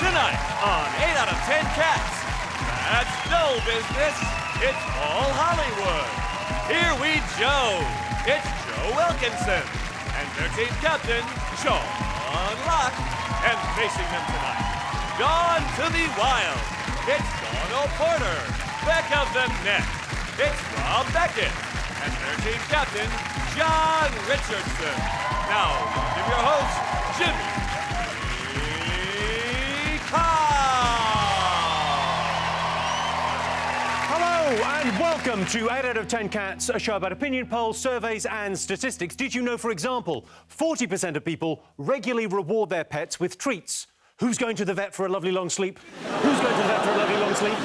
Tonight on 8 out of 10 Cats, that's no business, it's all Hollywood. Here we Joe. It's Joe Wilkinson and their team captain, Sean Locke. And facing them tonight, Gone to the Wild. It's Dawn O'Porter. Back of the net, it's Rob Beckett and their team captain, John Richardson. Now, welcome your host, Jimmy And welcome to 8 out of 10 Cats, a show about opinion polls, surveys and statistics. Did you know, for example, 40% of people regularly reward their pets with treats? Who's going to the vet for a lovely long sleep? Who's going to the vet for a lovely long sleep?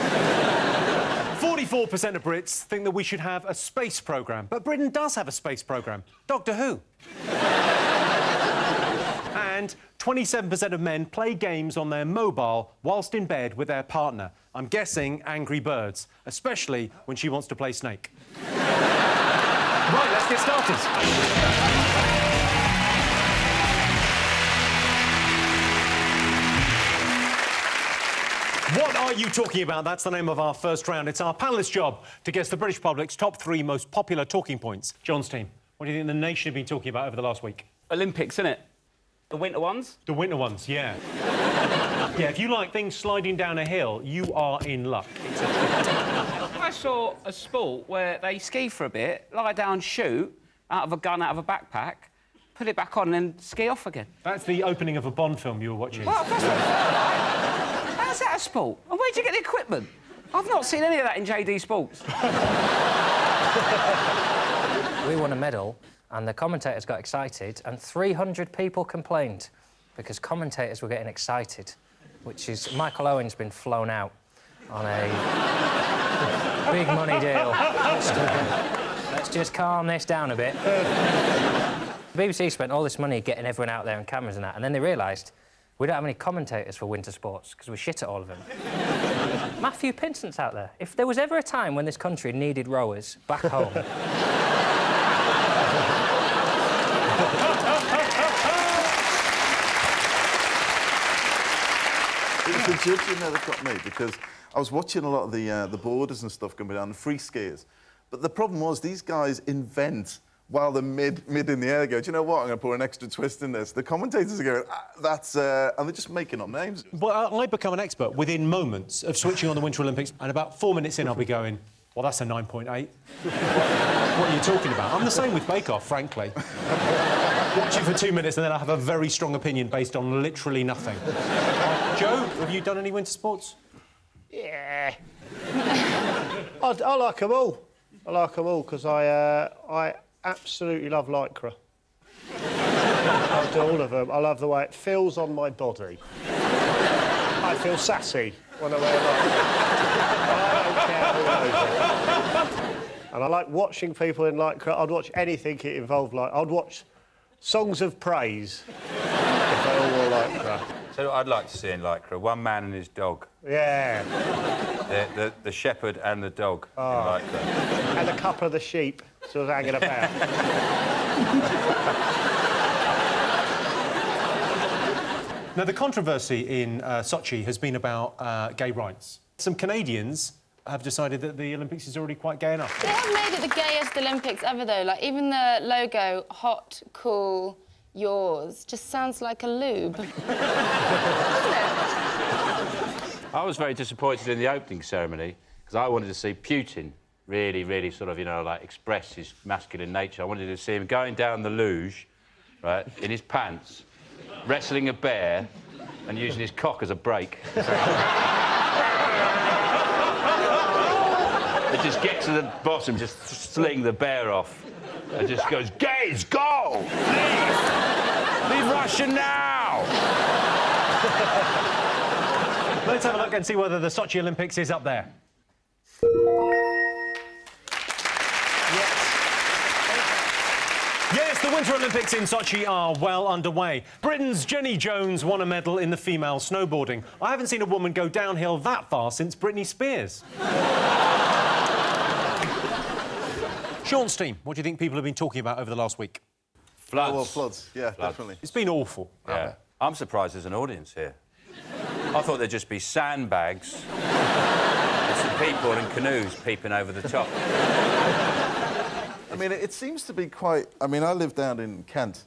44% of Brits think that we should have a space programme. But Britain does have a space programme. Doctor Who. And 27% of men play games on their mobile whilst in bed with their partner. I'm guessing Angry Birds, especially when she wants to play Snake. Right, let's get started. What are you talking about? That's the name of our first round. It's our panellist job to guess the British public's top 3 most popular talking points. John's team, what do you think the nation have been talking about over the last week? Olympics, innit? The winter ones? The winter ones, yeah. Yeah, if you like things sliding down a hill, you are in luck. I saw a sport where they ski for a bit, lie down, shoot, out of a gun, out of a backpack, put it back on and then ski off again. That's the opening of a Bond film you were watching. Well, that's what how's that a sport? And where'd you get the equipment? I've not seen any of that in JD Sports. We won a medal, and the commentators got excited, and 300 people complained because commentators were getting excited, which is Michael Owen's been flown out on a big money deal. Let's just calm this down a bit. The BBC spent all this money getting everyone out there and cameras and that, and then they realised we don't have any commentators for winter sports because we're shit at all of them. Matthew Pinsent's out there. If there was ever a time when this country needed rowers back home... It was the judging there that got me, because I was watching a lot of the borders and stuff going down, the free skiers. But the problem was these guys invent while they're mid in the air. They go, do you know what? I'm going to put an extra twist in this. The commentators are going, that's... and they're just making up names. Well, I become an expert within moments of switching on the Winter Olympics, and about 4 minutes in, I'll be going, well, that's a 9.8. What are you talking about? I'm the same with Bake Off, frankly. Watch it for 2 minutes, and then I have a very strong opinion based on literally nothing. Joe, have you done any winter sports? Yeah. I like them all. I like them all because I absolutely love Lycra. I do all of them. I love the way it feels on my body. I feel sassy when I wear Lycra. I don't care who knows it. And I like watching people in Lycra. I'd watch anything it involved. Like I'd watch Songs of Praise if they all wore Lycra. So what I'd like to see in Lycra, one man and his dog. Yeah. The shepherd and the dog in Lycra. And a couple of the sheep sort of hanging about. Now, the controversy in Sochi has been about gay rights. Some Canadians have decided that the Olympics is already quite gay enough. They have made it the gayest Olympics ever, though. Like, even the logo, hot, cool, yours, just sounds like a lube. Doesn't it? I was very disappointed in the opening ceremony because I wanted to see Putin really sort of, you know, like, express his masculine nature. I wanted to see him going down the luge, right, in his pants, wrestling a bear and using his cock as a brake. It just gets to the bottom, just sling the bear off, and just goes, gays, go! Leave Russia now! Let's have a look and see whether the Sochi Olympics is up there. Yes, the Winter Olympics in Sochi are well underway. Britain's Jenny Jones won a medal in the female snowboarding. I haven't seen a woman go downhill that far since Britney Spears. Sean's team, what do you think people have been talking about over the last week? Floods. Oh, well, floods, yeah, definitely. It's been awful. Yeah. I'm surprised there's an audience here. I thought there'd just be sandbags with some people in canoes peeping over the top. I mean, it seems to be quite... I mean, I live down in Kent,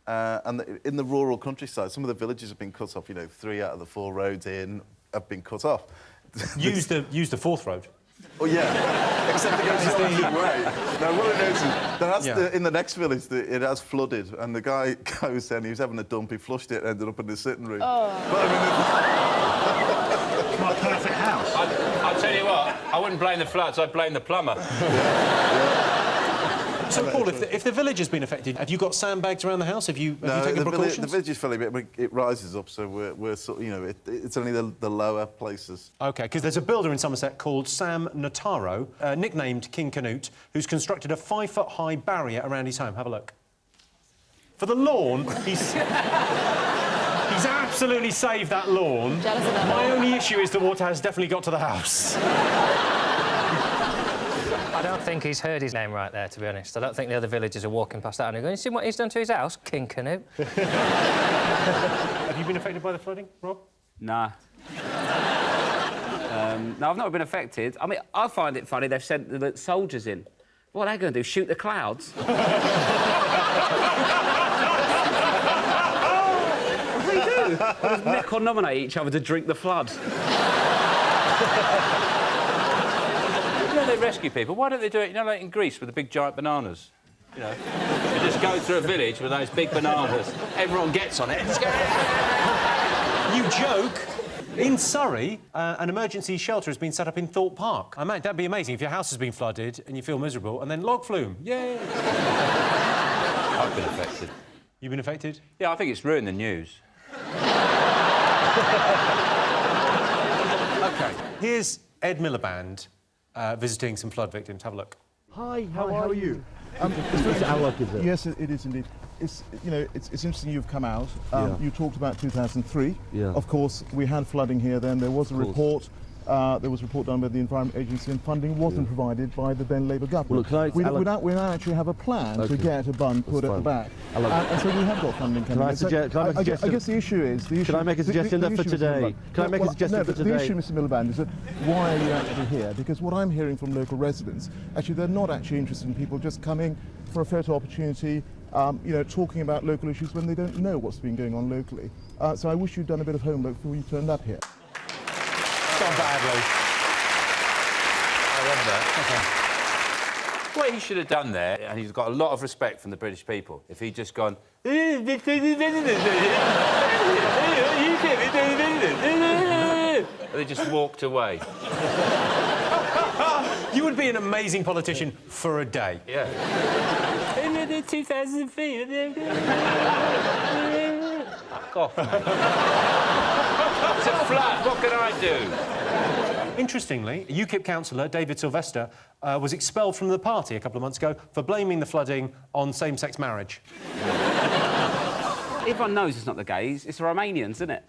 and in the rural countryside, some of the villages have been cut off, you know, 3 out of the 4 roads in have been cut off. Use the fourth road. Oh, yeah. Except it goes the opposite way. Now, what I noticed is in the next village, it has flooded, and the guy goes there and he was having a dump, he flushed it and ended up in the sitting room. Oh. But, I mean, It's my perfect house. I'll tell you what, I wouldn't blame the floods, I'd blame the plumber. So, Paul, if the village has been affected, have you got sandbags around the house? Have you taken the precautions? village is fairly big, but it rises up, so we're sort of, you know, it's only the lower places. OK, because there's a builder in Somerset called Sam Notaro, nicknamed King Canute, who's constructed a 5-foot-high barrier around his home. Have a look. For the lawn, he's absolutely saved that lawn. Jealous of that My lawn. only issue is the water has definitely got to the house. I don't think he's heard his name right there, to be honest. I don't think the other villagers are walking past that and going, you see what he's done to his house? King Canute. Have you been affected by the flooding, Rob? Nah. No, I've not been affected. I mean, I find it funny they've sent the soldiers in. What are they going to do, shoot the clouds? What do they do? Or just neck or nominate each other to drink the flood? You know, they rescue people. Why don't they do it, you know, like in Greece with the big giant bananas? You know, they just go through a village with those big bananas. Everyone gets on it. You joke. In Surrey, an emergency shelter has been set up in Thorpe Park. I mean, that'd be amazing if your house has been flooded and you feel miserable, and then log flume. Yay! I've been affected. You've been affected? Yeah, I think it's ruined the news. OK. Here's Ed Miliband visiting some flood victims. Have a look. Hi, how are you? Yes, it is indeed. It's, you know, it's interesting you've come out. You talked about 2003. Yeah. Of course, we had flooding here then. There was a report. There was a report done by the Environment Agency, and funding wasn't provided by the then Labour government. Well, we now actually have a plan to get a bund put at the back. And so we have got funding coming. I guess the issue is... Can I make a suggestion for today? Can I make a suggestion for today? The issue, Mr Miliband, is that why are you actually here? Because what I'm hearing from local residents, actually they're not actually interested in people just coming for a photo opportunity, you know, talking about local issues when they don't know what's been going on locally. So I wish you'd done a bit of homework before you turned up here. Gone badly. I love that. What he should have done there, and he's got a lot of respect from the British people, if he'd just gone... They just walked away. You would be an amazing politician for a day. Yeah. 2003. Fuck off, mate. It's a flood. What can I do? Interestingly, UKIP councillor David Sylvester was expelled from the party a couple of months ago for blaming the flooding on same-sex marriage. Everyone knows it's not the gays, it's the Romanians, isn't it?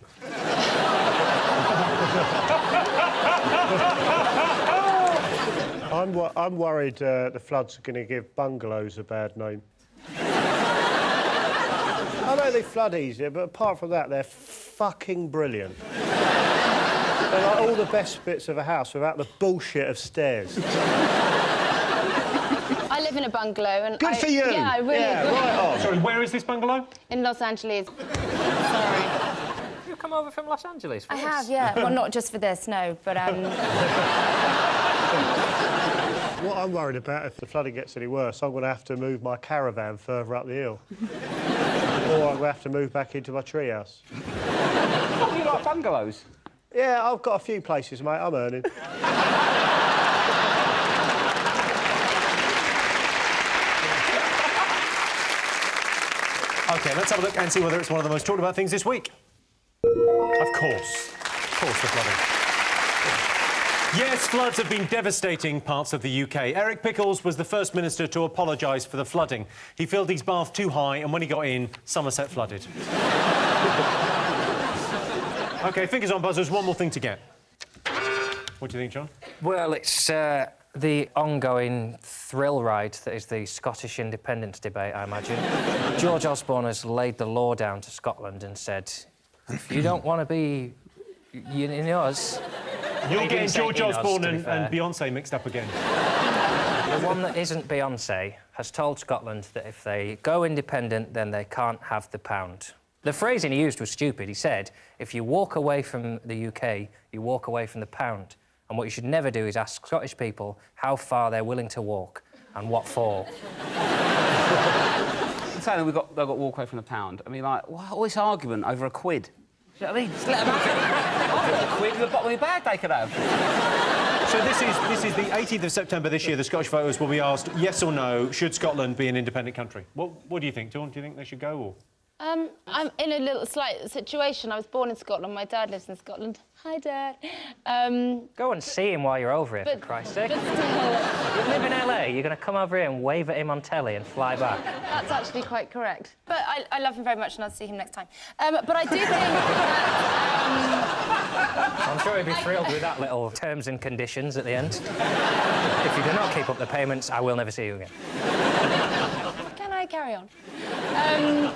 I'm worried the floods are going to give bungalows a bad name. I know they flood easier, but apart from that, they're fucking brilliant. They're like all the best bits of a house without the bullshit of stairs. I live in a bungalow and Good for you! Yeah, I really... Yeah, right on. Sorry, where is this bungalow? In Los Angeles. Sorry. You've come over from Los Angeles for I this? have, yeah. Well, not just for this, no, but... What I'm worried about, if the flooding gets any worse, I'm going to have to move my caravan further up the hill. Or I'm going to have to move back into my treehouse. What, you like bungalows? Yeah, I've got a few places, mate. I'm earning. OK, let's have a look and see whether it's one of the most talked about things this week. Of course, the flooding. Yes, floods have been devastating parts of the UK. Eric Pickles was the first minister to apologise for the flooding. He filled his bath too high, and when he got in, Somerset flooded. OK, fingers on buzzers, one more thing to get. What do you think, John? Well, it's the ongoing thrill ride that is the Scottish independence debate, I imagine. George Osborne has laid the law down to Scotland and said, if you don't want to be In yours. You're He getting didn't say George Enos, Osborne to be and fair. Beyonce mixed up again. The one that isn't Beyonce has told Scotland that if they go independent, then they can't have the pound. The phrasing he used was stupid. He said, if you walk away from the UK, you walk away from the pound. And what you should never do is ask Scottish people how far they're willing to walk and what for. Saying that they've got to walk away from the pound. I mean, like, why all this argument over a quid? Do you know what I mean? Just let them have it. A quid in the bottom of your bag they could have. So this is the 18th of September this year. The Scottish voters will be asked, yes or no, should Scotland be an independent country? What do you think, Dawn? Do you think they should go, or...? I'm in a little slight situation. I was born in Scotland. My dad lives in Scotland. Hi, Dad. Go and see him while you're over here, for Christ's sake. But still, You live in LA, you're going to come over here and wave at him on telly and fly back. that's actually quite correct. But I love him very much, and I'll see him next time. But I do think that... I'm sure he'd be thrilled with that little terms and conditions at the end. If you do not keep up the payments, I will never see you again. Can I carry on?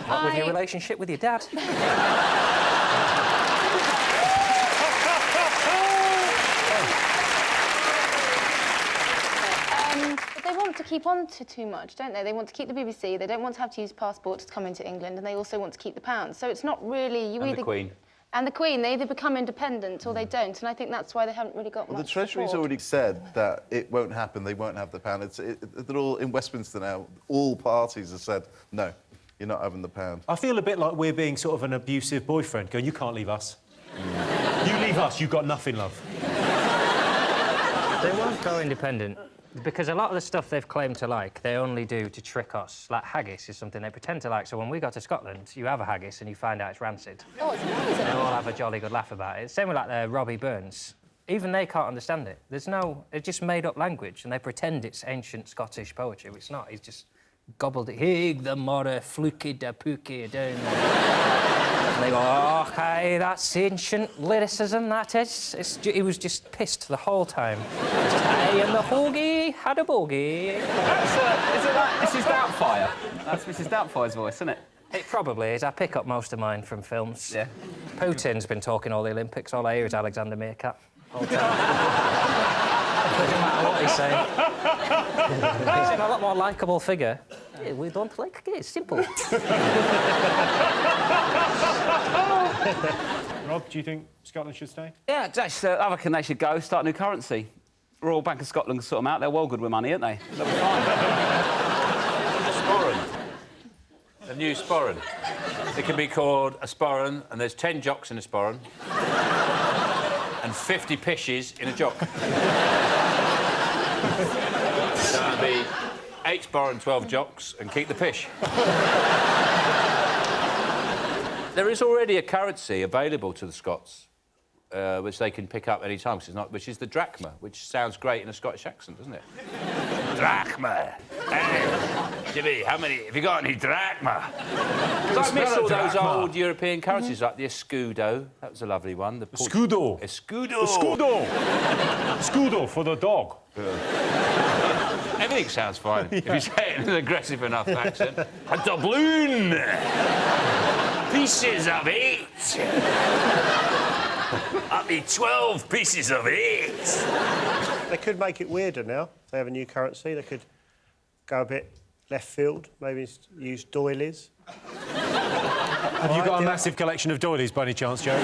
What with your relationship with your dad? But they want to keep on to too much, don't they? They want to keep the BBC, they don't want to have to use passports to come into England, and they also want to keep the pound. So it's not really... You And either... the Queen. And the Queen, they either become independent or they don't, and I think that's why they haven't really got Well, the much Treasury's support. already said that it won't happen, they won't have the pound. They're all in Westminster now. All parties have said, no, you're not having the pound. I feel a bit like we're being sort of an abusive boyfriend, going, you can't leave us. You leave us, you've got nothing, love. They won't go independent because a lot of the stuff they've claimed to like, they only do to trick us. Like haggis is something they pretend to like. So when we go to Scotland, you have a haggis and you find out it's rancid. Oh, it's amazing. They all have a jolly good laugh about it. Same with like the Robbie Burns. Even they can't understand it. There's no... It's just made-up language, and they pretend it's ancient Scottish poetry, but it's not. He's just gobbled it. Hig the mother, fluky da pookie down. And they go, oh, okay, that's ancient lyricism, that is. He was just pissed the whole time. Just, hey, and the hoagie had a bogey. Is it like Mrs. Doubtfire? That's Mrs. Doubtfire's voice, isn't it? It probably is. I pick up most of mine from films. Yeah. Putin's been talking all the Olympics. All I hear is Alexander Meerkat. All the time. Doesn't matter what he's saying. He's a lot more likeable figure. Hey, we don't like it. It's simple. Rob, do you think Scotland should stay? Yeah, exactly. I reckon they should go, start a new currency. Royal Bank of Scotland can sort them out. They're well good with money, aren't they? They'll be fine. Sporran. A new sporran. It can be called a sporran, and there's 10 jocks in a sporran, and 50 pishes in a jock. So it'll be 8 sporran, 12 jocks, and keep the pish. There is already a currency available to the Scots, which they can pick up any time, which is the drachma, which sounds great in a Scottish accent, doesn't it? Drachma. Hey, Jimmy, have you got any drachma? I miss all those old European currencies, like the escudo. That was a lovely one. The Scudo. Escudo. Scudo. Scudo for the dog. Everything sounds fine if you say it in an aggressive enough accent. A doubloon. Pieces of 8. Up me 12 pieces of 8. They could make it weirder now. If they have a new currency, they could go a bit left field, maybe use doilies. Have you got a massive collection of doilies by any chance, Joe?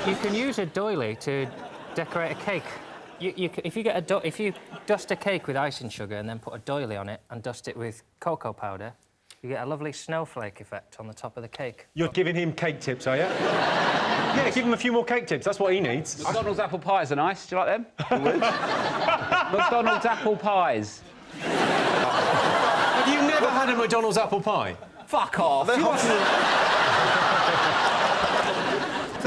You can use a doily to decorate a cake. If you dust a cake with icing sugar and then put a doily on it and dust it with cocoa powder, you get a lovely snowflake effect on the top of the cake. You're giving him cake tips, are you? Yeah, give him a few more cake tips. That's what he needs. McDonald's apple pies are nice. Do you like them? McDonald's apple pies. Have you never had a McDonald's apple pie? Fuck off. They're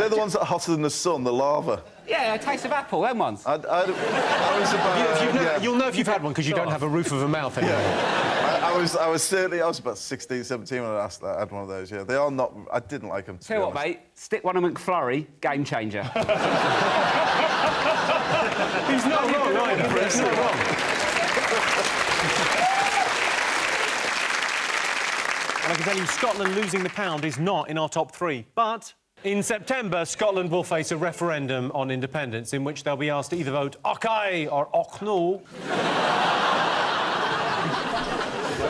the ones that are hotter than the sun, the lava. Yeah, a taste of apple, them ones. I was about... You'll know if you've had one because you don't have a roof of a mouth anymore. I was about 16, 17 when I had one of those, yeah. They are not... I didn't like them, to Tell you what, mate, stick one of McFlurry, game changer. He's not wrong, either. He's not wrong. And I can tell you, Scotland losing the pound is not in our top 3, but In September, Scotland will face a referendum on independence in which they'll be asked to either vote OK aye or OK no.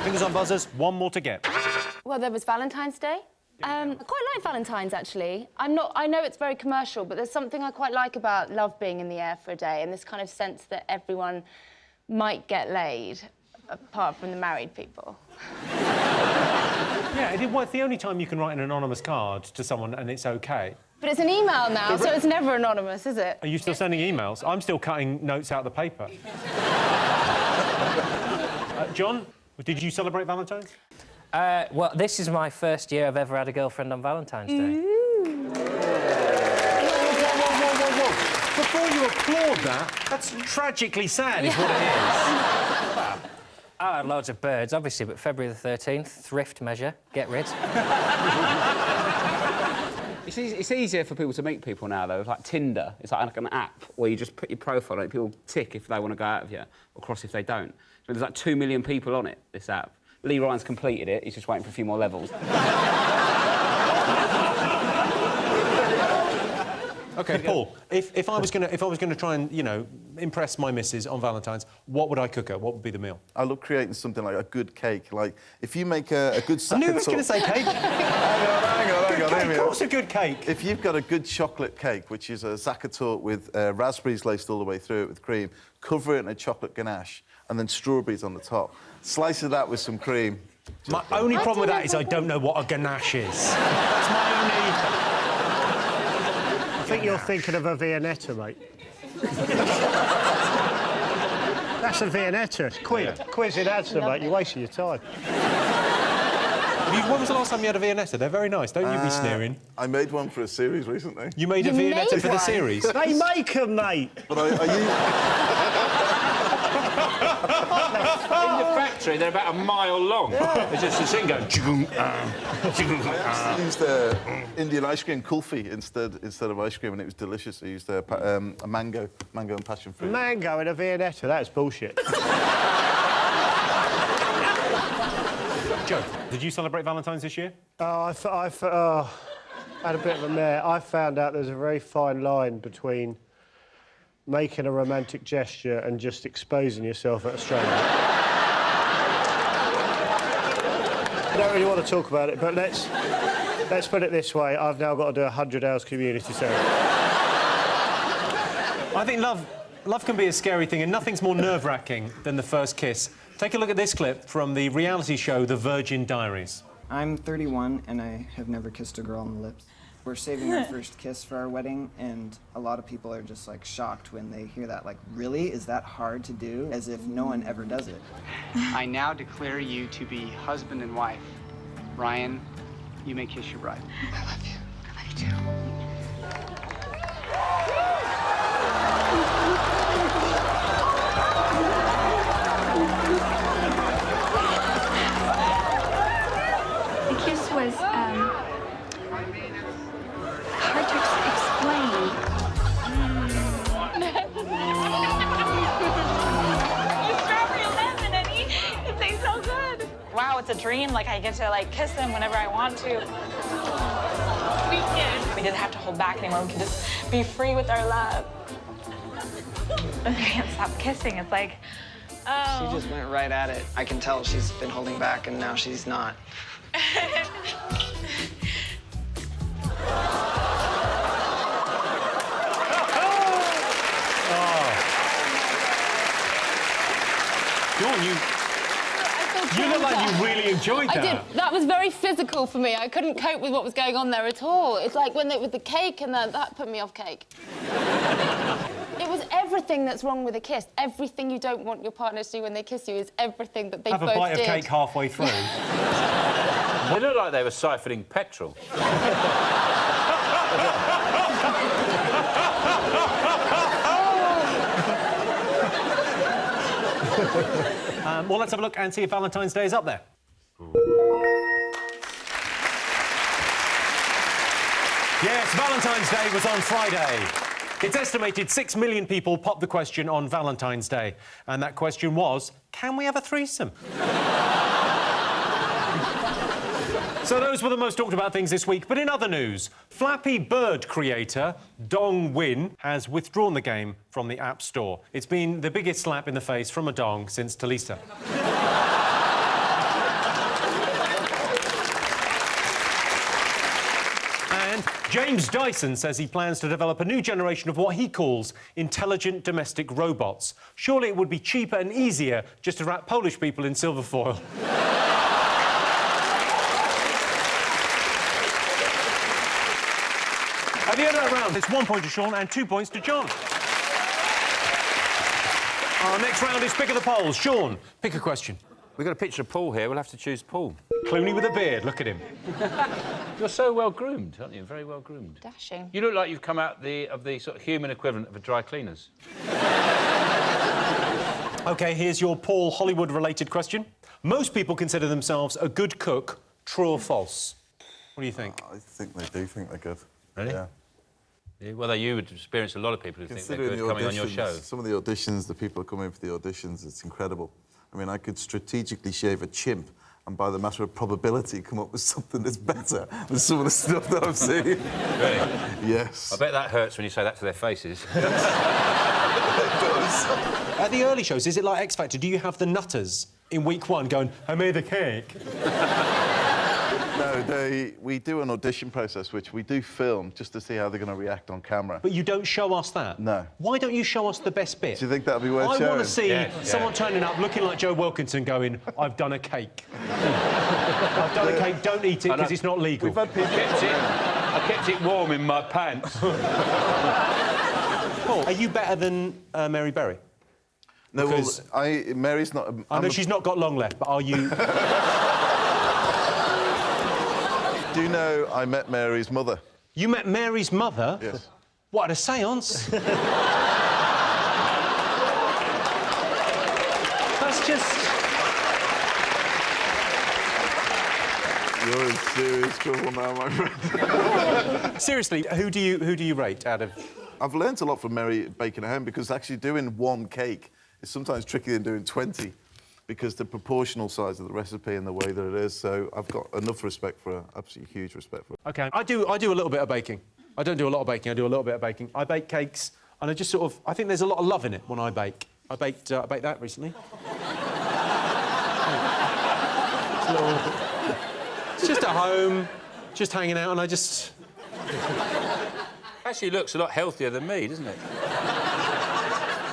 Fingers on buzzers, one more to get. Well, there was Valentine's Day. I quite like Valentine's, actually. I know it's very commercial, but there's something I quite like about love being in the air for a day and this kind of sense that everyone might get laid, apart from the married people. Yeah, it's the only time you can write an anonymous card to someone and it's OK. But it's an email now, so it's never anonymous, is it? Are you still sending emails? I'm still cutting notes out of the paper. John, did you celebrate Valentine's? Well, this is my first year I've ever had a girlfriend on Valentine's Day. Whoa. Before you applaud that, that's tragically sad, is what it is. I had loads of birds, obviously, but February the 13th, thrift measure, get rid. It's easier for people to meet people now, though. It's like Tinder. It's like an app where you just put your profile on it. People tick if they want to go out with you, or cross if they don't. So there's like 2 million people on it, this app. Lee Ryan's completed it. He's just waiting for a few more levels. OK, Paul, if I was gonna try and, you know, impress my missus on Valentine's, what would I cook her? What would be the meal? I love creating something like a good cake. Like, if you make a good sack I knew he was going to say cake. hang on. Of course, a good cake. If you've got a good chocolate cake, which is a Zacatort with raspberries laced all the way through it with cream, cover it in a chocolate ganache, and then strawberries on the top. Slice of that with some cream. My only problem with that is I don't know what a ganache is. That's my only... I think you're thinking of a Viennetta, mate. That's a Viennetta. Quiz in answer, mate. You're wasting your time. When was the last time you had a Viennetta? They're very nice, don't you be sneering? I made one for a series recently. You made a Viennetta for the series? They make them, mate. But I In the factory, they're about a mile long. It's just a thing going... I used Indian ice cream, kulfi, instead of ice cream, and it was delicious. I used a mango and passion fruit. Mango in a Viennetta, that's bullshit. Joe, did you celebrate Valentine's this year? I had a bit of a mare. I found out there's a very fine line between making a romantic gesture and just exposing yourself at a stranger. I don't really want to talk about it, but let's put it this way. I've now got to do 100 hours community service. I think love can be a scary thing, and nothing's more nerve-wracking than the first kiss. Take a look at this clip from the reality show The Virgin Diaries. I'm 31 and I have never kissed a girl on the lips. We're saving our first kiss for our wedding, and a lot of people are just like shocked when they hear that. Like, really? Is that hard to do? As if no one ever does it. I now declare you to be husband and wife. Ryan, you may kiss your bride. I love you. I love you too. The kiss was, hard to explain. Strawberry lemon, Eddie. It tastes so good. Wow, it's a dream. Like, I get to, like, kiss them whenever I want to. We didn't have to hold back anymore. We could just be free with our love. I can't stop kissing. It's like, oh. She just went right at it. I can tell she's been holding back, and now she's not. Dawn, you look like you really enjoyed that. I did. That was very physical for me. I couldn't cope with what was going on there at all. It's like with the cake, and that put me off cake. It was everything that's wrong with a kiss. Everything you don't want your partner to do when they kiss you is everything that they both did. Have a bite of cake halfway through. They looked like they were siphoning petrol. Well, let's have a look and see if Valentine's Day is up there. Yes, Valentine's Day was on Friday. It's estimated 6 million people popped the question on Valentine's Day. And that question was, can we have a threesome? So those were the most talked about things this week. But in other news, Flappy Bird creator Dong Wehn has withdrawn the game from the App Store. It's been the biggest slap in the face from a dong since Talisa. And James Dyson says he plans to develop a new generation of what he calls intelligent domestic robots. Surely it would be cheaper and easier just to wrap Polish people in silver foil. At the end of that round, it's 1 point to Sean and 2 points to John. Our next round is Pick of the Polls. Sean, pick a question. We've got a picture of Paul here. We'll have to choose Paul. Clooney with a beard, look at him. You're so well-groomed, aren't you? Very well-groomed. Dashing. You look like you've come out of the sort of human equivalent of a dry cleaners. OK, here's your Paul Hollywood-related question. Most people consider themselves a good cook, true or false? What do you think? I think they do think they're good. Really? Yeah. Yeah, well, you would experience a lot of people who think they're good coming on your show. Some of the auditions, the people who come in for the auditions, it's incredible. I mean, I could strategically shave a chimp and by the matter of probability come up with something that's better than some of the stuff that I've seen. Really? Yes. I bet that hurts when you say that to their faces. It does. At the early shows, is it like X Factor? Do you have the nutters in week 1 going, I made the cake? No, we do an audition process, which we do film just to see how they're going to react on camera. But you don't show us that? No. Why don't you show us the best bit? Do you think that'd be worth showing? I want to see someone turning up looking like Joe Wilkinson going, I've done a cake. I've done a cake, don't eat it because it's not legal. We've had people... I kept it warm in my pants. Paul, are you better than Mary Berry? No, because Mary's not... I know she's not got long left, but are you... Do you know I met Mary's mother? You met Mary's mother? Yes. What, at a séance? That's just... You're in serious trouble now, my friend. Seriously, who do you rate out of... I've learnt a lot from Mary baking at home because actually doing one cake is sometimes trickier than doing 20 because the proportional size of the recipe and the way that it is. So I've got enough respect for her, absolutely huge respect for her. OK, I do a little bit of baking. I don't do a lot of baking, I do a little bit of baking. I bake cakes, and I just sort of... I think there's a lot of love in it when I bake. I baked that recently. It's just at home, just hanging out, and I just... Actually looks a lot healthier than me, doesn't it?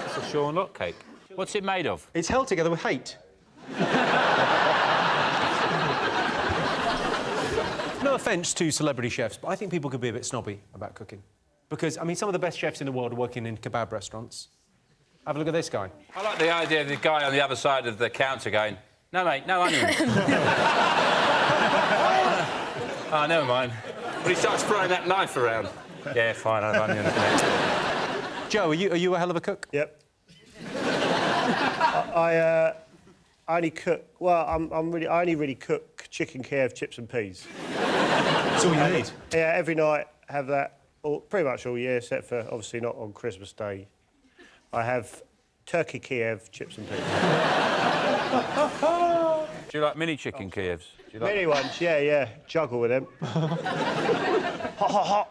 It's a Sean Locke cake. What's it made of? It's held together with hate. No offence to celebrity chefs, but I think people could be a bit snobby about cooking. Because, I mean, some of the best chefs in the world are working in kebab restaurants. Have a look at this guy. I like the idea of the guy on the other side of the counter going, no, mate, no onions. Oh, never mind. But he starts throwing that knife around. Yeah, fine, I have onions, mate. Joe, are you a hell of a cook? Yep. I only cook... Well, I only really cook chicken, Kiev, chips and peas. That's all you need? Yeah, every night have that pretty much all year, except for, obviously, not on Christmas Day. I have turkey, Kiev, chips and peas. Do you like mini chicken Kievs? Mini ones, yeah. Juggle with them. Hot, hot, hot.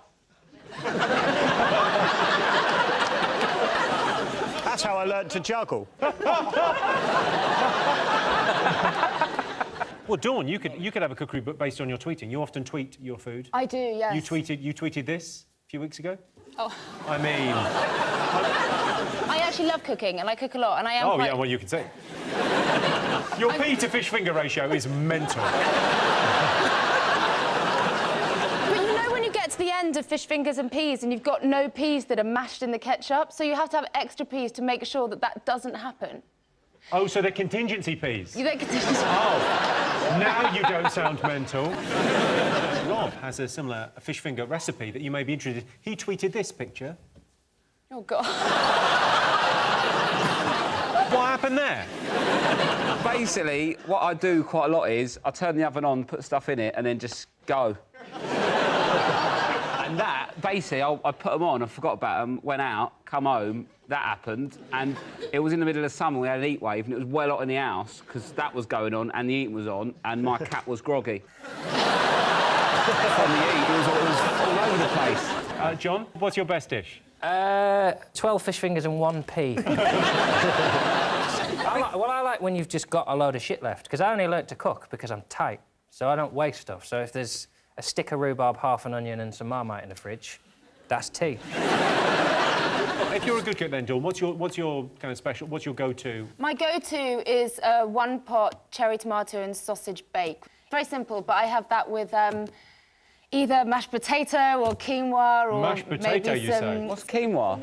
That's how I learnt to juggle. Well, Dawn, you could have a cookery book based on your tweeting. You often tweet your food. I do, yes. You tweeted this a few weeks ago. Oh. I mean... I actually love cooking, and I cook a lot, and I am Oh, quite... yeah, well, you can say. Your pea to fish finger ratio is mental. But you know when you get to the end of fish fingers and peas and you've got no peas that are mashed in the ketchup, so you have to have extra peas to make sure that that doesn't happen. Oh, so they're contingency peas? You don't contingency peas. Oh, now you don't sound mental. Rob has a similar fish finger recipe that you may be interested in. He tweeted this picture. Oh, God. What happened there? Basically, what I do quite a lot is I turn the oven on, put stuff in it, and then just go. And that, basically, I put them on, I forgot about them, went out, come home, that happened, and it was in the middle of summer, we had an heat wave, and it was well hot in the house, because that was going on, and the heat was on, and my cat was groggy. From the eat, it was all over the place. John, what's your best dish? 12 fish fingers and 1 pea. I like when you've just got a load of shit left, because I only learnt to cook because I'm tight, so I don't waste stuff. So if there's a stick of rhubarb, half an onion and some Marmite in the fridge, that's tea. If you're a good cook then, Dawn, what's your kind of special, what's your go-to? My go-to is a one-pot cherry tomato and sausage bake. Very simple, but I have that with either mashed potato or quinoa or mashed potato, maybe you some... say? What's quinoa?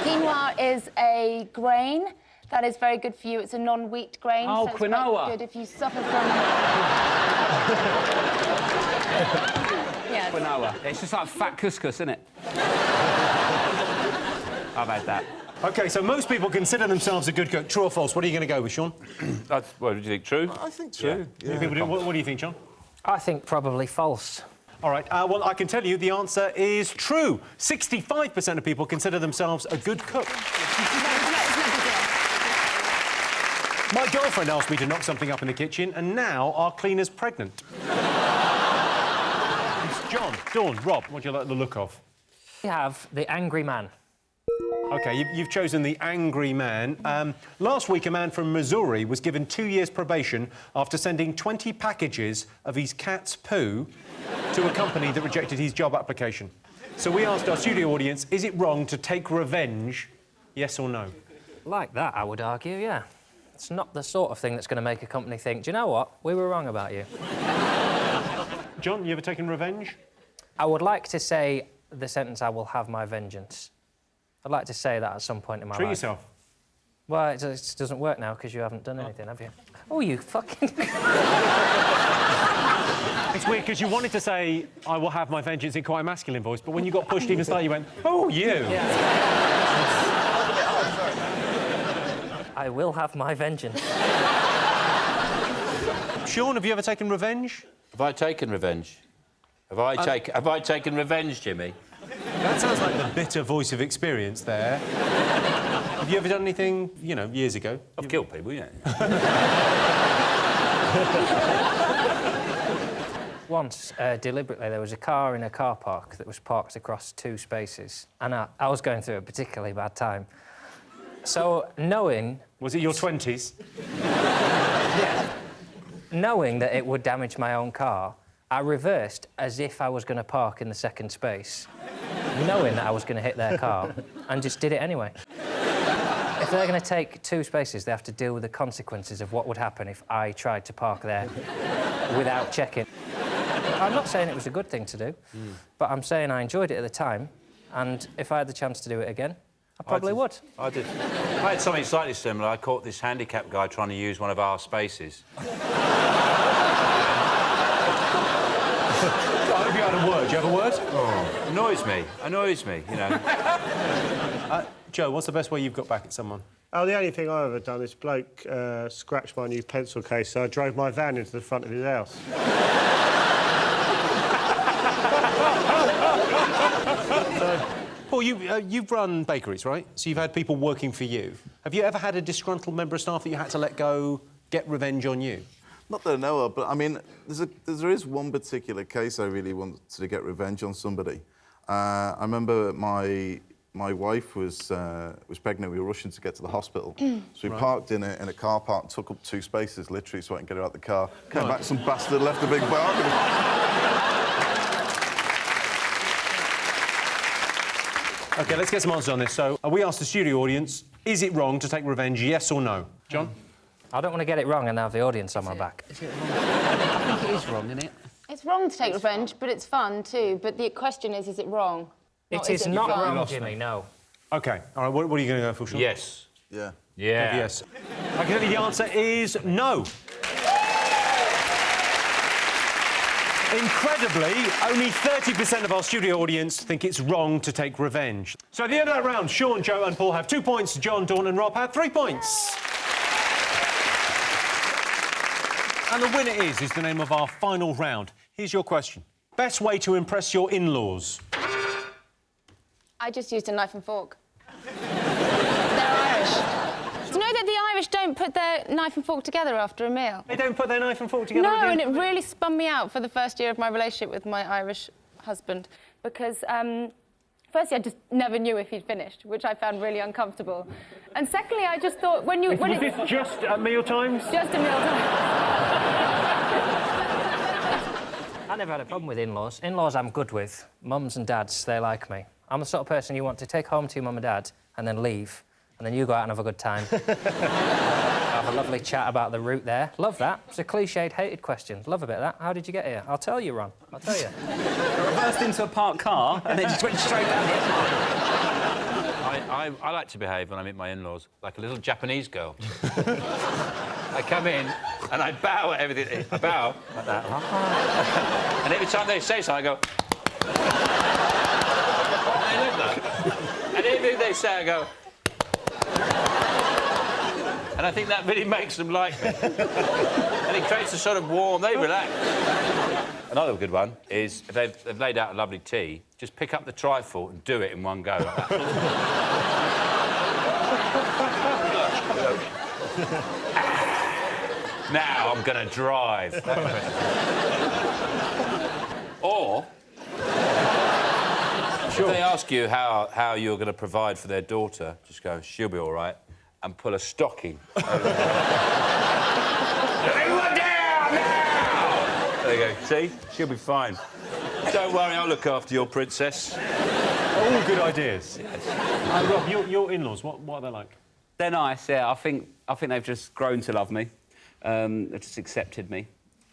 Quinoa is a grain that is very good for you. It's a non-wheat grain. Oh, so it's quinoa. quite good if you suffer from... Yes. Quinoa. It's just like fat couscous, isn't it? I've had that. OK, so most people consider themselves a good cook. True or false? What are you going to go with, Sean? What do you think? True? I think true. Yeah. People do. What do you think, John? I think probably false. All right, well, I can tell you the answer is true. 65% of people consider themselves a good cook. My girlfriend asked me to knock something up in the kitchen, and now our cleaner's pregnant. It's John, Dawn, Rob, what do you like the look of? We have the angry man. OK, you've chosen the angry man. Last week, a man from Missouri was given 2 years probation after sending 20 packages of his cat's poo to a company that rejected his job application. So we asked our studio audience, is it wrong to take revenge, yes or no? Like that, I would argue, yeah. It's not the sort of thing that's going to make a company think, do you know what, we were wrong about you. John, you ever taken revenge? I would like to say the sentence, I will have my vengeance. I'd like to say that at some point in my life. Treat yourself. Well, it doesn't work now because you haven't done anything, have you? Oh, you fucking... It's weird because you wanted to say, I will have my vengeance in quite a masculine voice, but when you got pushed even slightly, you went, oh, you. Yeah. I will have my vengeance. Sean, have you ever taken revenge? Have I taken revenge? Have I taken revenge, Jimmy? That sounds like the bitter voice of experience there. Have you ever done anything, you know, years ago? I've killed people, yeah. Once, deliberately, there was a car in a car park that was parked across 2 spaces, and I was going through a particularly bad time. So, knowing... Was it your 20s? Yeah. Knowing that it would damage my own car, I reversed as if I was going to park in the second space, knowing that I was going to hit their car, and just did it anyway. If they're going to take 2 spaces, they have to deal with the consequences of what would happen if I tried to park there without checking. I'm not saying it was a good thing to do, but I'm saying I enjoyed it at the time, and if I had the chance to do it again, I probably would. I did. I had something slightly similar. I caught this handicapped guy trying to use one of our spaces. I hope you had a word. Do you have a word? Oh, annoys me, you know. Joe, what's the best way you've got back at someone? Oh, the only thing I've ever done is bloke scratched my new pencil case, so I drove my van into the front of his house. Paul, you've run bakeries, right? So you've had people working for you. Have you ever had a disgruntled member of staff that you had to let go, get revenge on you? Not that I know of, but I mean, there is one particular case I really wanted to get revenge on somebody. I remember my wife was pregnant. We were rushing to get to the hospital, so we parked in a car park, took up 2 spaces literally so I can get her out the car. Came back, some bastard left a big mark. OK, let's get some answers on this. So, we asked the studio audience, is it wrong to take revenge, yes or no? John? I don't want to get it wrong and have the audience on my back. Is it wrong? I think it is wrong, isn't it? It's wrong to take revenge, but it's fun too. But the question is it wrong? It is not wrong, Jimmy, no. OK, all right, what are you going to go for, Sean? Yes. Yeah. Yeah. Yes. I can tell you the answer is no. Incredibly, only 30% of our studio audience think it's wrong to take revenge. So at the end of that round, Sean, Joe and Paul have 2 points, John, Dawn and Rob have 3 points. And the winner is the name of our final round. Here's your question. Best way to impress your in-laws? I just used a knife and fork. They're Irish. Do you know that the Irish don't put their knife and fork together after a meal. They don't put their knife and fork together No, again? and it really spun me out for the first year of my relationship with my Irish husband because, firstly, I just never knew if he'd finished, which I found really uncomfortable. And secondly, I just thought when you... Was this just at meal times? Just at meal times. I never had a problem with in-laws. In-laws I'm good with. Mums and dads, they like me. I'm the sort of person you want to take home to your mum and dad and then leave, and then you go out and have a good time. Have a lovely chat about the route there. Love that. It's a cliched, hated question. Love a bit of that. How did you get here? I'll tell you, Ron. I'll tell you. I reversed into a parked car and then just went straight down here. I like to behave when I meet my in-laws like a little Japanese girl. I come in and I bow at everything. I bow like that. And every time they say something, I go... and they love that. And everything they say, I go... And I think that really makes them like me. And it creates a sort of warm... They relax. Another good one is, if they've laid out a lovely tea, just pick up the trifle and do it in one go. Like that. Now I'm going to drive. Or... If they ask you how you're going to provide for their daughter, just go, she'll be all right, and pull a stocking. Everyone down now! There you go. See? She'll be fine. Don't worry, I'll look after your princess. All good ideas. Yes. Rob, your in-laws, what are they like? They're nice, yeah. I think they've just grown to love me. They've just accepted me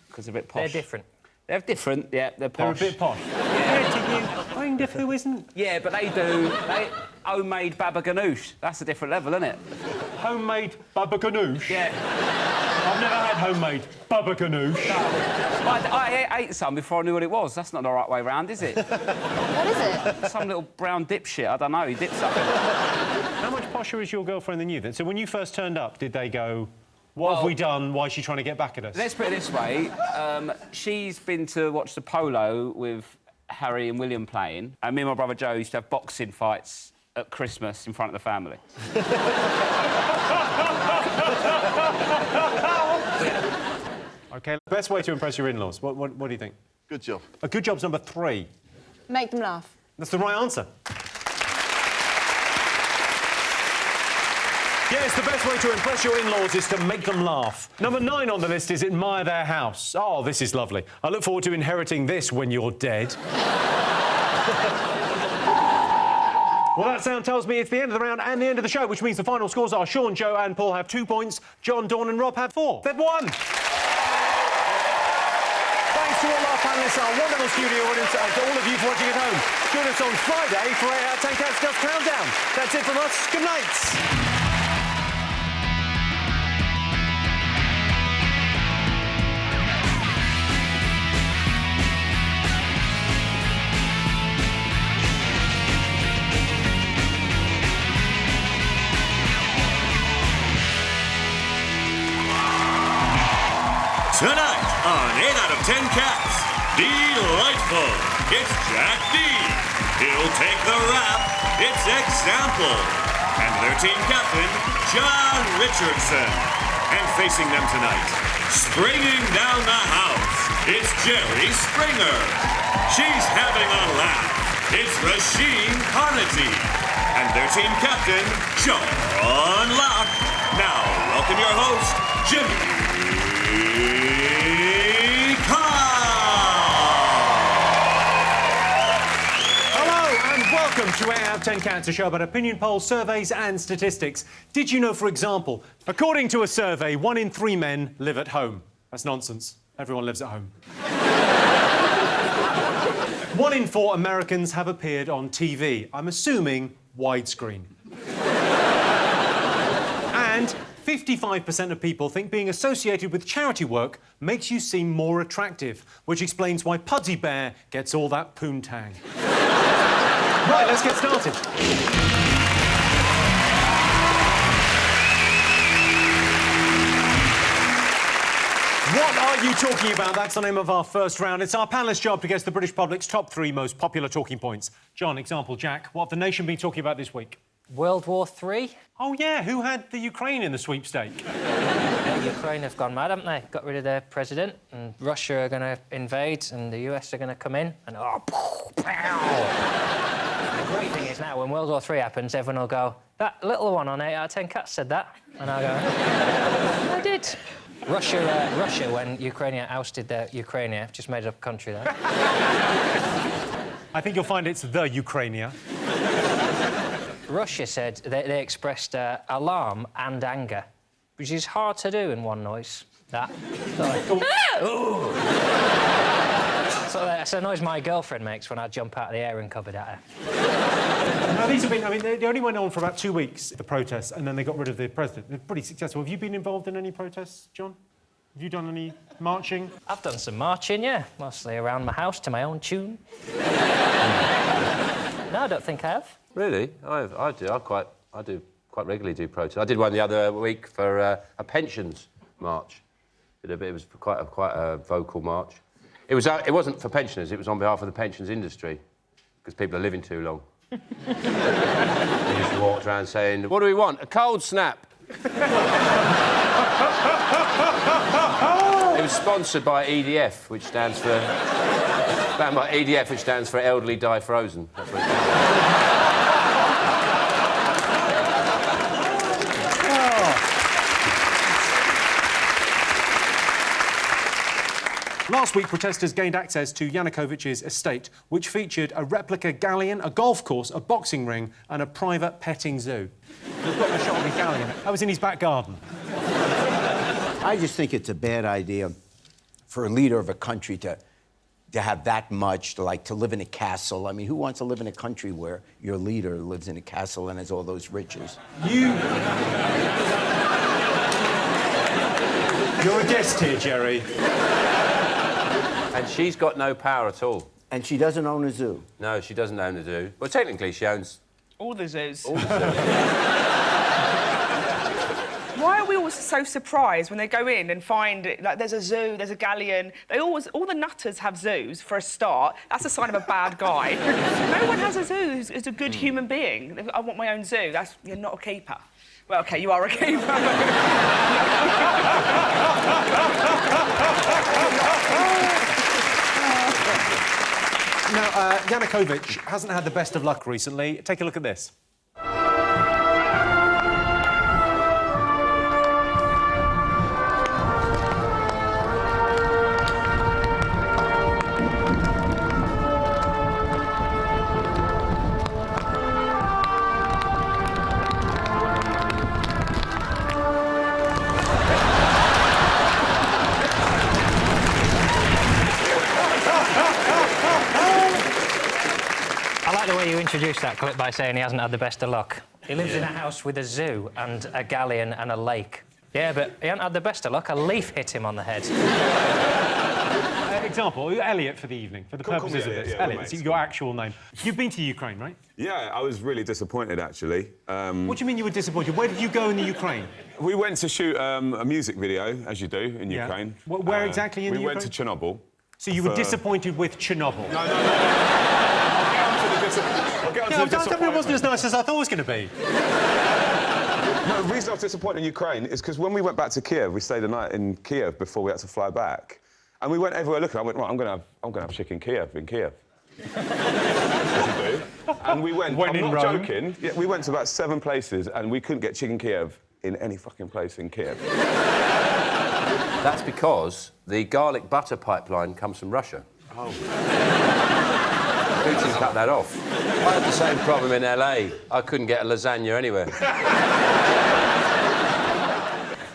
because they're a bit posh. They're different. They're different, yeah. They're posh. They're a bit posh. Yeah. Kind of who isn't? Yeah, but they do. Homemade baba ganoush. That's a different level, isn't it? Homemade baba ganoush? Yeah. I've never had homemade baba ganoush. No. I ate some before I knew what it was. That's not the right way round, is it? What is it? Some little brown dip shit. I don't know. He dipped something. How much posher is your girlfriend than you, then? So when you first turned up, did they go... What have we done? Why is she trying to get back at us? Let's put it this way. She's been to watch the polo with Harry and William playing, and me and my brother Joe used to have boxing fights at Christmas in front of the family. OK, best way to impress your in-laws. What do you think? Good job. A good job's number 3. Make them laugh. That's the right answer. Yes, the best way to impress your in-laws is to make them laugh. Number 9 on the list is admire their house. Oh, this is lovely. I look forward to inheriting this when you're dead. Well, that sound tells me it's the end of the round and the end of the show, which means the final scores are Sean, Joe and Paul have 2 points, John, Dawn and Rob have 4. They've won! Thanks to all our panellists, our wonderful studio audience, and to all of you for watching at home. Join us on Friday for 8 out of 10 Cats Just Countdown. That's it from us. Good night. Tonight on 8 out of 10 Cats, delightful, it's Jack Dee. He'll take the rap, it's Example. And their team captain, John Richardson. And facing them tonight, springing down the house, it's Jerry Springer. She's having a laugh, it's Roisin Conaty. And their team captain, John Locke. Now, welcome your host, Jimmy Welcome to 8 out of 10 Cats, a show about opinion polls, surveys and statistics. Did you know, for example, according to a survey, 1 in 3 men live at home? That's nonsense. Everyone lives at home. 1 in 4 Americans have appeared on TV. I'm assuming widescreen. And 55% of people think being associated with charity work makes you seem more attractive, which explains why Pudsey Bear gets all that poontang. Right, let's get started. What are you talking about? That's the name of our first round. It's our panellists' job to guess the British public's top 3 most popular talking points. John, example, Jack, what have the nation been talking about this week? World War III. Oh, yeah, who had the Ukraine in the sweepstake? Ukraine have gone mad, haven't they? Got rid of their president, and Russia are going to invade, and the US are going to come in, and The great thing is now, when World War III happens, everyone will go, that little one on 8 out of 10 Cats said that. And I'll go, I did. Russia, when Ukraine ousted their Ukraine, just made up a country there. I think you'll find it's the Ukraine. Russia said they expressed alarm and anger, which is hard to do in one noise. That. So that's a noise my girlfriend makes when I jump out of the airing cupboard at her. Now, these have been, I mean, they only went on for about 2 weeks, the protests, and then they got rid of the president. They're pretty successful. Have you been involved in any protests, John? Have you done any marching? I've done some marching, yeah. Mostly around my house to my own tune. No, I don't think I have. Really? I do quite regularly do protests. I did one the other week for a pensions march. It was quite a vocal march. It wasn't for pensioners, it was on behalf of the pensions industry, because people are living too long. They used to walk around saying, what do we want? A cold snap. It was sponsored by EDF, which stands for... EDF, which stands for Elderly Die Frozen. That's what it stands for. Last week, protesters gained access to Yanukovych's estate, which featured a replica galleon, a golf course, a boxing ring and a private petting zoo. We've got a shot of the galleon. That was in his back garden. I just think it's a bad idea for a leader of a country to have that much, to live in a castle. I mean, who wants to live in a country where your leader lives in a castle and has all those riches? You're a guest here, Jerry. And she's got no power at all. And she doesn't own a zoo? No, she doesn't own a zoo. Well, technically, she owns... all the zoos. All the zoos. Why are we all so surprised when they go in and find, like, there's a zoo, there's a galleon? All the nutters have zoos, for a start. That's a sign of a bad guy. No one has a zoo who's a good human being. I want my own zoo. You're not a keeper. Well, OK, you are a keeper. Now, Yanukovych hasn't had the best of luck recently. Take a look at this. You introduced that clip by saying he hasn't had the best of luck. He lives in a house with a zoo and a galleon and a lake. Yeah, but he hasn't had the best of luck. A leaf hit him on the head. Example, Elliot for the evening, for the purposes of this. Elliot, it's your actual name. You've been to Ukraine, right? Yeah, I was really disappointed, actually. What do you mean you were disappointed? Where did you go in the Ukraine? We went to shoot a music video, as you do, in Ukraine. Where exactly in the Ukraine? We went to Chernobyl. So you were disappointed with Chernobyl? No. It wasn't as nice as I thought it was going to be. No, the reason I was disappointed in Ukraine is because when we went back to Kiev, we stayed a night in Kiev before we had to fly back, and we went everywhere looking. I went, right, I'm going to have chicken Kiev in Kiev. As you do. And we went. I'm not joking. Yeah, we went to about 7 places, and we couldn't get chicken Kiev in any fucking place in Kiev. That's because the garlic butter pipeline comes from Russia. Oh. Putin cut that off. I had the same problem in LA. I couldn't get a lasagna anywhere.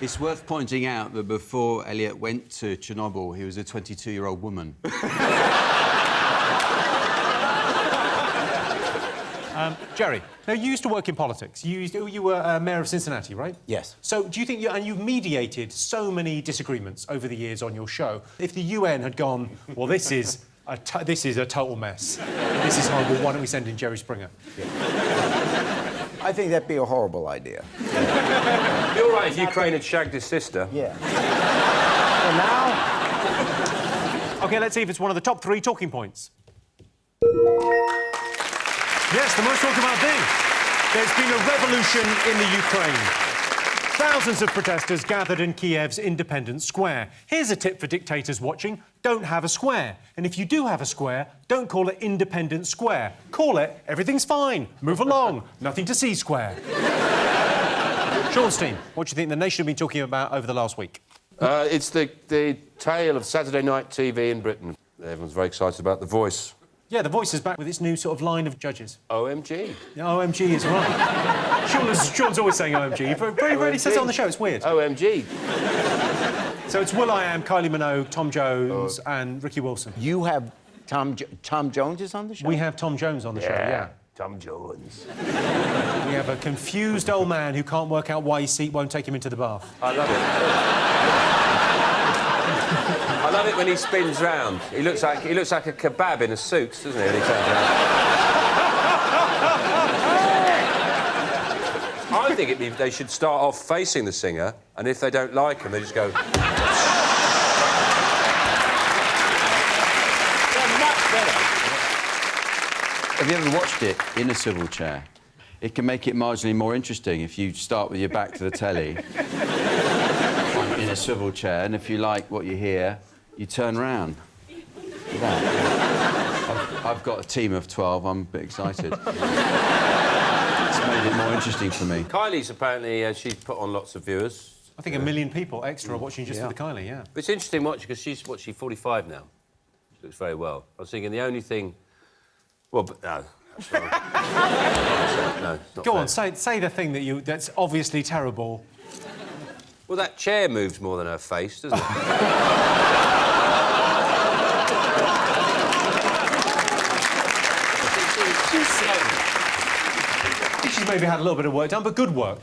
It's worth pointing out that before Elliot went to Chernobyl, he was a 22-year-old woman. Jerry, now you used to work in politics. You were mayor of Cincinnati, right? Yes. So do you think you've mediated so many disagreements over the years on your show? If the UN had gone, well, this is a total mess. This is horrible. Why don't we send in Jerry Springer? Yeah. I think that'd be a horrible idea. You're right if Ukraine had shagged his sister. Yeah. Well, now... OK, let's see if it's one of the top 3 talking points. Yes, the most talked about thing. There's been a revolution in the Ukraine. Thousands of protesters gathered in Kiev's Independence Square. Here's a tip for dictators watching. Don't have a square. And if you do have a square, don't call it Independence Square. Call it Everything's Fine. Move along. Nothing to see square. Sean's team, what do you think the nation have been talking about over the last week? It's the tale of Saturday night TV in Britain. Everyone's very excited about The Voice. Yeah, The Voice is back with its new sort of line of judges. OMG. Yeah, OMG is right. Sean's always saying OMG. Very rarely says it on the show. It's weird. OMG. So it's Will.i.am, Kylie Minogue, Tom Jones and Ricky Wilson. You have Tom Jones is on the show? We have Tom Jones on the show, yeah. Tom Jones. We have a confused old man who can't work out why his seat won't take him into the bath. I love it. I love it when he spins round. He looks like a kebab in a suit, doesn't he, when he turns round? I think they should start off facing the singer, and if they don't like him, they just go... Have you ever watched it in a swivel chair? It can make it marginally more interesting if you start with your back to the telly in a swivel chair, and if you like what you hear, you turn round. I've got a team of 12. I'm a bit excited. It's made it more interesting for me. Kylie's apparently, she's put on lots of viewers. I think 1 million people extra are watching just for the Kylie, yeah. But it's interesting watching, because she's 45 now. She looks very well. I was thinking the only thing... Well, but no. No, go on, say the thing that's obviously terrible. Well, that chair moves more than her face, doesn't it? She's maybe had a little bit of work done, but good work.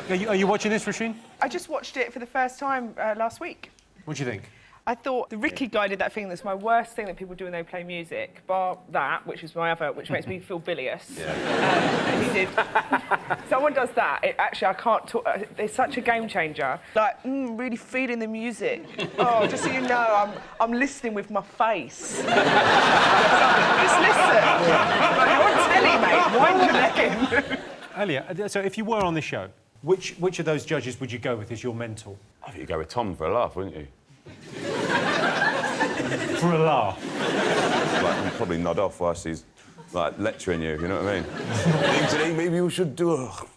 Are you watching this, Roisin? I just watched it for the first time last week. What do you think? I thought the Ricky guy did that thing that's my worst thing that people do when they play music, bar that, which is my other, which makes me feel bilious. Yeah. And he did. Someone does that. Actually, I can't talk. It's such a game changer. Like, really feeling the music. Oh, just so you know, I'm listening with my face. Just listen. Like, you're on telly, mate. Wind your neck in. Elliot, so if you were on the show, which of those judges would you go with as your mentor? I think you'd go with Tom for a laugh, wouldn't you? For a laugh? Like, you'd probably nod off whilst he's, like, lecturing you, you know what I mean? Today, maybe you should do a... What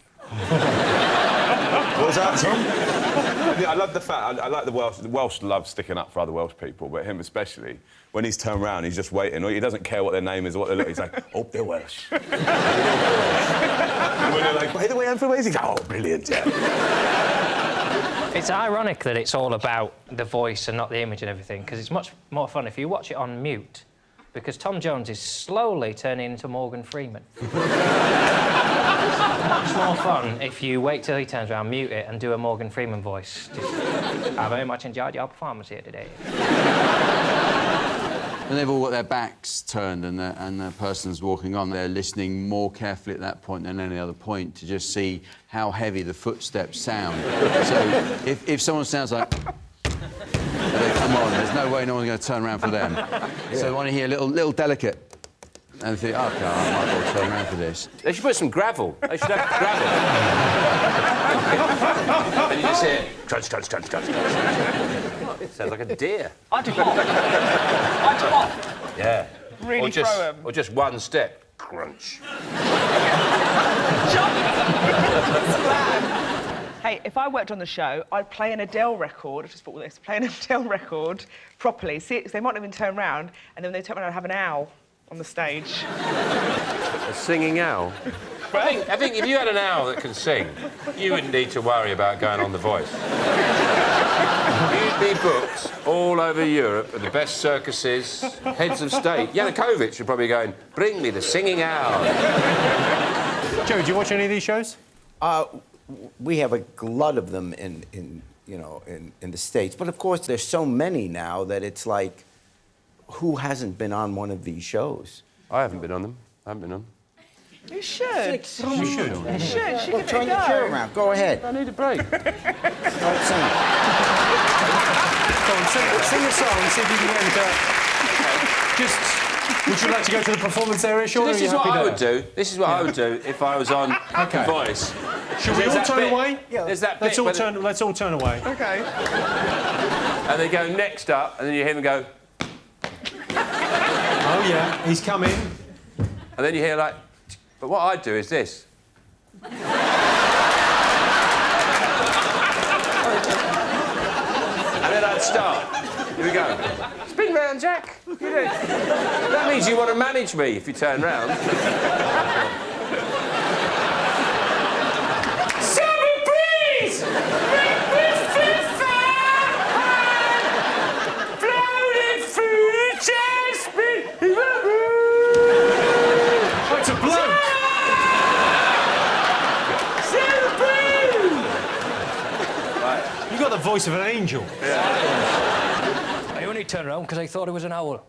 was that, Tom? Yeah, I love the fact... I like the Welsh. The Welsh love sticking up for other Welsh people, but him especially. When he's turned round, he's just waiting. He doesn't care what their name is or what they look. He's like, oh, they're Welsh. And when they're like, by the way, I'm from Wales, he's like, oh, brilliant, yeah. It's ironic that it's all about the voice and not the image and everything, because it's much more fun if you watch it on mute, because Tom Jones is slowly turning into Morgan Freeman. It's much more fun if you wait till he turns around, mute it, and do a Morgan Freeman voice. I very much enjoyed your performance here today. When they've all got their backs turned and the person's walking on, they're listening more carefully at that point than any other point to just see how heavy the footsteps sound. So if someone sounds like... they come on, there's no way no one's going to turn around for them. Yeah. So they want to hear a little delicate. And they think, OK, I might well turn around for this. They should put some gravel. They should have gravel. And you just hear crunch, crunch, crunch, crunch, crunch. It sounds like a deer. I'd hop. I'd hop. Yeah. Really throw him. Or just one step. Crunch. Hey, if I worked on the show, I'd play an Adele record. I just thought this. Play an Adele record properly. See, because they might not even turn round, and then when they turn around, I'd have an owl on the stage. A singing owl? I think if you had an owl that can sing, you wouldn't need to worry about going on The Voice. You'd be booked all over Europe at the best circuses, heads of state. Yanukovych would probably be going, bring me the singing owl. Joe, do you watch any of these shows? We have a glut of them in the States. But, of course, there's so many now that it's like, who hasn't been on one of these shows? I haven't been on them. I haven't been on them. You should. You should. You should. Well, turn your chair around. Go ahead. I need a break. Don't sing. Go on, sing a song and see if you can end up. Would you like to go to the performance area, Sean? This is what I would do. This is what I would do if I was on The Voice. Should we all turn away? Yeah. There's that Let's bit all turn. Let's all turn away. Okay. And they go next up, and then you hear them go. Oh yeah, he's coming. And then you hear like. But what I'd do is this. And then I'd start. Here we go. Spin round, Jack. You do. That means you want to manage me if you turn round. Someone please! Make me feel fine! Floating through the jasmine. Oh, it's a bloke! Right. You got the voice of an angel. Yeah. I only turned around because I thought it was an owl.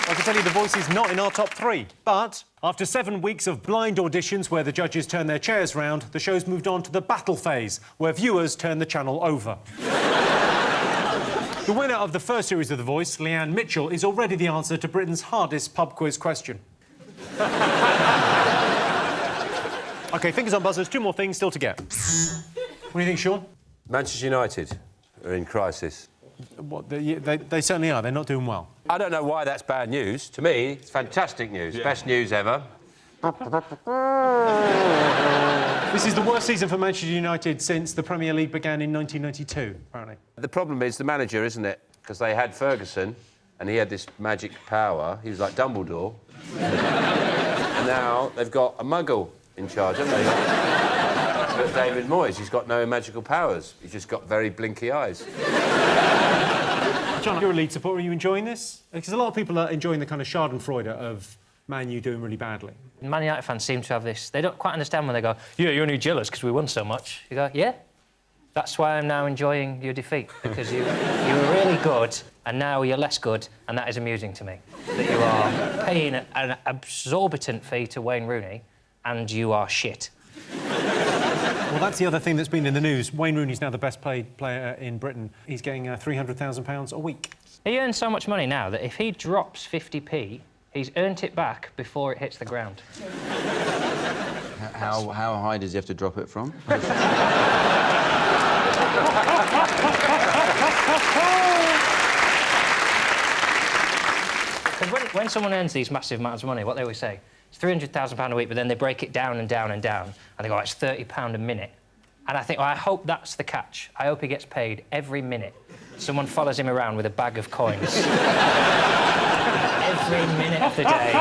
I can tell you The Voice is not in our top 3, but after 7 weeks of blind auditions where the judges turn their chairs round, the show's moved on to the battle phase, where viewers turn the channel over. The winner of the first series of The Voice, Leanne Mitchell, is already the answer to Britain's hardest pub quiz question. OK, fingers on buzzers, 2 more things still to get. What do you think, Sean? Manchester United are in crisis. What, they certainly are. They're not doing well. I don't know why that's bad news. To me, it's fantastic news. Yeah. Best news ever. This is the worst season for Manchester United since the Premier League began in 1992, apparently. The problem is the manager, isn't it? Because they had Ferguson, and he had this magic power. He was like Dumbledore. And now they've got a muggle in charge, haven't they? But David Moyes, he's got no magical powers. He's just got very blinky eyes. John, you're a Leeds supporter. Are you enjoying this? Because a lot of people are enjoying the kind of schadenfreude of Man U doing really badly. Man United fans seem to have this. They don't quite understand when they go, yeah, you're only jealous because we won so much. You go, yeah, that's why I'm now enjoying your defeat, because you were really good and now you're less good, and that is amusing to me. That you are paying an exorbitant fee to Wayne Rooney and you are shit. Well, that's the other thing that's been in the news. Wayne Rooney's now the best paid player in Britain. He's getting £300,000 a week. He earns so much money now that if he drops 50p, he's earned it back before it hits the ground. How high does he have to drop it from? When someone earns these massive amounts of money, what they always say, it's £300,000 a week, but then they break it down and down and down, and they go, oh, it's £30 a minute. And I think, well, I hope that's the catch. I hope he gets paid every minute. Someone follows him around with a bag of coins. Every minute of the day.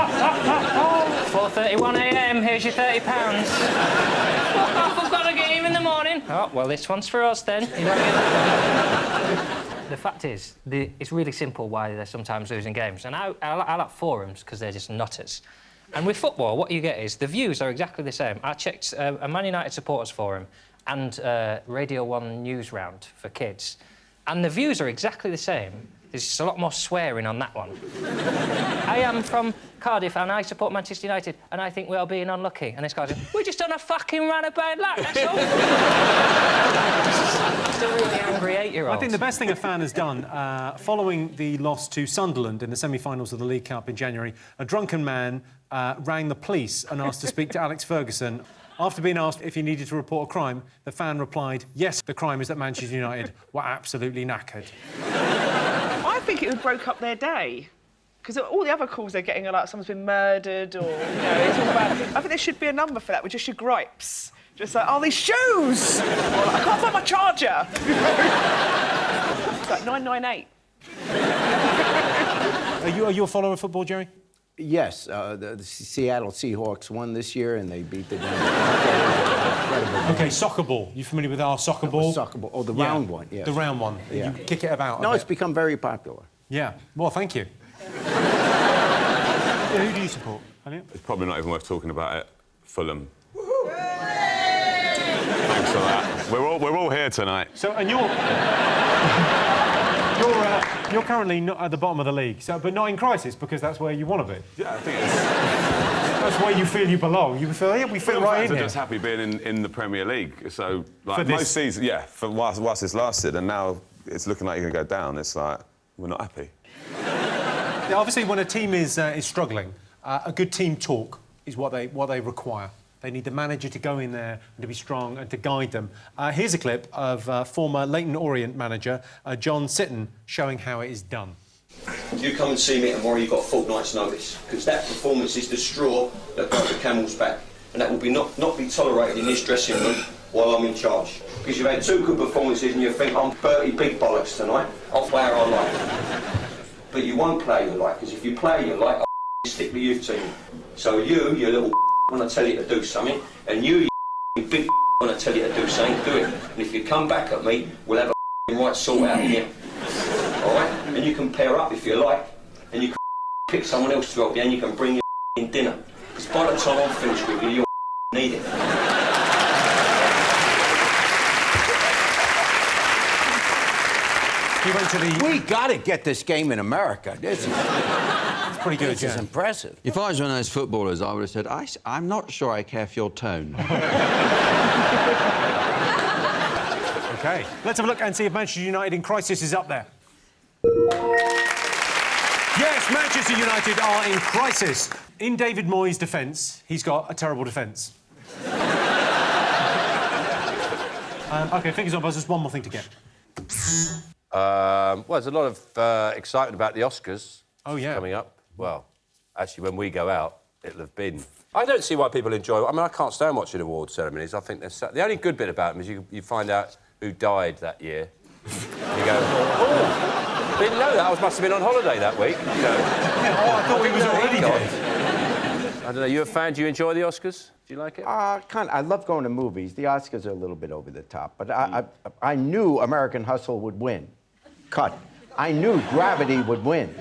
4:31 a.m, here's your £30. I've got to get him in the morning. Oh, well, this one's for us, then. You don't get that. The fact is, it's really simple why they're sometimes losing games. And I like forums, because they're just nutters. And with football, what you get is the views are exactly the same. I checked a Man United supporters forum and Radio 1 news round for kids, and the views are exactly the same. There's just a lot more swearing on that one. I am from Cardiff and I support Manchester United and I think we are being unlucky. And this guy's like, we're just on a fucking roundabout luck, that's all. Just a really angry 8-year-old. I think the best thing a fan has done, following the loss to Sunderland in the semi-finals of the League Cup in January, a drunken man rang the police and asked to speak to Alex Ferguson. After being asked if he needed to report a crime, the fan replied, yes, the crime is that Manchester United were absolutely knackered. I think it would broke up their day. Because all the other calls they're getting are like someone's been murdered or, you know, it's all about... I think there should be a number for that with just your gripes. Just like, oh, these shoes! Or like, I can't find my charger! It's like 998. Are you a follower of football, Jerry? Yes, the Seattle Seahawks won this year and they beat the OK, soccer ball. You familiar with our soccer ball? Soccer ball. Oh, the round one, yes. The round one. Yeah. You kick it about. No, it's become very popular. Yeah. Well, thank you. Yeah, who do you support, Elliot? It's probably not even worth talking about it. Fulham. Thanks for that. We're all here tonight. So, and you're currently not at the bottom of the league, so, but not in crisis, because that's where you want to be. Yeah, I think it's... That's where you feel you belong. You feel, yeah, we fit right in I'm here. just happy being in the Premier League. So, like, For this- most seasons, yeah, for whilst it's lasted, and now it's looking like you're going to go down, it's like, we're not happy. Yeah, obviously, when a team is struggling, a good team talk is what they require. They need the manager to go in there and to be strong and to guide them. Here's a clip of former Leyton Orient manager John Sitton showing how it is done. You come and see me tomorrow, you've got a fortnight's notice, because that performance is the straw that broke the camel's back, and that will be not be tolerated in this dressing room while I'm in charge. Because you've had 2 good performances and you think I'm 30 big bollocks tonight, I'll play how I like. But you won't play how you like, because if you play how you like, I'll stick with youth team. So you little when I tell you to do something, and you big when I tell you to do something, do it. And if you come back at me, we'll have a right sort out here. All right? And you can pair up if you like, and you can pick someone else to help you, and you can bring your in dinner. Because by the time I'm finished with you, you'll need it. You went to the... We got to get this game in America. This is... pretty good, This is impressive. If I was one of those footballers, I would have said, I'm not sure I care for your tone. OK, let's have a look and see if Manchester United in crisis is up there. Yes, Manchester United are in crisis. In David Moyes' defence, he's got a terrible defence. OK, fingers on buzzers, one more thing to get. Well, there's a lot of excitement about the Oscars coming up. Well, actually, when we go out, it'll have been. I don't see why people enjoy... I mean, I can't stand watching award ceremonies. I think the only good bit about them is you find out who died that year. You go, oh, didn't know that. I must have been on holiday that week. You know. Yeah, I thought he was already dead. I don't know, you a fan? Do you enjoy the Oscars? Do you like it? I love going to movies. The Oscars are a little bit over the top, but I knew American Hustle would win. Cut. I knew Gravity would win.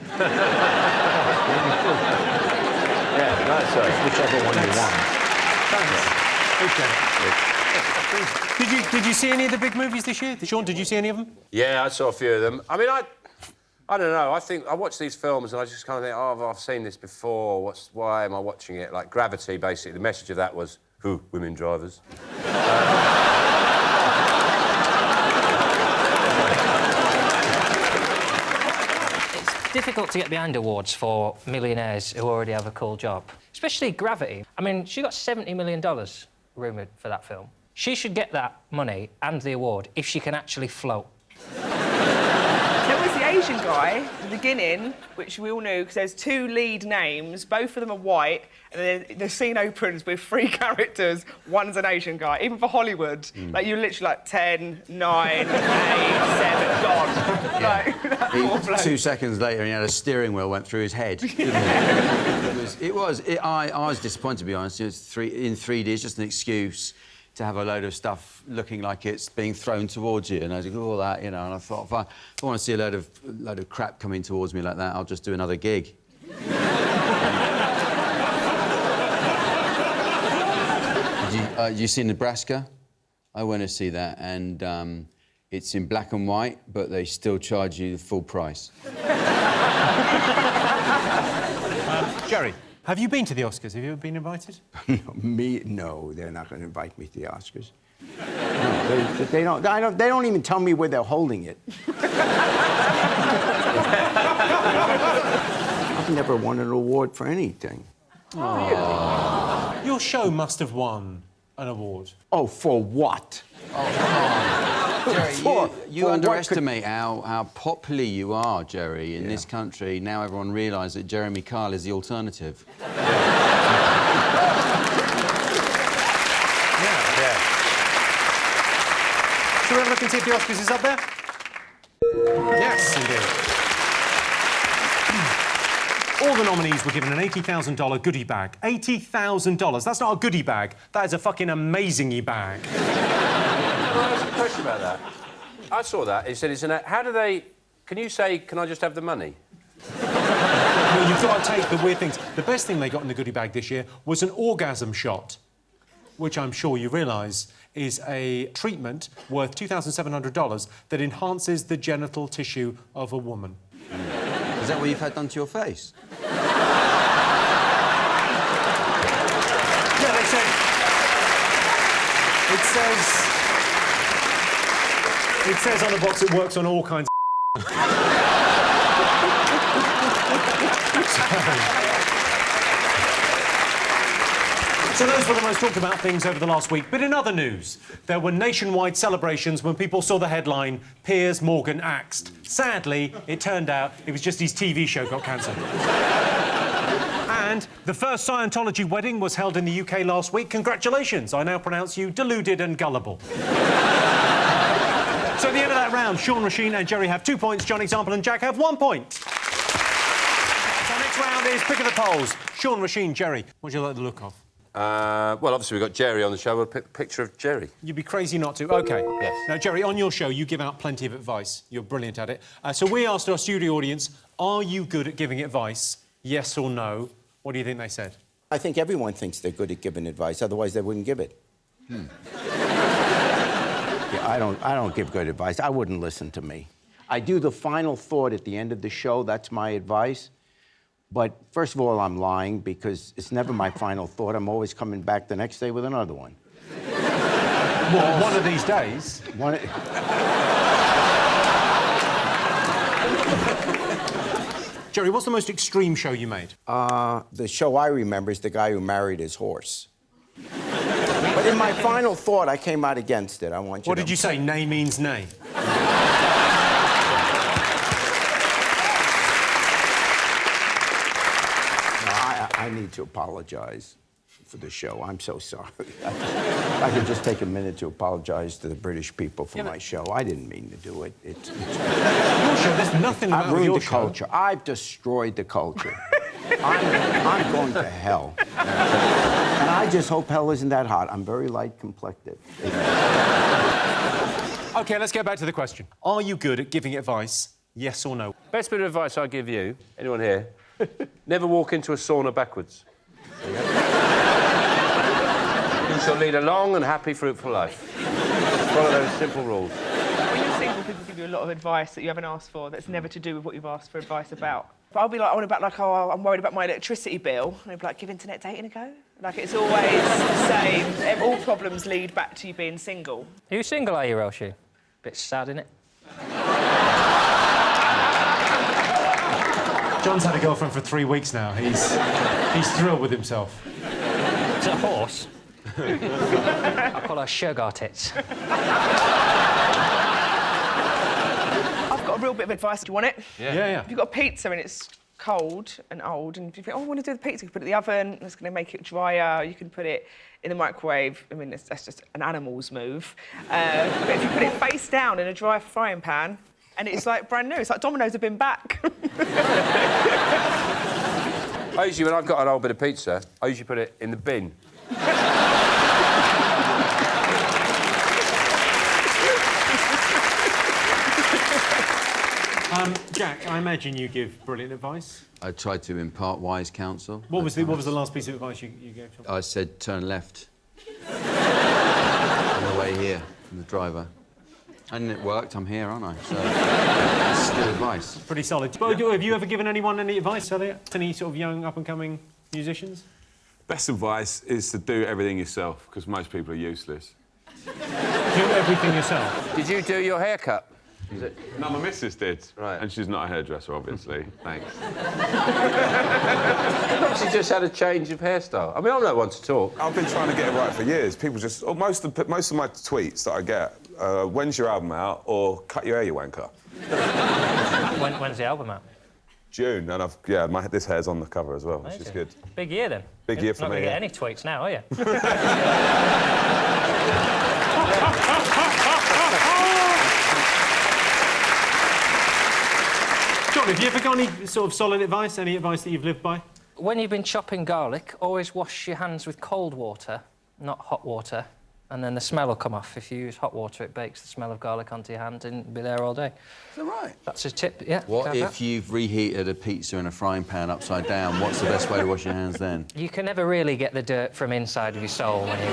Yeah, that's right. Whichever one you want. Thanks. Did you see any of the big movies this year? Sean, did you see any of them? Yeah, I saw a few of them. I mean, I don't know. I think I watch these films and I just kind of think, oh, I've seen this before. Why am I watching it? Like Gravity, basically, the message of that was, who? Women drivers. It's difficult to get behind awards for millionaires who already have a cool job, especially Gravity. I mean, she got $70 million rumoured for that film. She should get that money and the award if she can actually float. There was the Asian guy at the beginning, which we all knew, because there's 2 lead names, both of them are white, and the scene opens with 3 characters, one's an Asian guy. Even for Hollywood, like, you're literally like 10, 9, 8, 7, gone. Yeah. Like, that 2 seconds later, he had a steering wheel went through his head. I was disappointed, to be honest. It was in 3D, it's just an excuse to have a load of stuff looking like it's being thrown towards you, and I was like, all that, you know. And I thought, if I want to see a load of crap coming towards me like that, I'll just do another gig. Did you see Nebraska? I went to see that, and it's in black and white, but they still charge you the full price. Jerry, have you been to the Oscars? Have you ever been invited? No, they're not going to invite me to the Oscars. No, they don't. They don't even tell me where they're holding it. I've never won an award for anything. Oh. Your show must have won an award. Oh, for what? Jerry, you underestimate how popular you are, Jerry, in this country. Now everyone realises that Jeremy Kyle is the alternative. Shall we have a look and see if the Oscars is up there? Yes, indeed. All the nominees were given an $80,000 goodie bag. $80,000. That's not a goodie bag. That is a fucking amazing-y bag. Can I ask a question about that? I saw that. It said it's an... How do they... Can you say, can I just have the money? No, you've got to take the weird things. The best thing they got in the goodie bag this year was an orgasm shot, which I'm sure you realise is a treatment worth $2,700 that enhances the genital tissue of a woman. Is that what you've had done to your face? It says on the box it works on all kinds of So those were the most talked about things over the last week. But in other news, there were nationwide celebrations when people saw the headline, Piers Morgan axed. Sadly, it turned out it was just his TV show got cancelled. And the first Scientology wedding was held in the UK last week. Congratulations, I now pronounce you deluded and gullible. So at the end of that round, Sean, Roisin and Jerry have 2 points, John, Example and Jack have 1 point. So next round is pick of the polls. Sean, Roisin, Jerry, what do you like the look of? Well, obviously we've got Jerry on the show. We'll pick a picture of Jerry. You'd be crazy not to. OK. Yes. Now, Jerry, on your show, you give out plenty of advice. You're brilliant at it. So we asked our studio audience, are you good at giving advice? Yes or no? What do you think they said? I think everyone thinks they're good at giving advice, otherwise they wouldn't give it. Yeah, I don't give good advice. I wouldn't listen to me. I do the final thought at the end of the show. That's my advice. But first of all, I'm lying because it's never my final thought. I'm always coming back the next day with another one. Well, one of these days. Jerry, what's the most extreme show you made? The show I remember is the guy who married his horse. But in my final thought, I came out against it. I want you What to... did you say? Nay means nay. I need to apologize for the show. I'm so sorry. I could just take a minute to apologize to the British people for my show. I didn't mean to do it. It's... Your show, there's nothing I've about ruined your the show. culture. I've destroyed the culture. I'm going to hell. And I just hope hell isn't that hot. I'm very light complected. OK, let's get back to the question. Are you good at giving advice? Yes or no? Best bit of advice I give you, anyone here, never walk into a sauna backwards. You shall lead a long and happy, fruitful life. Follow those simple rules. When you're single, people give you a lot of advice that you haven't asked for that's never to do with what you've asked for advice about. But I'll be like, oh, I'm worried about my electricity bill. And I'll be like, give internet dating a go. Like, it's always the same. All problems lead back to you being single. Are you single, are you, Roisin? Bit sad, innit? John's had a girlfriend for 3 weeks now. He's thrilled with himself. Is it a horse? I call her sugar tits. I've got a real bit of advice. Do you want it? Yeah. If you've got a pizza and it's cold and old, and you think, oh, I want to do the pizza, you can put it in the oven, it's going to make it drier, you can put it in the microwave. I mean, that's just an animal's move. But if you put it face down in a dry frying pan, and it's like brand new, it's like Domino's have been back. I usually, when I've got an old bit of pizza, I usually put it in the bin. Jack, I imagine you give brilliant advice. I tried to impart wise counsel. What was the last piece of advice you gave? I said turn left. On the way here, from the driver. And it worked, I'm here, aren't I? So, it's good advice. Pretty solid. Well, have you ever given anyone any advice, Elliot? Any sort of young, up-and-coming musicians? Best advice is to do everything yourself, because most people are useless. Do everything yourself? Did you do your haircut? No, my missus did. Right. And she's not a hairdresser, obviously. Thanks. She just had a change of hairstyle. I mean, I'm not one to talk. I've been trying to get it right for years. People just... most of my tweets that I get, when's your album out, or cut your hair, you wanker. When's the album out? June, and this hair's on the cover as well, which is good. Big year, then. Big year for me. Not going to get any tweets now, are you? John, have you ever got any sort of solid advice, any advice that you've lived by? When you've been chopping garlic, always wash your hands with cold water, not hot water, and then the smell will come off. If you use hot water, it bakes the smell of garlic onto your hand and it'll be there all day. Is that right? That's a tip, yeah. What if you've reheated a pizza in a frying pan upside down? What's the best way to wash your hands then? You can never really get the dirt from inside of your soul when you...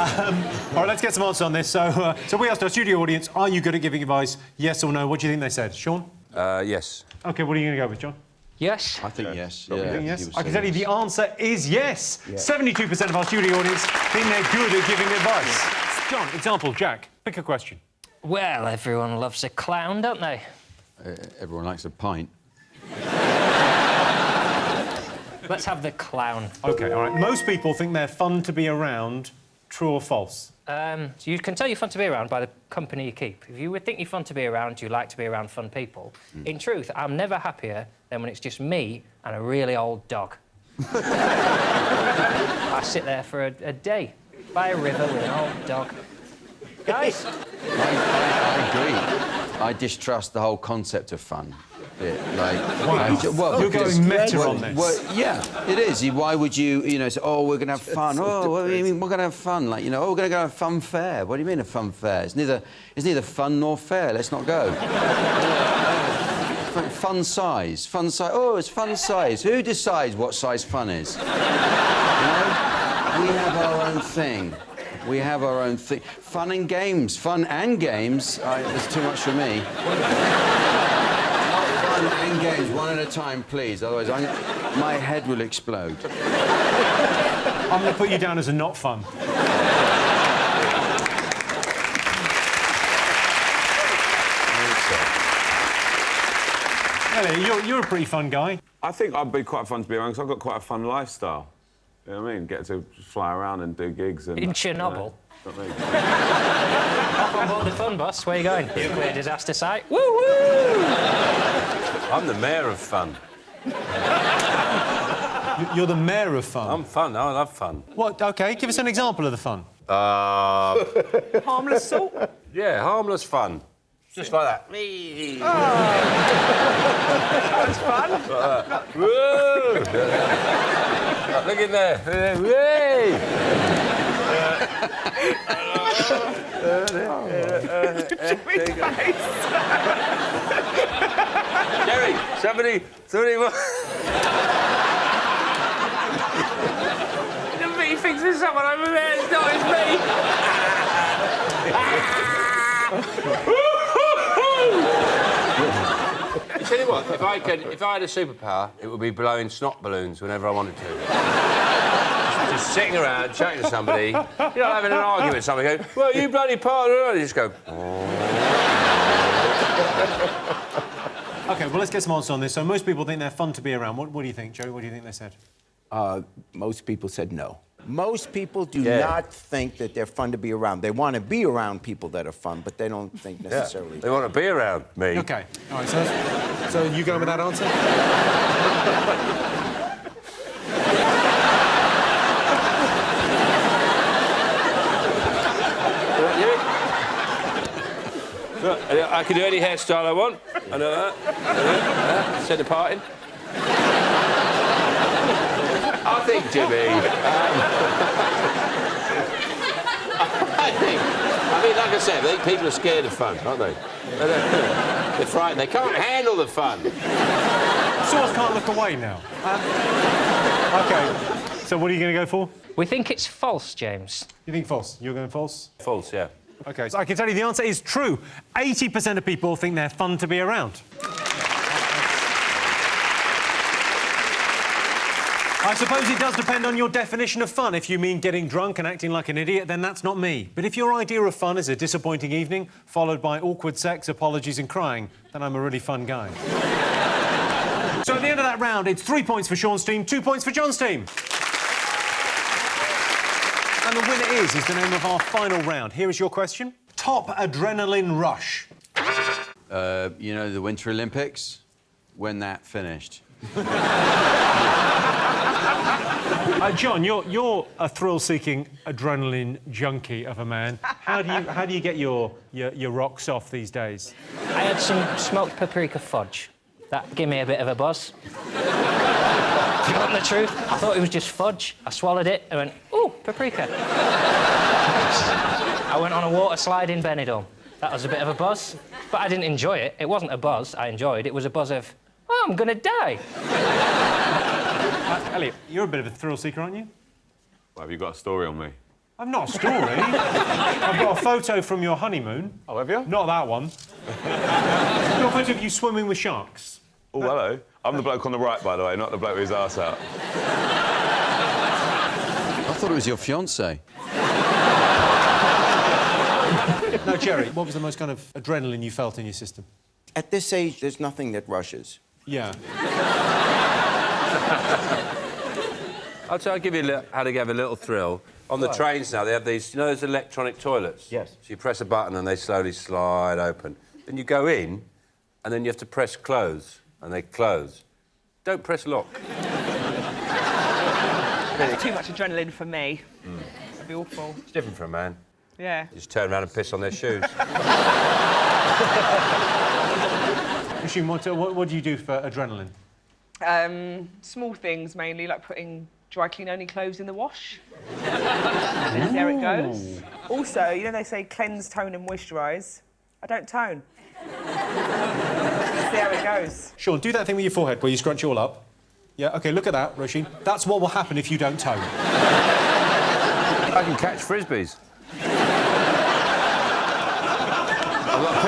All right, let's get some answers on this. So we asked our studio audience, are you good at giving advice? Yes or no? What do you think they said? Sean? Yes. OK, what are you going to go with, John? Yes. I think yes. You think yes? he would I can say tell you the yes. answer is yes. Yeah. 72% of our studio audience think they're good at giving advice. John, example, Jack, pick a question. Well, everyone loves a clown, don't they? Everyone likes a pint. Let's have the clown. OK, all right. Most people think they're fun to be around. True or false? So you can tell you're fun to be around by the company you keep. If you would think you're fun to be around, you like to be around fun people. In truth, I'm never happier than when it's just me and a really old dog. I sit there for a day by a river with an old dog. Guys? I agree. I distrust the whole concept of fun. You're going meta on this. Well, yeah, it is. Why would you say, oh, we're going to have fun? Oh, what do you mean we're going to have fun? Like, oh, we're going to go to a fun fair. What do you mean a fun fair? It's neither fun nor fair. Let's not go. Fun size. Fun size. Oh, it's fun size. Who decides what size fun is? We have our own thing. We have our own thing. Fun and games. Fun and games. It's too much for me. Fun and games, one at a time, please. Otherwise, my head will explode. I'm going to put you down as a not fun. Ellie, you're a pretty fun guy. I think I'd be quite fun to be around because I've got quite a fun lifestyle. You know what I mean? Get to fly around and do gigs and... In Chernobyl? Not me. Hop on board the fun bus. Where are you going? Nuclear disaster site. Woo-woo! I'm the mayor of fun. You're the mayor of fun? I'm fun. I love fun. What? OK, give us an example of the fun. Harmless salt? Yeah, harmless fun. Just like that. That's fun. Woo! Look in there. Whee! Jerry, somebody. He thinks there's someone over there. It's not, it's me. You tell you what, if I had a superpower, it would be blowing snot balloons whenever I wanted to. Just sitting around, chatting to somebody, having an argument with somebody, going, well, you bloody partner, and you just go... OK, well, let's get some answers on this. So most people think they're fun to be around. What do you think, Joe? What do you think they said? Most people said no. Most people do not think that they're fun to be around. They want to be around people that are fun, but they don't think necessarily. They want to be around me. OK. All right, so you going with that answer? I can do any hairstyle I want. I know that. Set the parting. I think, Jimmy... I mean, like I said, I think people are scared of fun, aren't they? They're frightened. They can't handle the fun. Sort of can't look away now. OK, so what are you going to go for? We think it's false, James. You think false? You're going false? False, yeah. OK, so I can tell you the answer is true. 80% of people think they're fun to be around. I suppose it does depend on your definition of fun. If you mean getting drunk and acting like an idiot, then that's not me. But if your idea of fun is a disappointing evening, followed by awkward sex, apologies and crying, then I'm a really fun guy. So at the end of that round, it's 3 points for Sean's team, 2 points for John's team. And the winner is the name of our final round. Here is your question. Top adrenaline rush. You know, the Winter Olympics? When that finished. John, you're a thrill-seeking adrenaline junkie of a man. How do you get your rocks off these days? I had some smoked paprika fudge. That gave me a bit of a buzz. Do you want the truth? I thought it was just fudge. I swallowed it and went, ooh, paprika. I went on a water slide in Benidorm. That was a bit of a buzz, but I didn't enjoy it. It wasn't a buzz I enjoyed. It was a buzz of, oh, I'm gonna die. Elliot, you're a bit of a thrill-seeker, aren't you? Well, have you got a story on me? I've not a story. I've got a photo from your honeymoon. Oh, have you? Not that one. I've got a photo of you swimming with sharks. Oh, hello. I'm the bloke on the right, by the way, not the bloke with his arse out. I thought it was your fiancée. No, Jerry, what was the most kind of adrenaline you felt in your system? At this age, there's nothing that rushes. Yeah. I'll give you how to give a little thrill. On the trains now, they have these, you know those electronic toilets? Yes. So you press a button and they slowly slide open. Then you go in, and then you have to press close, and they close. Don't press lock. That's too much adrenaline for me. It'd be awful. It's different for a man. Yeah. You just turn around and piss on their shoes. Machine, what do you do for adrenaline? Small things mainly, like putting dry clean only clothes in the wash. And there it goes. Also, you know they say cleanse, tone and moisturise. I don't tone. See how it goes. Sean, do that thing with your forehead where you scrunch it all up. Yeah, OK, look at that, Roisin. That's what will happen if you don't tone. I can catch frisbees. I've got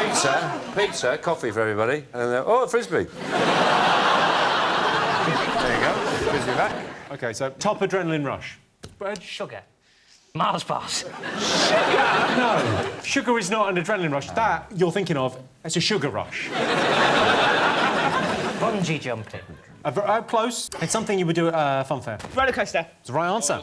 pizza, coffee for everybody, and then oh, a frisbee. There you go, frisbee back. OK, so top adrenaline rush. Sugar. Mars bars. Sugar? No, sugar is not an adrenaline rush. That you're thinking of, it's a sugar rush. Bungee jumping. Close. It's something you would do at a fun fair. Roller coaster. It's the right answer.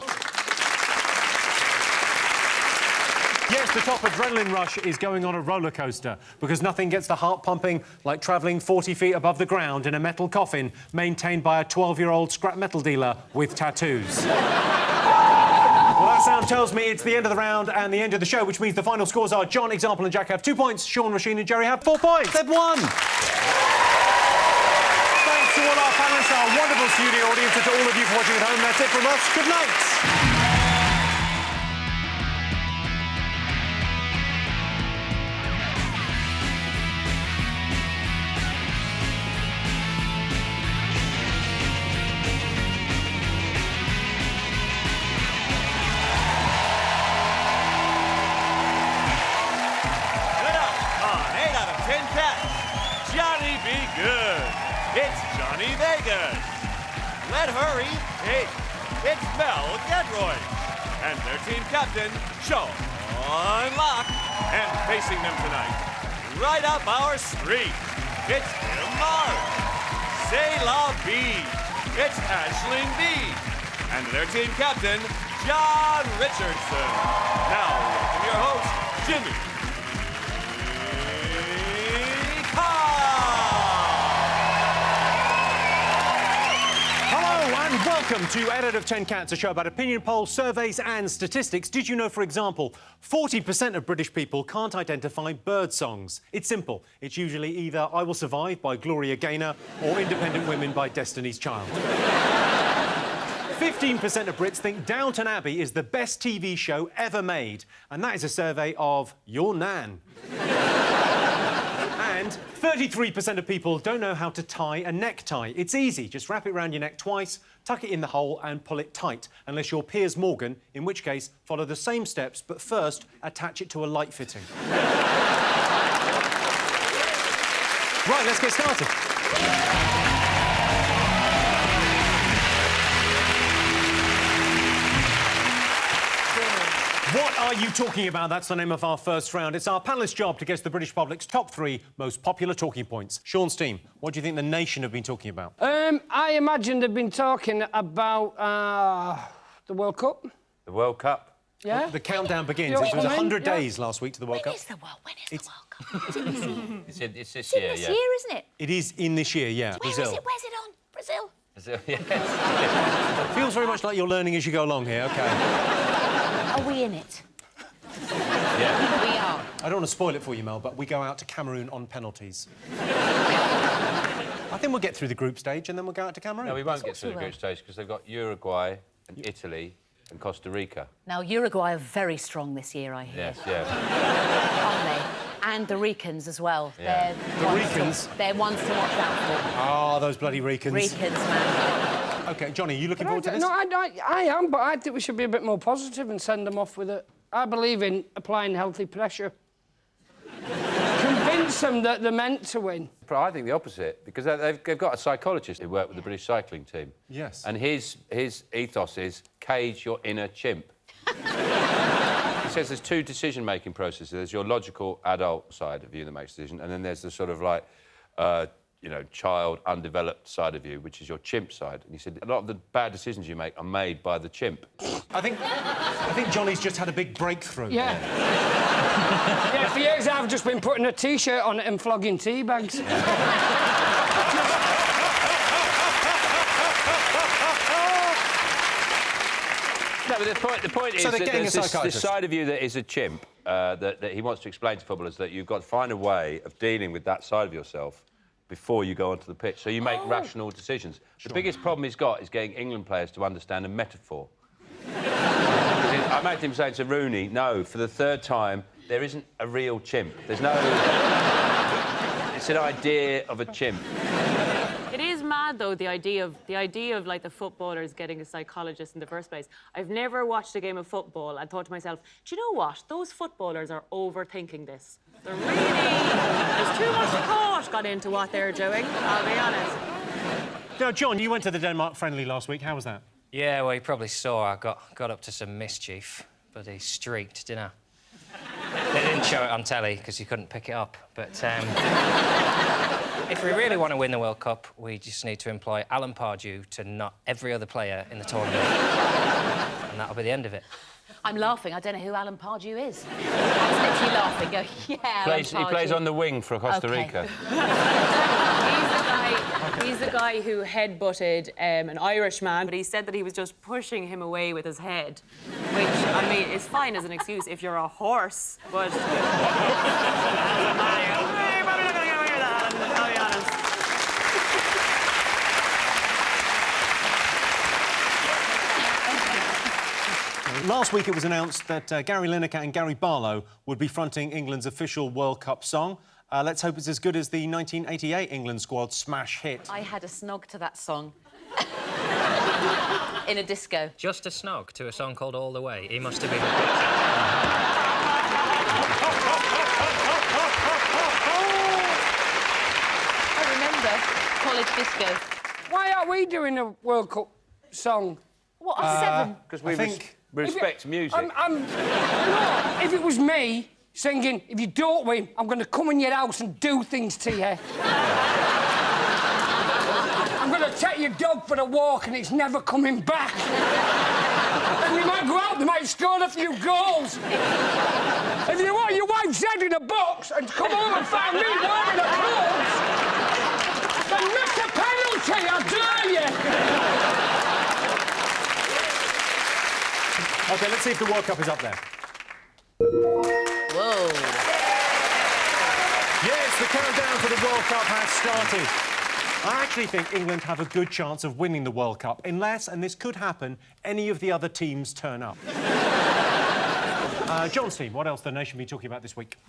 Yes, the top adrenaline rush is going on a roller coaster because nothing gets the heart pumping like travelling 40 feet above the ground in a metal coffin maintained by a 12-year-old scrap metal dealer with tattoos. Well, that sound tells me it's the end of the round and the end of the show, which means the final scores are John, Example and Jack have 2 points, Sean, Roisin and Jerry have 4 points. They've won! Thanks to all our panellists, our wonderful studio audience, and to all of you for watching at home. That's it from us. Good night! Let hurry, 8. It's Mel Giedroyc. And their team captain, Sean Locke. And facing them tonight, right up our street, it's Kym Marsh. C'est la Bea. It's Aisling Bea. And their team captain, John Richardson. Now, welcome your host, Jimmy Carr. Welcome to 8 out of 10 Cats, a show about opinion polls, surveys and statistics. Did you know, for example, 40% of British people can't identify bird songs? It's simple. It's usually either I Will Survive by Gloria Gaynor or Independent Women by Destiny's Child. 15% of Brits think Downton Abbey is the best TV show ever made, and that is a survey of your nan. And 33% of people don't know how to tie a necktie. It's easy. Just wrap it around your neck twice, tuck it in the hole and pull it tight, unless you're Piers Morgan, in which case, follow the same steps, but first, attach it to a light fitting. Right, let's get started. What are you talking about? That's the name of our first round. It's our panellists' job to guess the British public's top 3 most popular talking points. Sean's team, what do you think the nation have been talking about? I imagine they've been talking about the World Cup. The World Cup? Yeah. The countdown begins. It was 100 days last week to the World Cup. When is the World Cup? Is it this year? It's this It's year, in this yeah. year, isn't it? It is in this year, yeah. Where is Brazil. it? Where's it on? Brazil? Brazil, yes. Feels very much like you're learning as you go along here, OK. Are we in it? Yeah. We are. I don't want to spoil it for you, Mel, but we go out to Cameroon on penalties. I think we'll get through the group stage and then we'll go out to Cameroon. No, we won't get through the group stage because they've got Uruguay and Italy and Costa Rica. Now, Uruguay are very strong this year, I hear. Yes, yeah. Aren't they? And the Ricans as well. Yeah. The Ricans? They're ones to watch out for. Oh, those bloody Ricans. Ricans, man. OK, Johnny, you looking forward to this? No, I am, but I think we should be a bit more positive and send them off with it. I believe in applying healthy pressure. convince them that they're meant to win. But I think the opposite, because they've got a psychologist who worked with the British cycling team. Yes. And his ethos is cage your inner chimp. He says there's two decision-making processes. There's your logical adult side of you that makes a decision, and then there's the sort of like, you know, child, undeveloped side of you, which is your chimp side. And he said a lot of the bad decisions you make are made by the chimp. I think Johnny's just had a big breakthrough. Yeah. Yeah, for years I've just been putting a T-shirt on it and flogging tea bags. No, but the point is So that they're getting there's a this psychiatrist. side of you that is a chimp that he wants to explain to footballers that you've got to find a way of dealing with that side of yourself before you go onto the pitch, so you make rational decisions. The biggest problem he's got is getting England players to understand a metaphor. I imagine him saying to Rooney, no, for the third time, there isn't a real chimp. There's no... It's an idea of a chimp. It is mad, though, the idea of like the footballers getting a psychologist in the first place. I've never watched a game of football and thought to myself, do you know what? Those footballers are overthinking this. They're really... There's too much thought got into what they're doing, I'll be honest. Now, John, you went to the Denmark friendly last week. How was that? Yeah, well, you probably saw I got up to some mischief, but he streaked, didn't I? They didn't show it on telly because you couldn't pick it up, but if we really want to win the World Cup, we just need to employ Alan Pardew to knot every other player in the tournament, and that'll be the end of it. I'm laughing. I don't know who Alan Pardew is. I was literally laughing. Go, yeah, Alan Pardew. He plays on the wing for Costa Rica. He's the guy who head-butted an Irishman, but he said that he was just pushing him away with his head, which, I mean, is fine as an excuse if you're a horse, but... I'll be honest. Last week it was announced that Gary Lineker and Gary Barlow would be fronting England's official World Cup song. Let's hope it's as good as the 1988 England squad smash hit. I had a snog to that song. In a disco. Just a snog to a song called All the Way. He must have been... I remember college disco. Why aren't we doing a World Cup song? What, us 7? Because we respect music. You know, if it was me singing, if you don't win, I'm going to come in your house and do things to you. I'm going to take your dog for a walk and it's never coming back. And we might go out, they might score a few goals. If you want your wife's head in a box and come home and find me wearing a clothes, then miss a penalty, I dare you. OK, let's see if the World Cup is up there. Whoa. Yes, the countdown to the World Cup has started. I actually think England have a good chance of winning the World Cup, unless, and this could happen, any of the other teams turn up. John's team, what else the nation been talking about this week?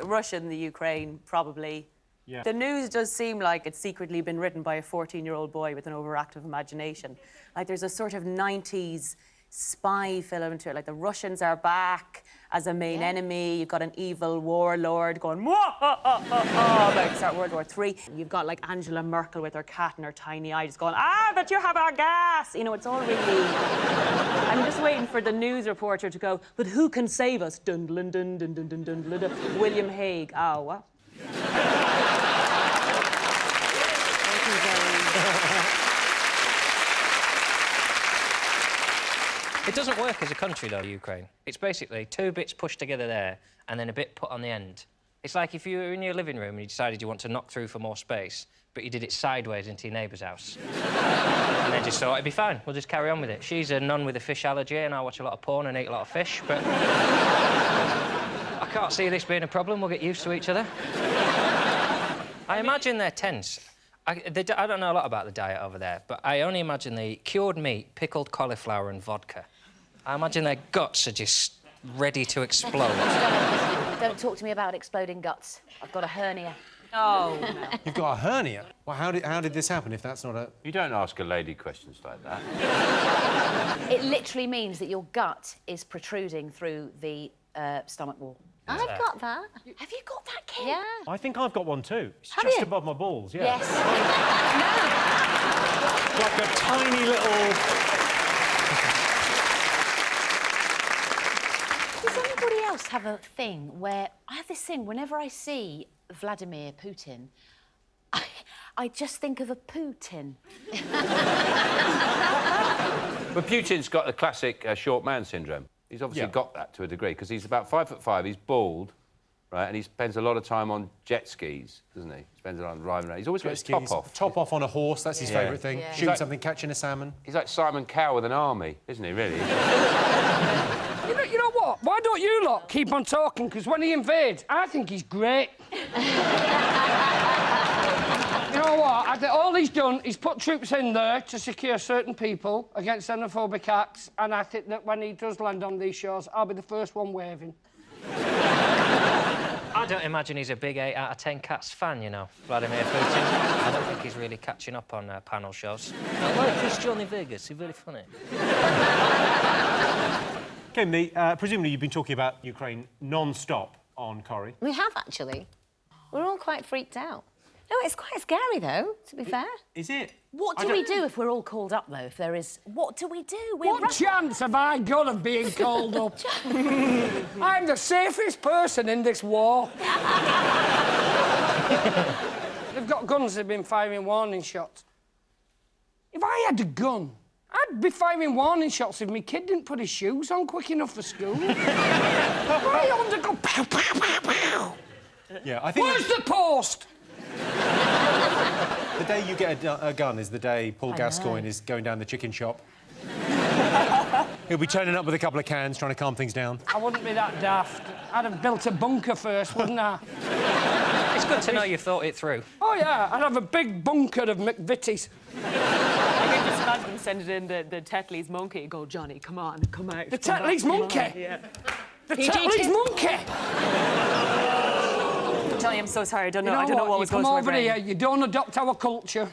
Russia and the Ukraine, probably. Yeah. The news does seem like it's secretly been written by a 14-year-old boy with an overactive imagination. Like, there's a sort of 90s spy film to it, like the Russians are back as a main enemy. You've got an evil warlord going about to start World War III. You've got like Angela Merkel with her cat and her tiny eye just going, but you have our gas. You know, it's all really... I'm just waiting for the news reporter to go, but who can save us? Dun dun dun dun dun dun dun dun. William Hague. Oh, what? Thank you very much. It doesn't work as a country, though, Ukraine. It's basically 2 bits pushed together there and then a bit put on the end. It's like if you were in your living room and you decided you want to knock through for more space, but you did it sideways into your neighbour's house. And then just thought, it'd be fine, we'll just carry on with it. She's a nun with a fish allergy and I watch a lot of porn and eat a lot of fish, but... I can't see this being a problem, we'll get used to each other. I imagine they're tense. I don't know a lot about the diet over there, but I only imagine the cured meat, pickled cauliflower and vodka. I imagine their guts are just ready to explode. Don't talk to me about exploding guts. I've got a hernia. Oh, no. You've got a hernia? Well, how did this happen if that's not a... You don't ask a lady questions like that. It literally means that your gut is protruding through the stomach wall. I've got that. Have you got that, Kym? Yeah. I think I've got one too. It's Have just you? above my balls, yeah. Yes. Like a tiny little... Does anybody else have a thing where... I have this thing, whenever I see Vladimir Putin, I just think of a Putin. But Putin's got the classic short man syndrome. He's obviously got that to a degree, because he's about 5'5", he's bald, right, and he spends a lot of time on jet skis, doesn't he? Spends a lot on driving around. He's always got his top off. Top off on a horse, that's his favourite thing. Yeah. Shooting something, catching a salmon. He's like Simon Cowell with an army, isn't he, really? You know what? Why don't you lot keep on talking? Because when he invades, I think he's great. You know what? I think all he's done is put troops in there to secure certain people against xenophobic acts, and I think that when he does land on these shores, I'll be the first one waving. I don't imagine he's a big 8 out of 10 Cats fan, you know, Vladimir Putin. I don't think he's really catching up on panel shows. I like this Johnny Vegas, he's very funny. Kym, presumably you've been talking about Ukraine non-stop on Corrie. We have, actually. We're all quite freaked out. No, it's quite scary, though, to be fair. Is it? What do we do if we're all called up, though? If there is... What do we do? What chance have I got of being called up? I'm the safest person in this war. They've got guns, they've been firing warning shots. If I had a gun, I'd be firing warning shots if my kid didn't put his shoes on quick enough for school. Why on the go pow, pow, pow, pow? Yeah, I think... Where's the post? The day you get a gun is the day Paul Gascoigne is going down the chicken shop. He'll be turning up with a couple of cans, trying to calm things down. I wouldn't be that daft. I'd have built a bunker first, wouldn't I? It's good to know you thought it through. Oh, yeah, I'd have a big bunker of McVitie's. I can just imagine them sending in the Tetley's monkey and go, Johnny, come on, come out. The Tetley's monkey? Yeah. The Tetley's monkey? Johnny, I'm so sorry. I don't know. You know I don't know what you was going come through my over brain. here, you don't adopt our culture.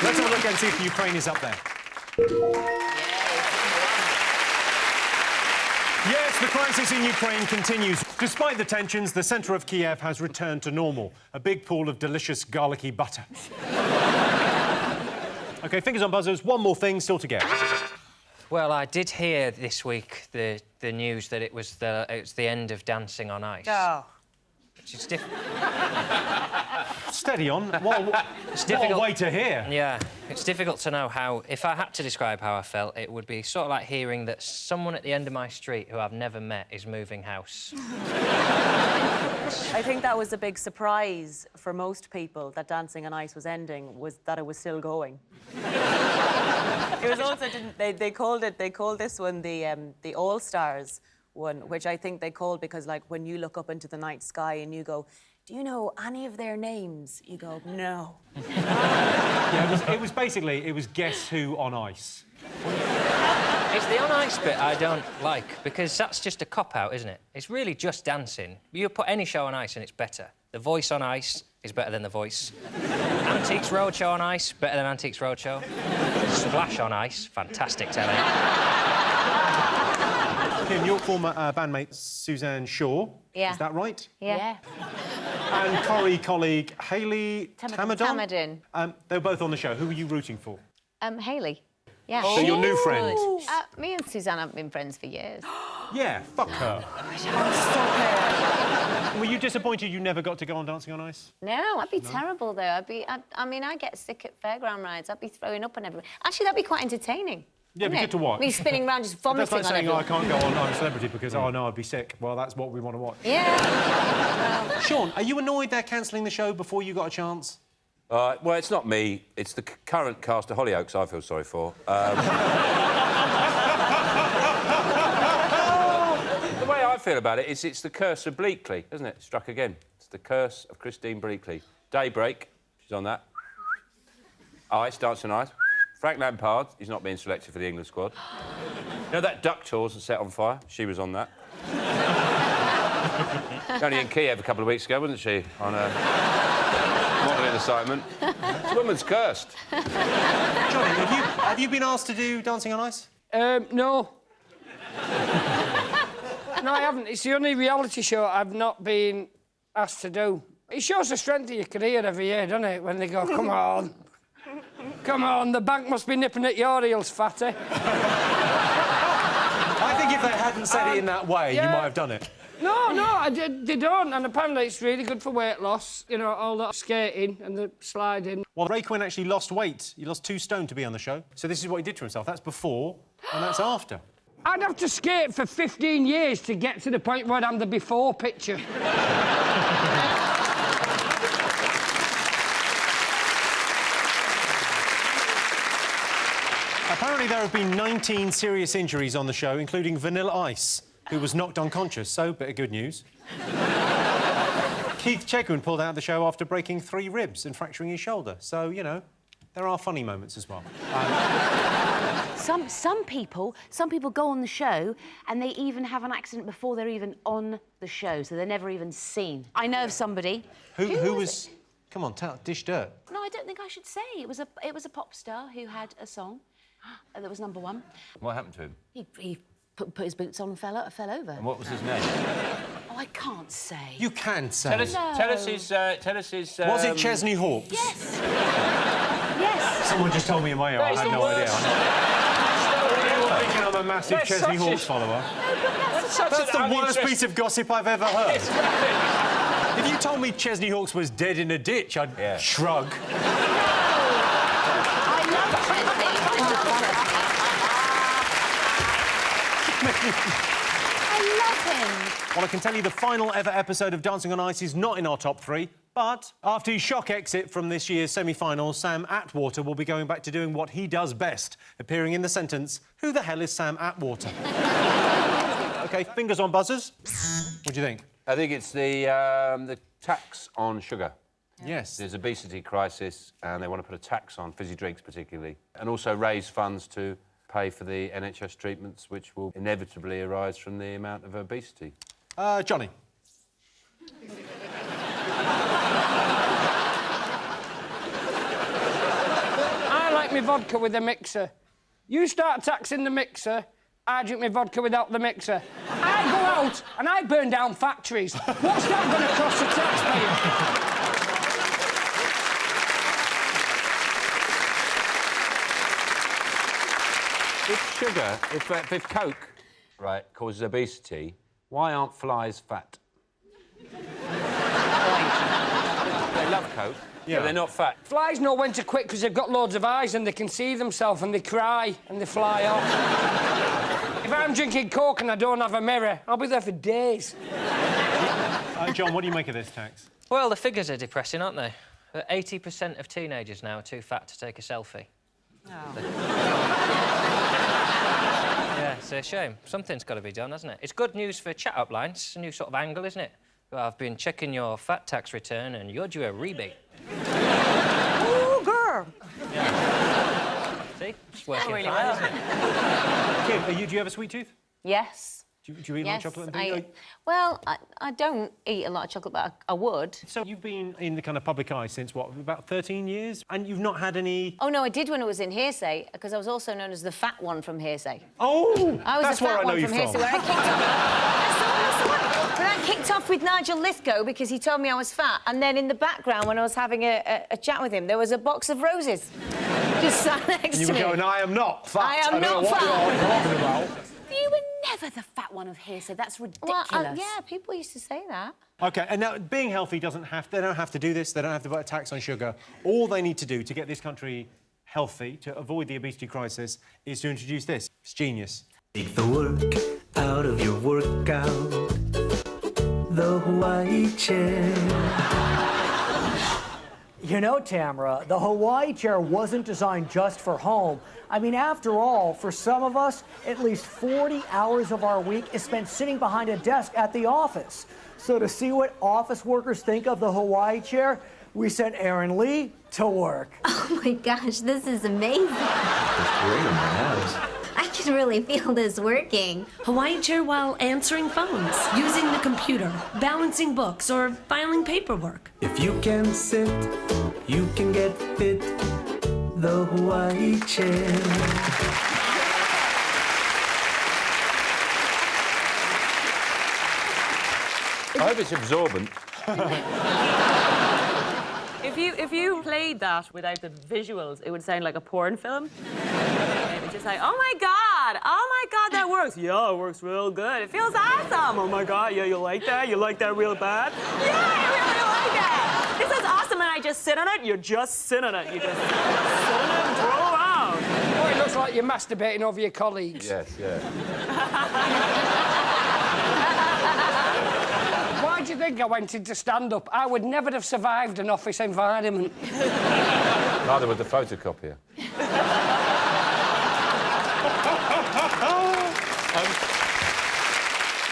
Let's have a look and see if Ukraine is up there. Yes, the crisis in Ukraine continues. Despite the tensions, the centre of Kiev has returned to normal. A big pool of delicious garlicky butter. OK, fingers on buzzers. One more thing still to get. Well, I did hear this week the news that it was the end of Dancing on Ice. Oh. Which is different. Steady on. What a way to hear. Yeah, it's difficult to know how... If I had to describe how I felt, it would be sort of like hearing that someone at the end of my street who I've never met is moving house. I think that was a big surprise for most people that Dancing on Ice was ending, was that it was still going. It was also they called this one the All Stars one, which I think they called because, like, when you look up into the night sky and you go, do you know any of their names? You go, no. Yeah, it was basically Guess Who on Ice. It's the on ice bit I don't like, because that's just a cop-out, isn't it? It's really just dancing. You put any show on ice and it's better. The Voice on Ice is better than The Voice. Antiques Roadshow on Ice, better than Antiques Roadshow. Splash on Ice, fantastic telly. Kym, your former bandmate Suzanne Shaw, is that right? Yeah. And Corrie colleague Hayley Tamadon. They were both on the show. Who were you rooting for? Hayley. Yeah. So your new friend? Me and Suzanne haven't been friends for years. Yeah, fuck her. Were you disappointed you never got to go on Dancing on Ice? No, I'd be terrible, though. I mean, I get sick at fairground rides. I'd be throwing up on everyone. Actually, that'd be quite entertaining. Yeah, it'd be good to watch. Me spinning around just vomiting That's like saying, on I everyone. can't go on I'm a Celebrity because, oh, no, I'd be sick. Well, that's what we want to watch. Yeah. Sean, are you annoyed they're cancelling the show before you got a chance? Well, it's not me. It's the current cast of Hollyoaks I feel sorry for. The way I feel about it is it's the curse of Bleakley, isn't it? Struck again. It's the curse of Christine Bleakley. Daybreak, she's on that. Ice, Dancing on Ice. Frank Lampard, he's not being selected for the England squad. You know that duck tours that set on fire? She was on that. Only in Kiev a couple of weeks ago, wasn't she? On modelling a assignment. This woman's cursed. Johnny, have you been asked to do Dancing on Ice? No. No, I haven't. It's the only reality show I've not been asked to do. It shows the strength of your career every year, doesn't it? When they go, come on. Come on, the bank must be nipping at your heels, fatty. I think if they hadn't said it in that way, you might have done it. No, they don't, and apparently it's really good for weight loss, you know, all that skating and the sliding. Well, Ray Quinn actually lost weight. He lost 2 stone to be on the show. So this is what he did to himself. That's before, and that's after. I'd have to skate for 15 years to get to the point where I'm the before picture. Apparently there have been 19 serious injuries on the show, including Vanilla Ice, who was knocked unconscious, so bit of good news. Keith Chegwin pulled out of the show after breaking 3 ribs and fracturing his shoulder. So, you know, there are funny moments as well. Some people go on the show and they even have an accident before they're even on the show, so they're never even seen. I know of somebody. Who was... Come on, dish dirt. No, I don't think I should say. It was a pop star who had a song that was #1. What happened to him? He put his boots on and fell over. And what was his name? Oh, I can't say. You can say. Tell us his... Was it Chesney Hawkes? Yes. Yes. Someone just told me in my ear. I had no idea. I'm thinking I'm a massive Chesney Hawkes follower. That's the worst piece of gossip I've ever heard. If you told me Chesney Hawkes was dead in a ditch, I'd shrug. I love him. Well, I can tell you the final ever episode of Dancing on Ice is not in our top 3, but after his shock exit from this year's semi-finals, Sam Atwater will be going back to doing what he does best, appearing in the sentence, "Who the hell is Sam Atwater?" OK, fingers on buzzers. What do you think? I think it's the tax on sugar. Yes. There's obesity crisis, and they want to put a tax on fizzy drinks particularly, and also raise funds to pay for the NHS treatments, which will inevitably arise from the amount of obesity. Johnny. I like my vodka with a mixer. You start taxing the mixer, I drink my vodka without the mixer. I go out and I burn down factories. What's that going to cost the taxpayer? If sugar, if Coke, right, causes obesity, why aren't flies fat? They love Coke, but they're not fat. Flies know when to quit because they've got loads of eyes and they can see themselves and they cry and they fly off. If I'm drinking Coke and I don't have a mirror, I'll be there for days. John, what do you make of this tax? Well, the figures are depressing, aren't they? 80% of teenagers now are too fat to take a selfie. Oh. Yeah, it's a shame. Something's got to be done, hasn't it? It's good news for chat up lines. It's a new sort of angle, isn't it? Well, I've been checking your fat tax return and you're due a rebate. Ooh, girl. Yeah. See? It's working Really fine, well. isn't it? Kim, do you have a sweet tooth? Yes. Do you eat a lot of chocolate and things? Well, I don't eat a lot of chocolate, but I would. So you've been in the kind of public eye since, what, about 13 years? And you've not had any... Oh, no, I did when I was in Hearsay, because I was also known as the fat one from Hearsay. Oh! I was That's the where fat I know one you from from. Hearsay, where I kicked off... When I kicked off with Nigel Lithgow because he told me I was fat, and then in the background, when I was having a chat with him, there was a box of roses just sat next And you to were me. going, I am not fat. I am don't know not what fat. you're talking about. You were never the fat one of Hearsay. That's ridiculous. Well, yeah, people used to say that. OK, and now, being healthy doesn't have... They don't have to do this. They don't have to put a tax on sugar. All they need to do to get this country healthy, to avoid the obesity crisis, is to introduce this. It's genius. Take the work out of your workout. The Hawaii chair. You know, Tamara, the Hawaii chair wasn't designed just for home. I mean, after all, for some of us, at least 40 hours of our week is spent sitting behind a desk at the office. So to see what office workers think of the Hawaii chair, we sent Aaron Lee to work. Oh my gosh, this is amazing. It's great on my nose. I I can really feel this working. Hawaii chair while answering phones, using the computer, balancing books, or filing paperwork. If you can sit, you can get fit. The Hawaii chair. I hope it's absorbent. If you played that without the visuals, it would sound like a porn film. It would just like, oh my god, that works. Yeah, it works real good. It feels awesome. Oh my god, yeah, you like that? You like that real bad? Yeah, I really like that. This is awesome, and I just sit on it. You just sit on it. You just sit on it and roll around. Oh, it looks like you're masturbating over your colleagues. Yes, yeah. Why do you think I went into stand-up? I would never have survived an office environment. Neither would the photocopier.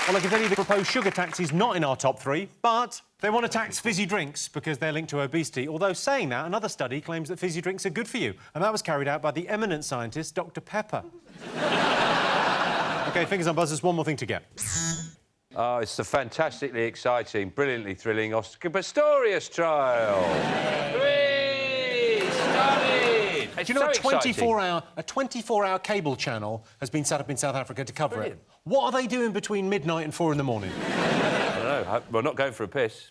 Well, I can tell you the proposed sugar tax is not in our top 3, but they want to tax fizzy drinks because they're linked to obesity. Although saying that, another study claims that fizzy drinks are good for you, and that was carried out by the eminent scientist Dr. Pepper. OK, fingers on buzzers, one more thing to get. Oh, it's the fantastically exciting, brilliantly thrilling Oscar Pistorius trial. Hooray! Started! Do you know a 24-hour cable channel has been set up in South Africa to cover it? What are they doing between midnight and 4 in the morning? I don't know. Well, not going for a piss.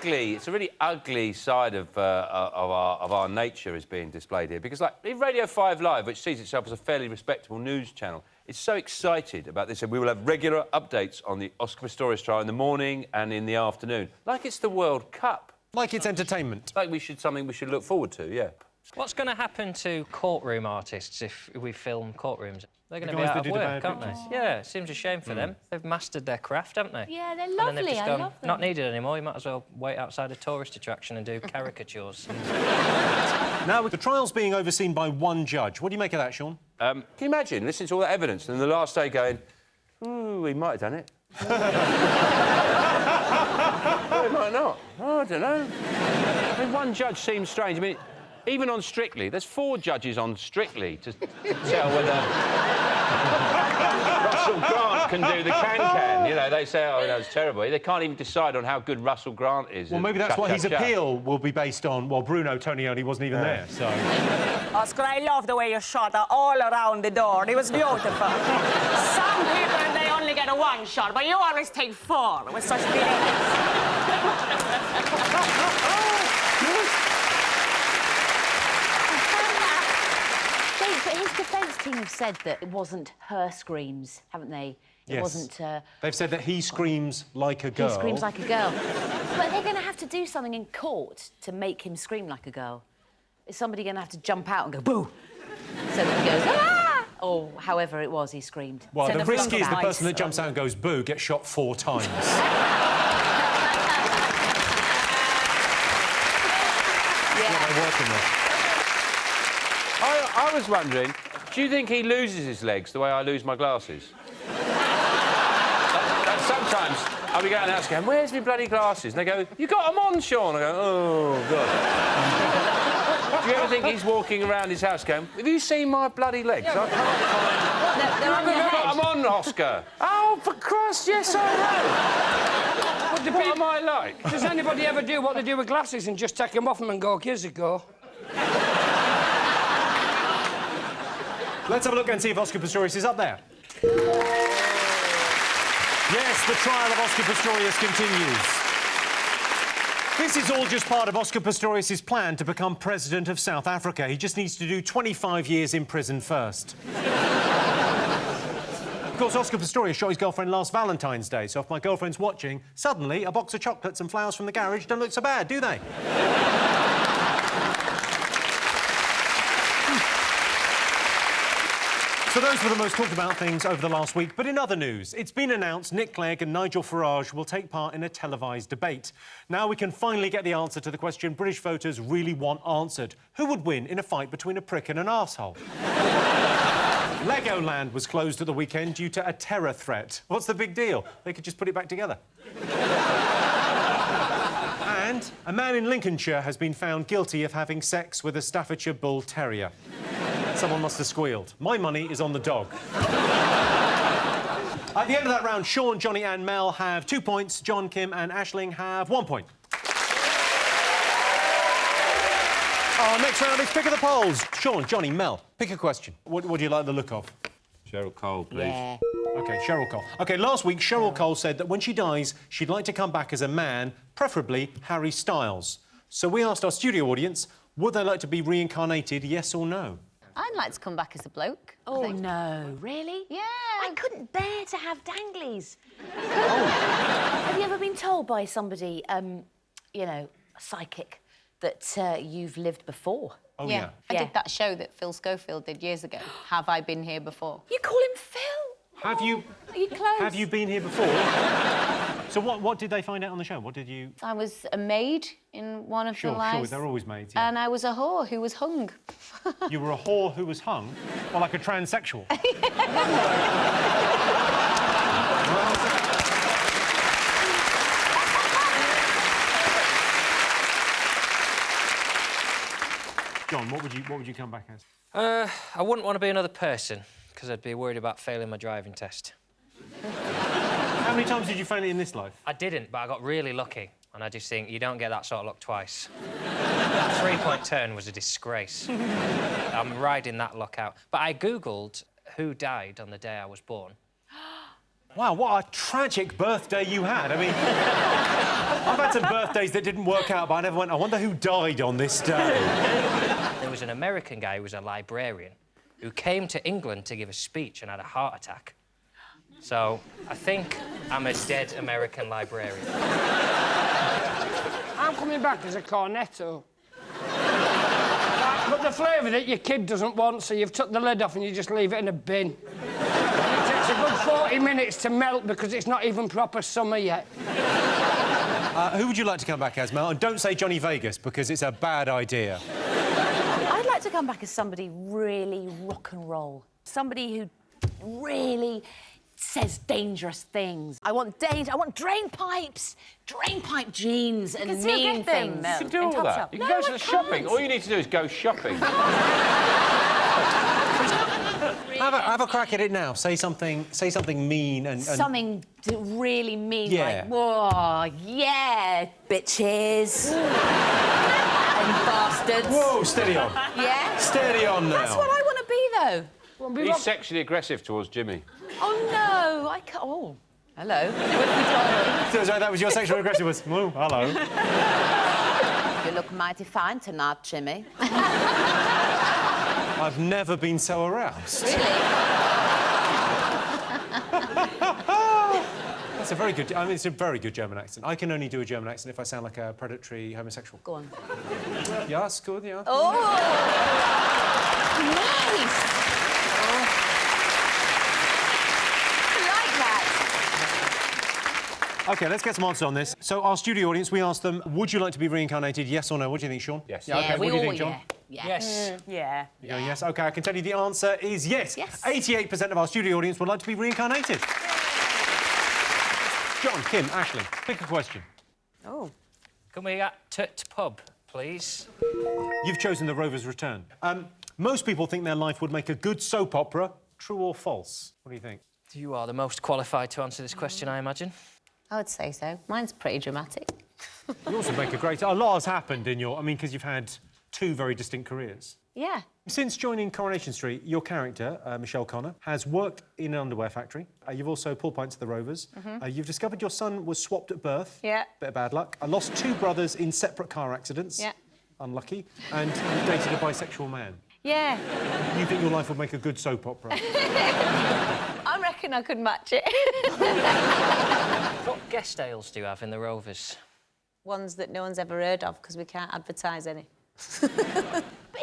It's a really ugly side of our nature is being displayed here. Because, like, Radio 5 Live, which sees itself as a fairly respectable news channel, is so excited about this, and we will have regular updates on the Oscar Pistorius trial in the morning and in the afternoon, like it's the World Cup. Like it's entertainment. Like something we should look forward to, yeah. What's going to happen to courtroom artists if we film courtrooms? They're going to be out of work, aren't they? Yeah, it seems a shame for them. They've mastered their craft, haven't they? Yeah, they're And lovely. then they've just I gone, love them. not needed anymore. You might as well wait outside a tourist attraction and do caricatures. Now, the trial's being overseen by one judge. What do you make of that, Sean? Can you imagine listening to all that evidence and the last day going, ooh, we might have done it. Well, we might not. Oh, I don't know. I mean, one judge seems strange. I mean, even on Strictly, there's 4 judges on Strictly to tell whether Russell Grant can do the can-can. You know, they say, oh, that was terrible. They can't even decide on how good Russell Grant is. Well, maybe that's what his appeal will be based on. Well, Bruno Tonioli wasn't even there, so... Oscar, I love the way you shot all around the door. It was beautiful. Some people, they only get a 1 shot, but you always take 4 with such But his defence team have said that it wasn't her screams, haven't they? It Yes. wasn't... They've said that he screams like a girl. He screams like a girl. But they're going to have to do something in court to make him scream like a girl. Is somebody going to have to jump out and go, boo? So that he goes, ah! Or however it was he screamed. Well, So the risk is the ice person that jumps out and goes boo gets shot 4 times. They're working there. I was wondering, do you think he loses his legs the way I lose my glasses? Like sometimes I'll be going out going, where's my bloody glasses? And they go, you got them on, Sean. I go, oh, God. Do you ever think he's walking around his house going, have you seen my bloody legs? I can't find... They're on your head. I'm on, Oscar. Oh, for Christ, yes, I have. What am I like? Does anybody ever do what they do with glasses and just take them off them and go, here's a go? Let's have a look and see if Oscar Pistorius is up there. Yes, the trial of Oscar Pistorius continues. This is all just part of Oscar Pistorius' plan to become president of South Africa. He just needs to do 25 years in prison first. Of course, Oscar Pistorius shot his girlfriend last Valentine's Day, so if my girlfriend's watching, suddenly a box of chocolates and flowers from the garage don't look so bad, do they? So those were the most talked about things over the last week. But in other news, it's been announced Nick Clegg and Nigel Farage will take part in a televised debate. Now we can finally get the answer to the question British voters really want answered. Who would win in a fight between a prick and an arsehole? Legoland was closed at the weekend due to a terror threat. What's the big deal? They could just put it back together. And a man in Lincolnshire has been found guilty of having sex with a Staffordshire Bull Terrier. Someone must have squealed. My money is on the dog. At the end of that round, Sean, Johnny and Mel have 2 points. John, Kym and Aisling have 1 point. Our next round is Pick of the Polls. Sean, Johnny, Mel, pick a question. What do you like the look of? Cheryl Cole, please. Yeah. OK, Cheryl Cole. OK, last week, Cheryl Cole said that when she dies, she'd like to come back as a man, preferably Harry Styles. So we asked our studio audience, would they like to be reincarnated, yes or no? I'd like to come back as a bloke. Oh, no. Really? Yeah. I couldn't bear to have danglies. Have you ever been told by somebody, you know, a psychic, that you've lived before? Oh, yeah. I did that show that Phil Schofield did years ago. Have I been here before? You call him Phil? Have you... Are you close? Have you been here before? So what did they find out on the show? What did you... I was a maid in one of the lives. Sure, they're always maids, yeah. And I was a whore who was hung. You were a whore who was hung? Or like a transsexual? John, what would you come back as? I wouldn't want to be another person, because I'd be worried about failing my driving test. How many times did you fail it in this life? I didn't, but I got really lucky. And I just think you don't get that sort of luck twice. That three-point turn was a disgrace. I'm riding that luck out. But I Googled who died on the day I was born. Wow, what a tragic birthday you had. I mean, I've had some birthdays that didn't work out, but I never went, I wonder who died on this day. There was an American guy who was a librarian who came to England to give a speech and had a heart attack. So I think I'm a dead American librarian. I'm coming back as a cornetto. But the flavour that your kid doesn't want, so you've took the lid off and you just leave it in a bin. It takes a good 40 minutes to melt because it's not even proper summer yet. Who would you like to come back as, Mel? And don't say Johnny Vegas, because it's a bad idea. I'd like to come back as somebody really rock and roll. Somebody who really says dangerous things. I want danger. I want drain pipes, drain pipe jeans, and mean things. You can do all that. You can go to the shopping. All you need to do is go shopping. Have a crack at it now. Say something mean and... Something really mean, Yeah. like, whoa, yeah, bitches. And bastards. Whoa, steady on. Yeah? Steady on now. That's what I want to be, though. He's sexually aggressive towards Jimmy. Oh, no, I can't... Oh, hello. So that was your sexual aggressiveness. Oh, hello. You look mighty fine tonight, Jimmy. I've never been so aroused. Really? That's a very good... I mean, it's a very good German accent. I can only do a German accent if I sound like a predatory homosexual. Go on. Yeah, it's good, yeah. Oh! Nice! OK, let's get some answers on this. So, our studio audience, we asked them, would you like to be reincarnated, yes or no? What do you think, Sean? Yes. Yeah, OK, what do you think, John? Yeah. Yes. Yeah. You go, yes. OK, I can tell you the answer is yes. Yes. 88% of our studio audience would like to be reincarnated. John, Kym, Aisling, pick a question. Oh. Can we get to pub, please? You've chosen The Rover's Return. Most people think their life would make a good soap opera. True or false? What do you think? You are the most qualified to answer this question, I imagine. I would say so. Mine's pretty dramatic. You also make a great... A lot has happened in your... I mean, because you've had two very distinct careers. Yeah. Since joining Coronation Street, your character, Michelle Connor, has worked in an underwear factory. You've also pulled pints at the Rovers. You've discovered your son was swapped at birth. Yeah. Bit of bad luck. I lost two brothers in separate car accidents. Yeah. Unlucky. And you dated a bisexual man. Yeah. You think your life would make a good soap opera? I reckon I could match it. What guest ales do you have in the Rovers? Ones that no one's ever heard of, because we can't advertise any. But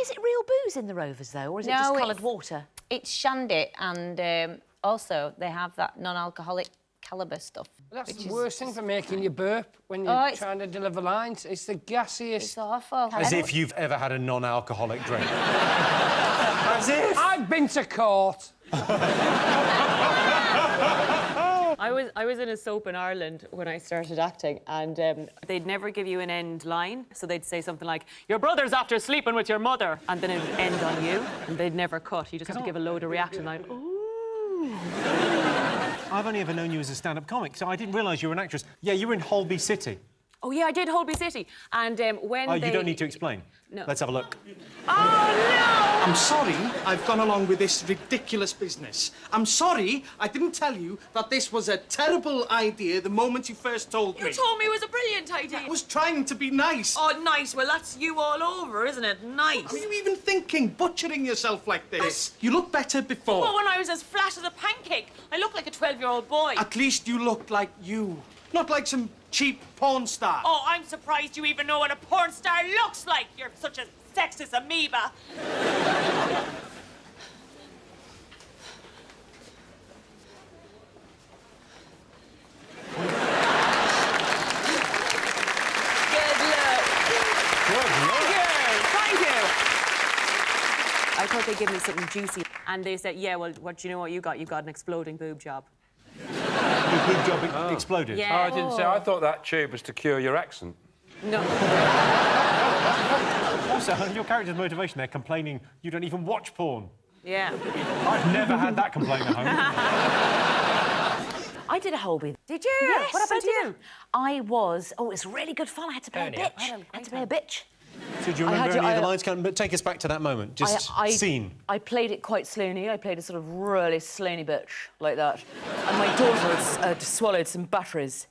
is it real booze in the Rovers, though, or is it just coloured water? It's shandy, and also they have that non-alcoholic calibre stuff. That's the worst thing for making you burp when you're trying to deliver lines. It's the gassiest... It's awful. As if you've ever had a non-alcoholic drink. As if! I've been to court. I was in a soap in Ireland when I started acting, and they'd never give you an end line. So they'd say something like, "Your brother's after sleeping with your mother," and then it would end on you, and they'd never cut. You just have to give a load of reaction like, "Ooh." I've only ever known you as a stand-up comic, so I didn't realise you were an actress. Yeah, you were in Holby City. Oh yeah, I did Holby City, and when you don't need to explain. No. Let's have a look. I'm sorry I've gone along with this ridiculous business. I'm sorry I didn't tell you that this was a terrible idea the moment you first told me. You told me it was a brilliant idea. I was trying to be nice. Oh, nice. Well, that's you all over, isn't it? Nice. Are you even thinking, butchering yourself like this? You look better before. Well, when I was as flat as a pancake, I looked like a 12-year-old boy. At least you looked like you, not like some cheap porn star. Oh, I'm surprised you even know what a porn star looks like. You're such a sexist amoeba. I thought they'd give me something juicy, and they said, "Yeah, well, what do you know what you got? You got an exploding boob job." Your boob job exploded? Yeah. Oh, I didn't say. I thought that tube was to cure your accent. No. Also, your character's motivation, they're complaining you don't even watch porn. Yeah. I've never had that complaint at home. I did a Holby. Did you? Yes, What happened to you? I was... Oh, it was really good fun. I had to play a bitch. I had to play a bitch. So do you remember any of the lines? But take us back to that moment. Just scene. I played it quite sloony. I played a sort of really sloony bitch like that. And my daughter had swallowed some batteries.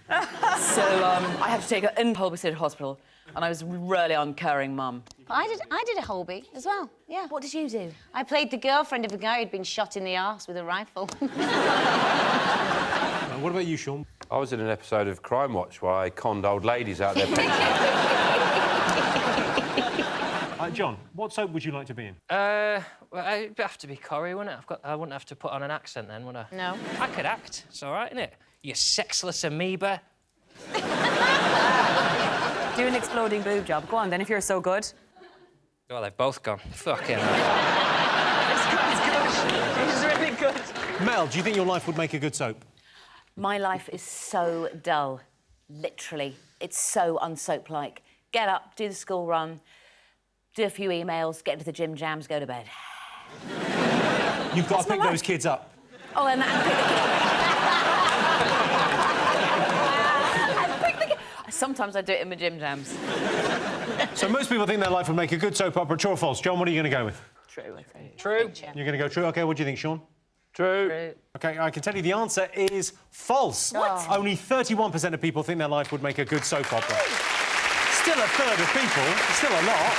So I had to take her in Holby City Hospital, and I was really uncaring mum. I did a Holby as well, yeah. What did you do? I played the girlfriend of a guy who'd been shot in the arse with a rifle. What about you, Sean? I was in an episode of Crime Watch where I conned old ladies out their pensions. John, what soap would you like to be in? Well, it'd have to be Corrie, wouldn't it? I wouldn't have to put on an accent then, would I? No. I could act. It's all right, innit? You sexless amoeba. Do an exploding boob job. Go on, then, if you're so good. Well, they've both gone. Fucking hell. It's really good. Mel, do you think your life would make a good soap? My life is so dull. Literally. It's so unsoap-like. Get up, do the school run, do a few emails, get into the gym jams, go to bed. You've got to pick those kids up. Oh, and sometimes I do it in my gym jams. So most people think their life would make a good soap opera. True or false? John, what are you going to go with? True, I think. True. You're going to go true? OK, what do you think, Sean? True. OK, I can tell you the answer is false. What? Only 31% of people think their life would make a good soap opera. Still a third of people, still a lot.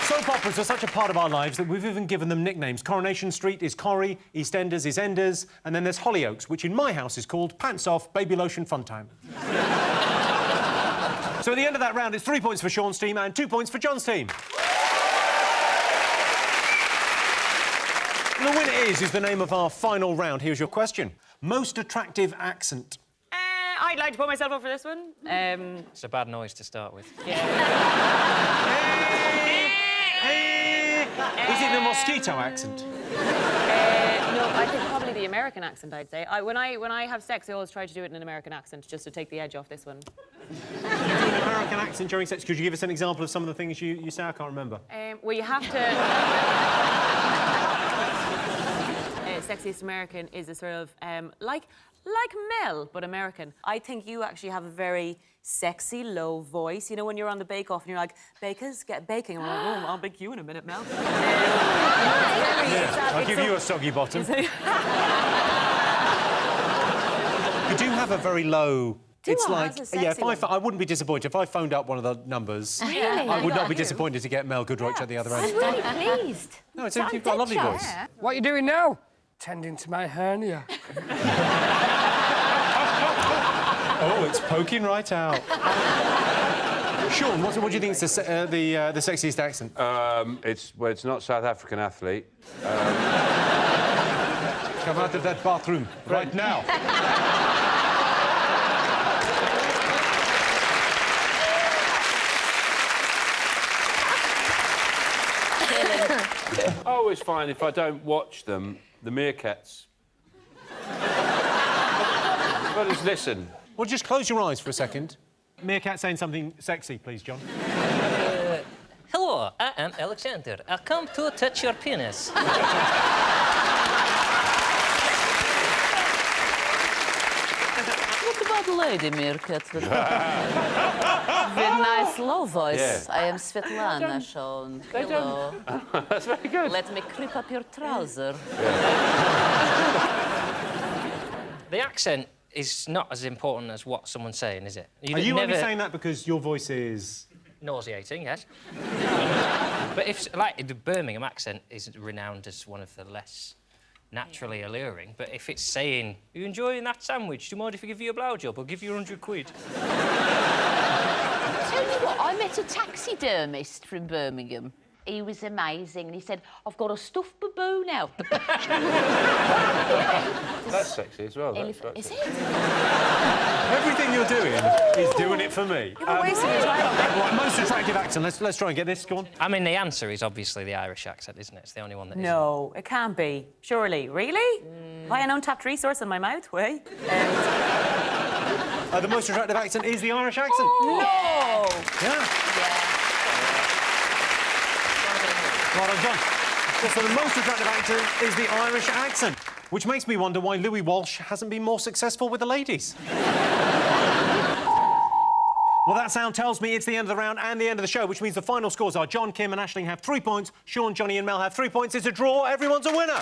Soap operas are such a part of our lives that we've even given them nicknames. Coronation Street is Corrie, EastEnders is Enders, and then there's Hollyoaks, which in my house is called Pants Off, Baby Lotion Fun Time. So at the end of that round, it's 3 points for Sean's team and 2 points for John's team. The winner is the name of our final round. Here's your question. Most attractive accent. I'd like to put myself up for this one. It's a bad noise to start with. Is it the mosquito accent? No, I think probably the American accent, I'd say. When I have sex, I always try to do it in an American accent, just to take the edge off this one. You do an American accent during sex? Could you give us an example of some of the things you say? I can't remember. Well, you have to... Sexiest American is a sort of, like Mel, but American. I think you actually have a very sexy, low voice. You know, when you're on the Bake Off and you're like, bakers, get baking. I'm like, oh, I'll bake you in a minute, Mel. I'll give you a soggy bottom. You do have a very low... It's like, yeah, if I wouldn't be disappointed if I phoned up one of the numbers. Really? I would not be disappointed to get Mel Giedroyc at the other end. I'm really pleased. No, it's you've got a lovely voice. What are you doing now? Tending to my hernia. Oh, it's poking right out. Sean, what do you think is the sexiest accent? It's not South African athlete. Come out of that bathroom right now. I always find if I don't watch them, the meerkats. about just listen? Well, just close your eyes for a second. Meerkat saying something sexy, please, John. Hello, I am Alexander. I come to touch your penis. What about lady Meerkat with nice low voice? Yeah. I am Svetlana Sean. Hello. That's very good. Let me creep up your trouser. The accent is not as important as what someone's saying, is it? Are you only saying that because your voice is... nauseating, yes. But if, like, the Birmingham accent is renowned as one of the less naturally alluring, but if it's saying, "You enjoying that sandwich? Do you mind if I give you a blowjob? I'll give you 100 quid." Tell you what, I met a taxidermist from Birmingham. He was amazing, and he said, "I've got a stuffed baboon out the back." That's sexy as well. Is it? Everything you're doing is doing it for me. Right, most attractive accent. Let's try and get this. Go on. I mean, the answer is obviously the Irish accent, isn't it? It's the only one that No, it can't be. Surely. Really? Have I an untapped resource in my mouth? Way? The most attractive accent is the Irish accent. No! Yeah. Well done, John. So the most attractive accent is the Irish accent, which makes me wonder why Louis Walsh hasn't been more successful with the ladies. Well, that sound tells me it's the end of the round and the end of the show, which means the final scores are John, Kym and Aisling have 3 points, Sean, Johnny and Mel have 3 points. It's a draw. Everyone's a winner.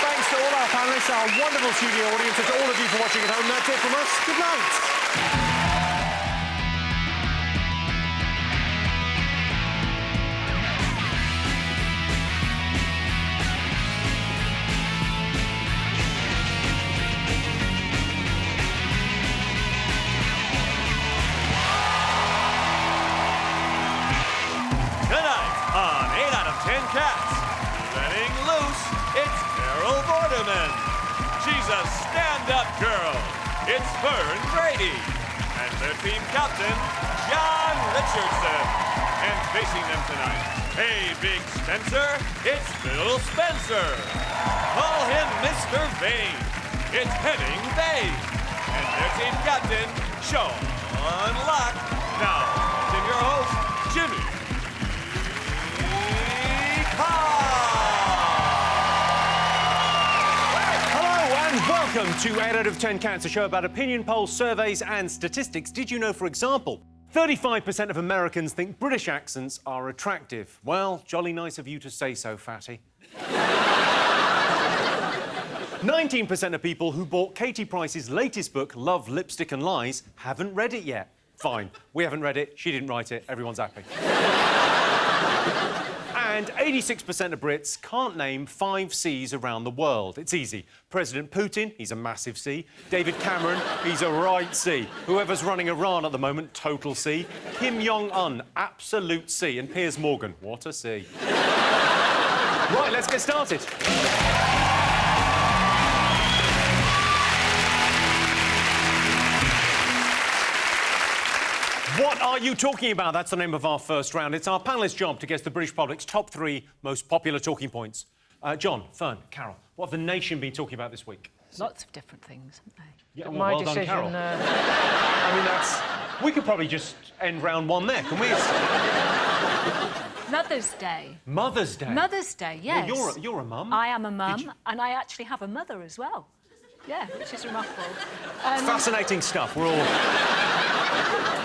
Thanks to all our panellists, our wonderful studio audience, and to all of you for watching at home. That's it from us. Good night. Cats. Letting loose, it's Carol Vorderman. She's a stand-up girl. It's Fern Brady. And their team captain, John Richardson. And facing them tonight, hey, Big Spencer, it's Phil Spencer. Call him Mr. Vane. It's Henning Bay. And their team captain, Sean Locke. Now, it's your host, Jimmy. Hello and welcome to 8 out of 10 Cats, a show about opinion polls, surveys and statistics. Did you know, for example, 35% of Americans think British accents are attractive? Well, jolly nice of you to say so, fatty. 19% of people who bought Katie Price's latest book, Love, Lipstick and Lies, haven't read it yet. Fine, we haven't read it, she didn't write it, everyone's happy. And 86% of Brits can't name 5 Cs around the world. It's easy. President Putin, he's a massive C. David Cameron, he's a right C. Whoever's running Iran at the moment, total C. Kim Jong-un, absolute C. And Piers Morgan, what a C. Right, let's get started. What are you talking about? That's the name of our first round. It's our panellists' job to guess the British public's top 3 most popular talking points. John, Fern, Carol, what have the nation been talking about this week? Lots of different things, haven't they? Yeah, well done, Carol. I mean, that's... We could probably just end round 1 there, can we? Mother's Day. Mother's Day? Mother's Day, yes. Well, you're a mum. I am a mum, and I actually have a mother as well. Yeah, which is remarkable. Fascinating stuff. We're all...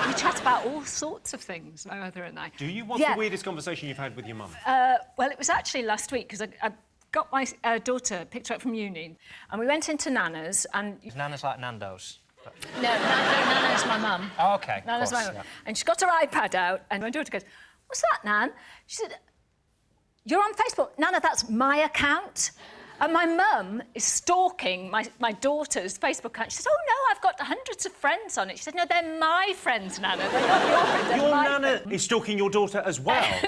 We chat about all sorts of things, my mother and I. Do you? What's the weirdest conversation you've had with your mum? Well, it was actually last week, because I got my daughter, picked her up from uni, and we went into Nana's, and... Is Nana's like Nando's? No, Nana's my mum. Oh, OK, Nana's my mum. Yeah. And she got her iPad out, and my daughter goes, "What's that, Nan?" She said, "You're on Facebook." "Nana, that's my account." And my mum is stalking my daughter's Facebook account. She says, "Oh, no, I've got hundreds of friends on it." She said, "No, they're my friends, Nana. They're not your friends, they're your my Nana friends." is stalking your daughter as well? Why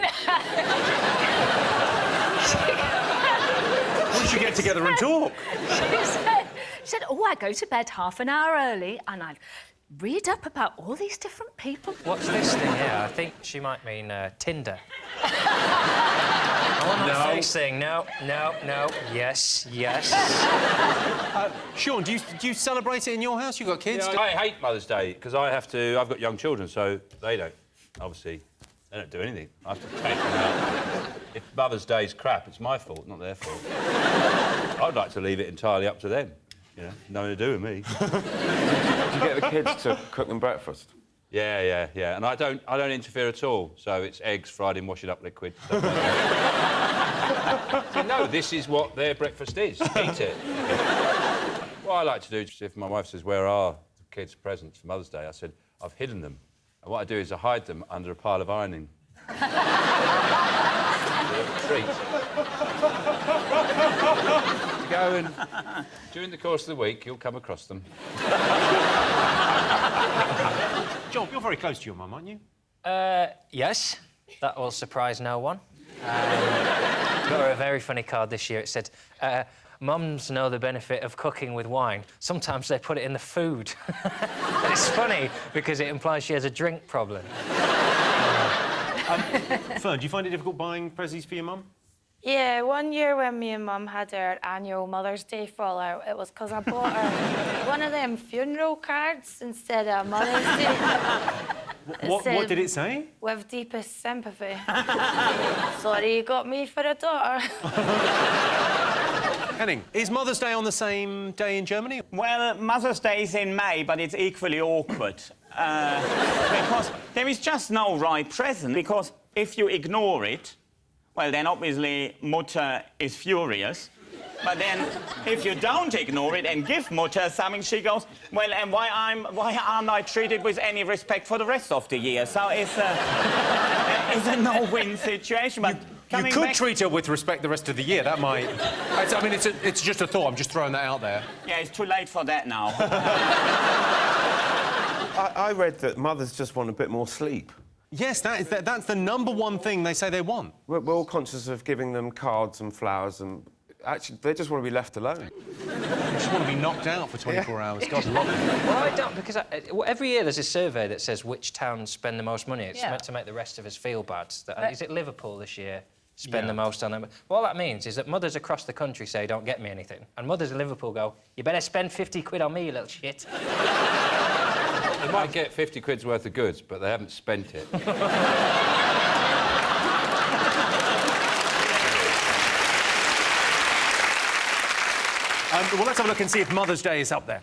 don't you get together and talk? She said, "Oh, I go to bed half an hour early and I read up about all these different people." What's this thing here? I think she might mean Tinder. that face thing. No. Yes. Sean, do you celebrate it in your house? You got kids? Yeah, I hate Mother's Day because I've got young children, so they don't. Obviously, they don't do anything. I have to take them out. If Mother's Day's crap, it's my fault, not their fault. I'd like to leave it entirely up to them. You know, nothing to do with me. Do you get the kids to cook them breakfast? Yeah. And I don't interfere at all. So it's eggs fried in washing up liquid. Stuff like that. So, no, this is what their breakfast is. Eat it. What I like to do, if my wife says, "Where are the kids' presents for Mother's Day?" I said, "I've hidden them." And what I do is I hide them under a pile of ironing. Treat. To go and during the course of the week, you'll come across them. John, you're very close to your mum, aren't you? Yes. That will surprise no one. Got her a very funny card this year. It said, "Mums know the benefit of cooking with wine. Sometimes they put it in the food." And it's funny because it implies she has a drink problem. Fern, do you find it difficult buying prezzies for your mum? Yeah, one year when me and Mum had our annual Mother's Day fallout, it was because I bought her one of them funeral cards instead of Mother's Day. What did it say? With deepest sympathy. Sorry you got me for a daughter. Henning, is Mother's Day on the same day in Germany? Well, Mother's Day is in May, but it's equally awkward. Because there is just no right present. Because if you ignore it, well, then obviously Mutter is furious. But then, if you don't ignore it and give Mutter something, she goes, "Well, and why aren't I treated with any respect for the rest of the year?" So it's a no-win situation. But you could treat her with respect the rest of the year. That might. I mean, it's just a thought. I'm just throwing that out there. Yeah, it's too late for that now. I read that mothers just want a bit more sleep. Yes, that's the #1 thing they say they want. We're all conscious of giving them cards and flowers and... Actually, they just want to be left alone. They just want to be knocked out for 24 hours. God love them. Well, I don't, because every year there's a survey that says which towns spend the most money. It's meant to make the rest of us feel bad. Is it Liverpool this year spend the most on them? Well, all that means is that mothers across the country say, "Don't get me anything." And mothers in Liverpool go, "You better spend 50 quid on me, you little shit." They might get 50 quid's worth of goods, but they haven't spent it. Well, let's have a look and see if Mother's Day is up there.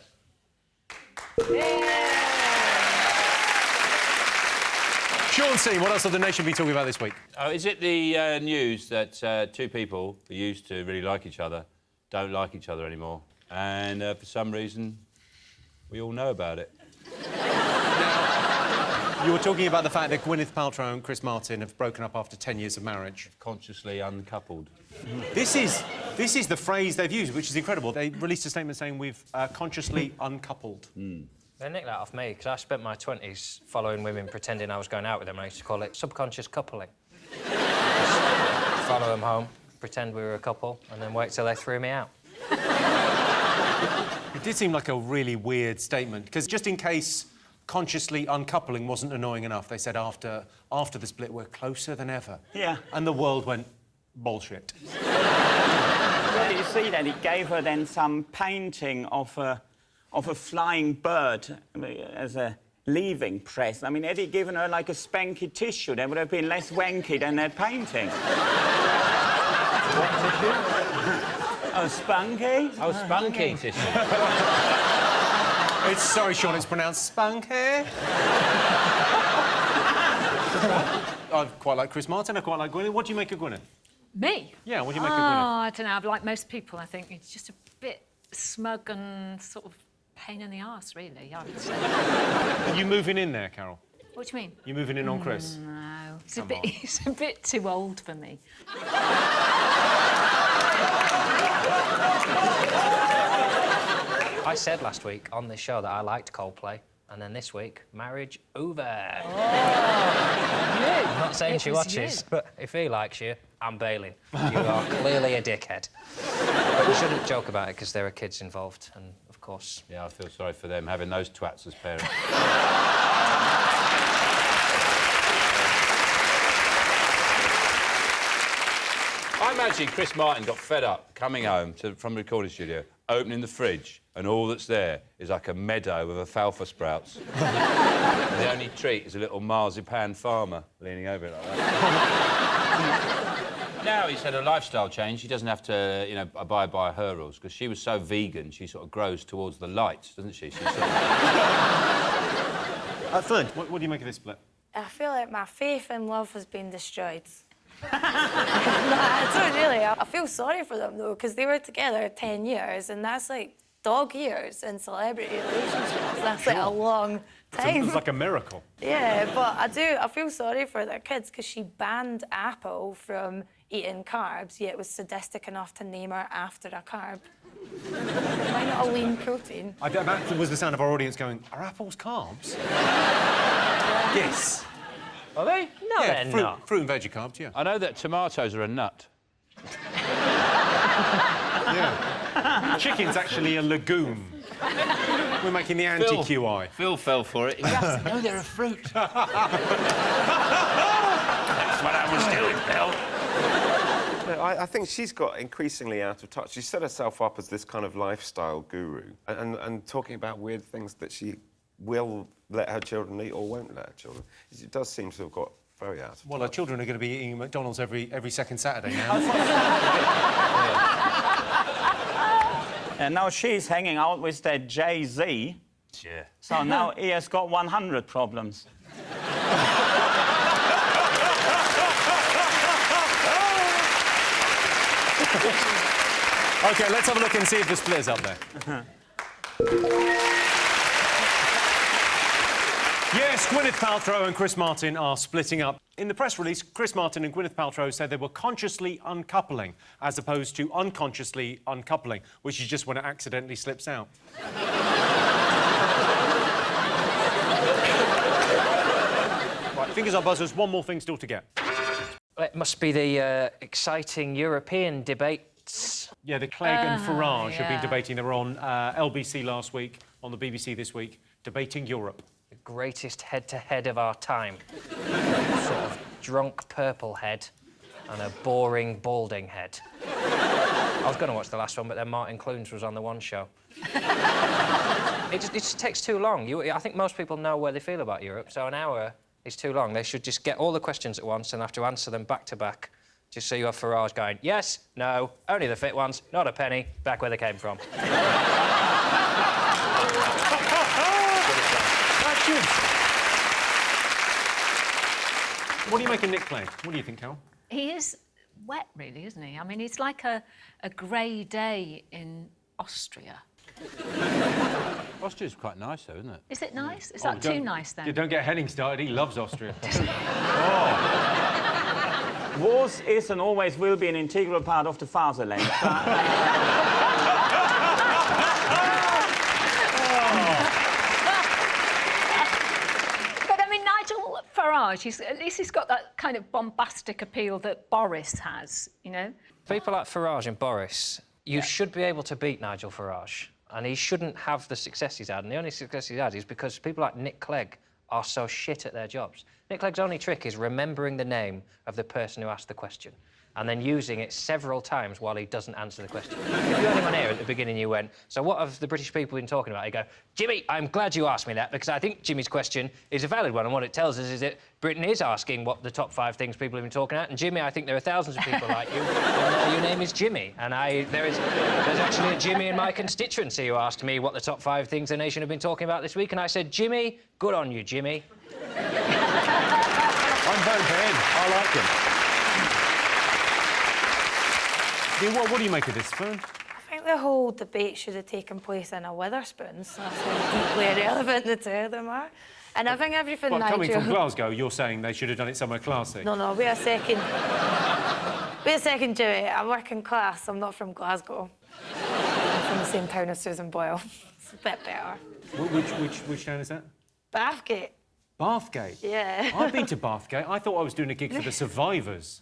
Sean C, what else have the nation been talking about this week? Is it the news that two people who used to really like each other don't like each other anymore? And for some reason, we all know about it. You were talking about the fact that Gwyneth Paltrow and Chris Martin have broken up after 10 years of marriage. Consciously uncoupled. This is the phrase they've used, which is incredible. They released a statement saying we've consciously uncoupled. They nicked that off me, because I spent my 20s following women pretending I was going out with them. I used to call it subconscious coupling. Follow them home, pretend we were a couple, and then wait till they threw me out. It did seem like a really weird statement, because just in case consciously uncoupling wasn't annoying enough, they said after the split, we're closer than ever. Yeah. And the world went, bullshit. Well, you see that he gave her then some painting of a flying bird as a leaving present. I mean, had he given her like a spanky tissue, there would have been less wanky than that painting. What tissue? Oh, spunky? Oh, spunky tissue. Sorry, Sean, it's pronounced spunky. I quite like Chris Martin, I quite like Gwyneth. What do you make of Gwyneth? Me? Yeah, what do you make of Gwyneth? I don't know. Like most people, I think it's just a bit smug and sort of pain in the arse, really, I would say. Are you moving in there, Carol? What do you mean? You moving in on Chris? No, he's a bit too old for me. I said last week on this show that I liked Coldplay, and then this week, marriage over. Oh. I'm not saying she watches, but if he likes you, I'm bailing. You are clearly a dickhead. But we shouldn't joke about it because there are kids involved, and of course... Yeah, I feel sorry for them having those twats as parents. I imagine Chris Martin got fed up coming home from the recording studio, opening the fridge, and all that's there is like a meadow with alfalfa sprouts. And the only treat is a little marzipan farmer leaning over it like that. Now he's had a lifestyle change. He doesn't have to, you know, abide by her rules, because she was so vegan, she sort of grows towards the light, doesn't she? She's sort of... Fern, what do you make of this split? I feel like my faith in love has been destroyed. I don't really. I feel sorry for them, though, because they were together 10 years, and that's like dog years in celebrity relationships. That's like a long time. It's like a miracle. Yeah, but I feel sorry for their kids, because she banned Apple from eating carbs, yet was sadistic enough to name her after a carb. Why not a lean protein? That was the sound of our audience going, are apples carbs? Yes. Are they? No, they're not. Fruit and veggie carbs, yeah. I know that tomatoes are a nut. Yeah. Chicken's actually a legume. We're making the anti-QI. Phil fell for it. He has to know they're a fruit. That's what I was doing, Phil. No, I think she's got increasingly out of touch. She set herself up as this kind of lifestyle guru and talking about weird things that she will let her children eat or won't let her children. It does seem to have got very out of touch. Well, her children are going to be eating McDonald's every second Saturday now. And now she's hanging out with that Jay-Z. Yeah. So now he has got 100 problems. OK, let's have a look and see if the split is up there. Yes, Gwyneth Paltrow and Chris Martin are splitting up. In the press release, Chris Martin and Gwyneth Paltrow said they were consciously uncoupling, as opposed to unconsciously uncoupling, which is just when it accidentally slips out. Right, fingers on buzzers, one more thing still to get. It must be the exciting European debates. Yeah, the Clegg and Farage have been debating. They were on LBC last week, on the BBC this week, debating Europe. The greatest head-to-head of our time. Sort of drunk purple head and a boring balding head. I was going to watch the last one, but then Martin Clunes was on the One Show. It just takes too long. I think most people know where they feel about Europe, so an hour is too long. They should just get all the questions at once and have to answer them back to back. Just so you have Farage going, yes, no, only the fit ones, not a penny, back where they came from. What do you make of Nick Clegg? What do you think, Carol? He is wet, really, isn't he? I mean, it's like a grey day in Austria. Austria's quite nice, though, isn't it? Is it nice? Is that too nice, then? You don't get Henning started. He loves Austria. Wars is and always will be an integral part of the fatherland. But, I mean, Nigel Farage, at least he's got that kind of bombastic appeal that Boris has, you know? People like Farage and Boris, you should be able to beat Nigel Farage, and he shouldn't have the success he's had. And the only success he's had is because people like Nick Clegg are so shit at their jobs. Nick Clegg's only trick is remembering the name of the person who asked the question and then using it several times while he doesn't answer the question. If you had anyone here at the beginning, you went, so what have the British people been talking about? You go, Jimmy, I'm glad you asked me that, because I think Jimmy's question is a valid one, and what it tells us is that Britain is asking what the top 5 things people have been talking about, and Jimmy, I think there are thousands of people like you, and your name is Jimmy, and there's actually a Jimmy in my constituency who asked me what the top 5 things the nation have been talking about this week, and I said, Jimmy, good on you, Jimmy. I'm voting for him. I like him. What do you make of this, Fern? I think the whole debate should have taken place in a Wetherspoons. That's how deeply irrelevant the two of them are. And I think everything Well, Nigel... coming from Glasgow, you're saying they should have done it somewhere classy? No, wait a second. Wait a second, Jimmy. I'm working class. I'm not from Glasgow. I'm from the same town as Susan Boyle. It's a bit better. Which town is that? Bathgate. Bathgate? Yeah. I've been to Bathgate. I thought I was doing a gig for the survivors.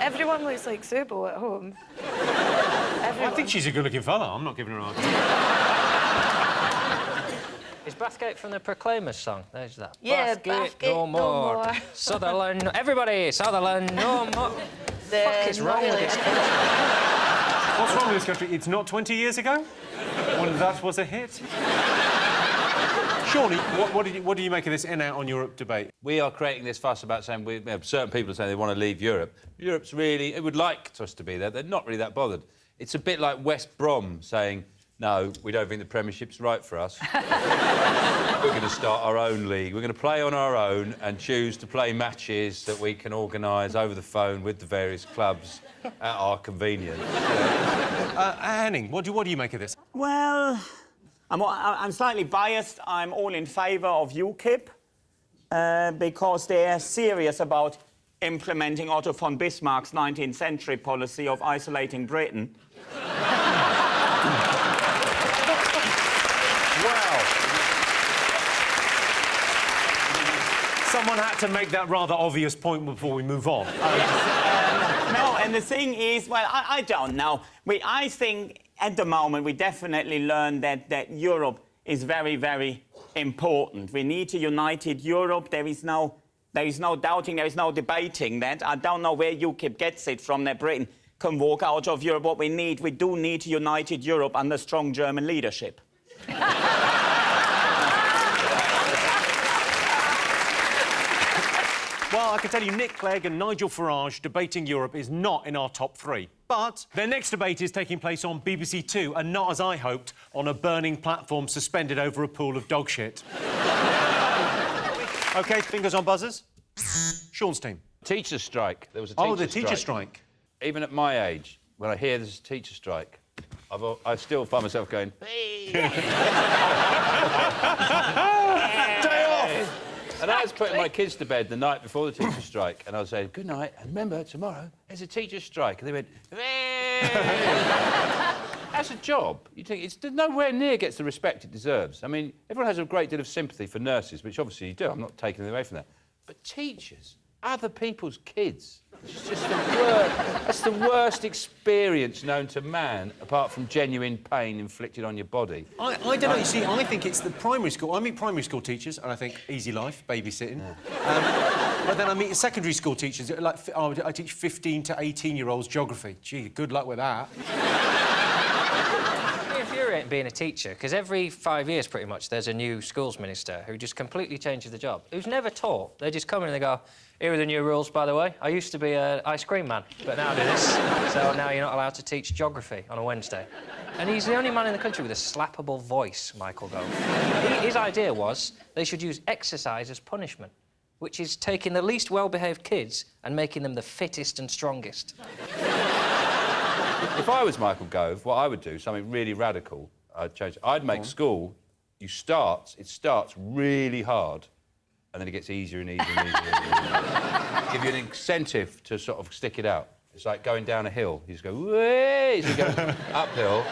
Everyone looks like Subo at home. I think she's a good-looking fella. I'm not giving her an argument. Is Bathgate from the Proclaimers song? There's that. Yeah, Bathgate no more. Sutherland, everybody, Sutherland, no more. Fuck is wrong with this country? What's wrong with this country? It's not 20 years ago when that was a hit. Surely, what do you make of this in-out on Europe debate? We are creating this fuss about saying certain people are saying they want to leave Europe. Europe's really... It would like us to be there. They're not really that bothered. It's a bit like West Brom saying, no, we don't think the Premiership's right for us. We're going to start our own league. We're going to play on our own and choose to play matches that we can organise over the phone with the various clubs at our convenience. Henning, what do you make of this? Well, I'm slightly biased. I'm all in favour of UKIP because they're serious about implementing Otto von Bismarck's 19th century policy of isolating Britain. Someone had to make that rather obvious point before we move on. No, and the thing is, well, I don't know. I think at the moment we definitely learned that Europe is very, very important. We need a united Europe. There is no doubting, there is no debating that. I don't know where UKIP gets it from that Britain can walk out of Europe. What we do need a united Europe under strong German leadership. Well, I can tell you Nick Clegg and Nigel Farage debating Europe is not in our top 3. But their next debate is taking place on BBC Two, and not, as I hoped, on a burning platform suspended over a pool of dog shit. OK, fingers on buzzers. Sean's team. Teacher strike. There was a teacher strike. Oh, the teacher strike. Even at my age, when I hear there's a teacher strike, I still find myself going... Day off! And I was putting my kids to bed the night before the teacher strike, and I was saying, good night, and remember, tomorrow there's a teacher strike. And they went, that's a job. You think it's nowhere near gets the respect it deserves. I mean, everyone has a great deal of sympathy for nurses, which obviously you do. I'm not taking away from that. But teachers, other people's kids, it's just the worst. That's the worst experience known to man, apart from genuine pain inflicted on your body. I don't know. You see, I think it's the primary school. I meet primary school teachers, and I think easy life, babysitting. Yeah. But then I meet secondary school teachers. Like, I teach 15 to 18-year-olds geography. Gee, good luck with that. Infuriating being a teacher, because every 5 years, pretty much, there's a new schools minister who just completely changes the job, who's never taught. They just come in and they go, here are the new rules, by the way. I used to be an ice cream man, but now I do this. So now you're not allowed to teach geography on a Wednesday. And he's the only man in the country with a slappable voice, Michael Gove. His idea was they should use exercise as punishment, which is taking the least well-behaved kids and making them the fittest and strongest. If I was Michael Gove, what I would do, something really radical, I'd make school, it starts really hard, and then it gets easier and easier and easier and easier. Give you an incentive to sort of stick it out. It's like going down a hill. You just go, way, so you go uphill,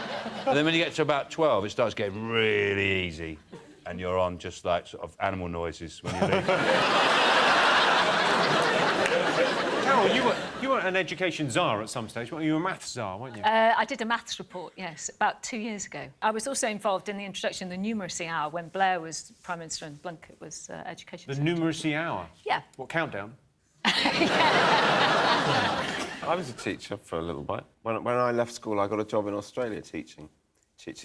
and then when you get to about 12, it starts getting really easy, and you're on just like sort of animal noises when you leave. Carol, you were an education czar at some stage, weren't you? You were a maths czar, weren't you? I did a maths report, yes, about 2 years ago. I was also involved in the introduction of the numeracy hour when Blair was Prime Minister and Blunkett was Education The numeracy hour? Yeah. What, countdown? I was a teacher for a little bit. When I left school, I got a job in Australia teaching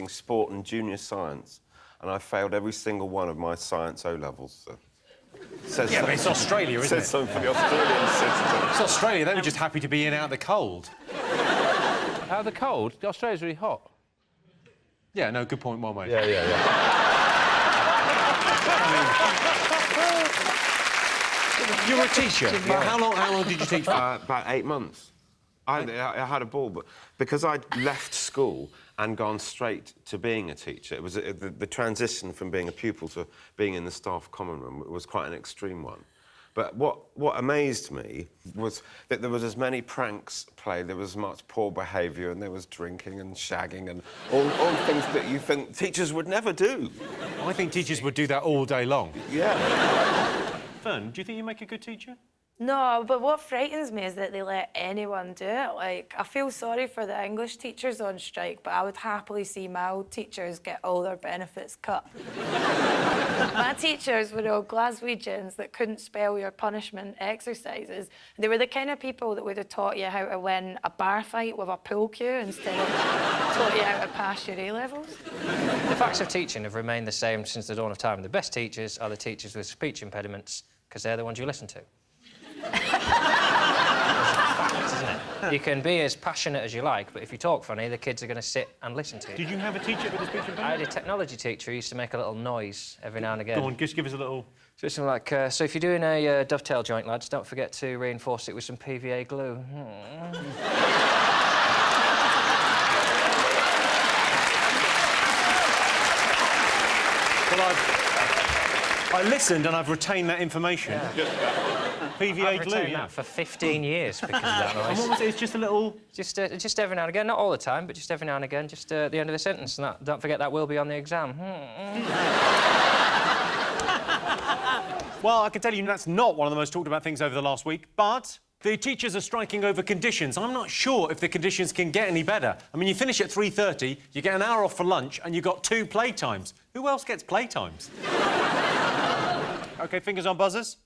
sport and junior science, and I failed every single one of my science O-levels. So. Yeah, but it's Australia, isn't it? Says something for the Australian citizens. It's Australia. They were just happy to be in out of the cold. Out of the cold? Australia's really hot. Yeah, no, good point, well made. Yeah. You were a teacher. Yeah. How long did you teach for? About 8 months. I had a ball, but because I'd left school and gone straight to being a teacher, it was the transition from being a pupil to being in the staff common room was quite an extreme one. But what amazed me was that there was as many pranks played, there was as much poor behaviour, and there was drinking and shagging and all things that you think teachers would never do. I think teachers would do that all day long. Yeah. Fern, do you think you make a good teacher? No, but what frightens me is that they let anyone do it. Like, I feel sorry for the English teachers on strike, but I would happily see my old teachers get all their benefits cut. My teachers were all Glaswegians that couldn't spell your punishment exercises. They were the kind of people that would have taught you how to win a bar fight with a pool cue instead of taught you how to pass your A-levels. The facts of teaching have remained the same since the dawn of time. The best teachers are the teachers with speech impediments, because they're the ones you listen to. Fact, isn't it? You can be as passionate as you like, but if you talk funny, the kids are going to sit and listen to you. Did you have a teacher with a speech impediment? I had a technology teacher who used to make a little noise every now and again. Go on, just give us a little... So it's something like, so if you're doing a dovetail joint, lads, don't forget to reinforce it with some PVA glue. Well, I listened and I've retained that information. Yeah. PVA glue, yeah. That for 15 years because of that noise. And what was it? It's just a little... Just every now and again, not all the time, but just every now and again, just at the end of the sentence. And that, don't forget that will be on the exam. Well, I can tell you that's not one of the most talked about things over the last week, but the teachers are striking over conditions. I'm not sure if the conditions can get any better. I mean, you finish at 3:30, you get an hour off for lunch, and you've got 2 playtimes. Who else gets playtimes? OK, fingers on buzzers.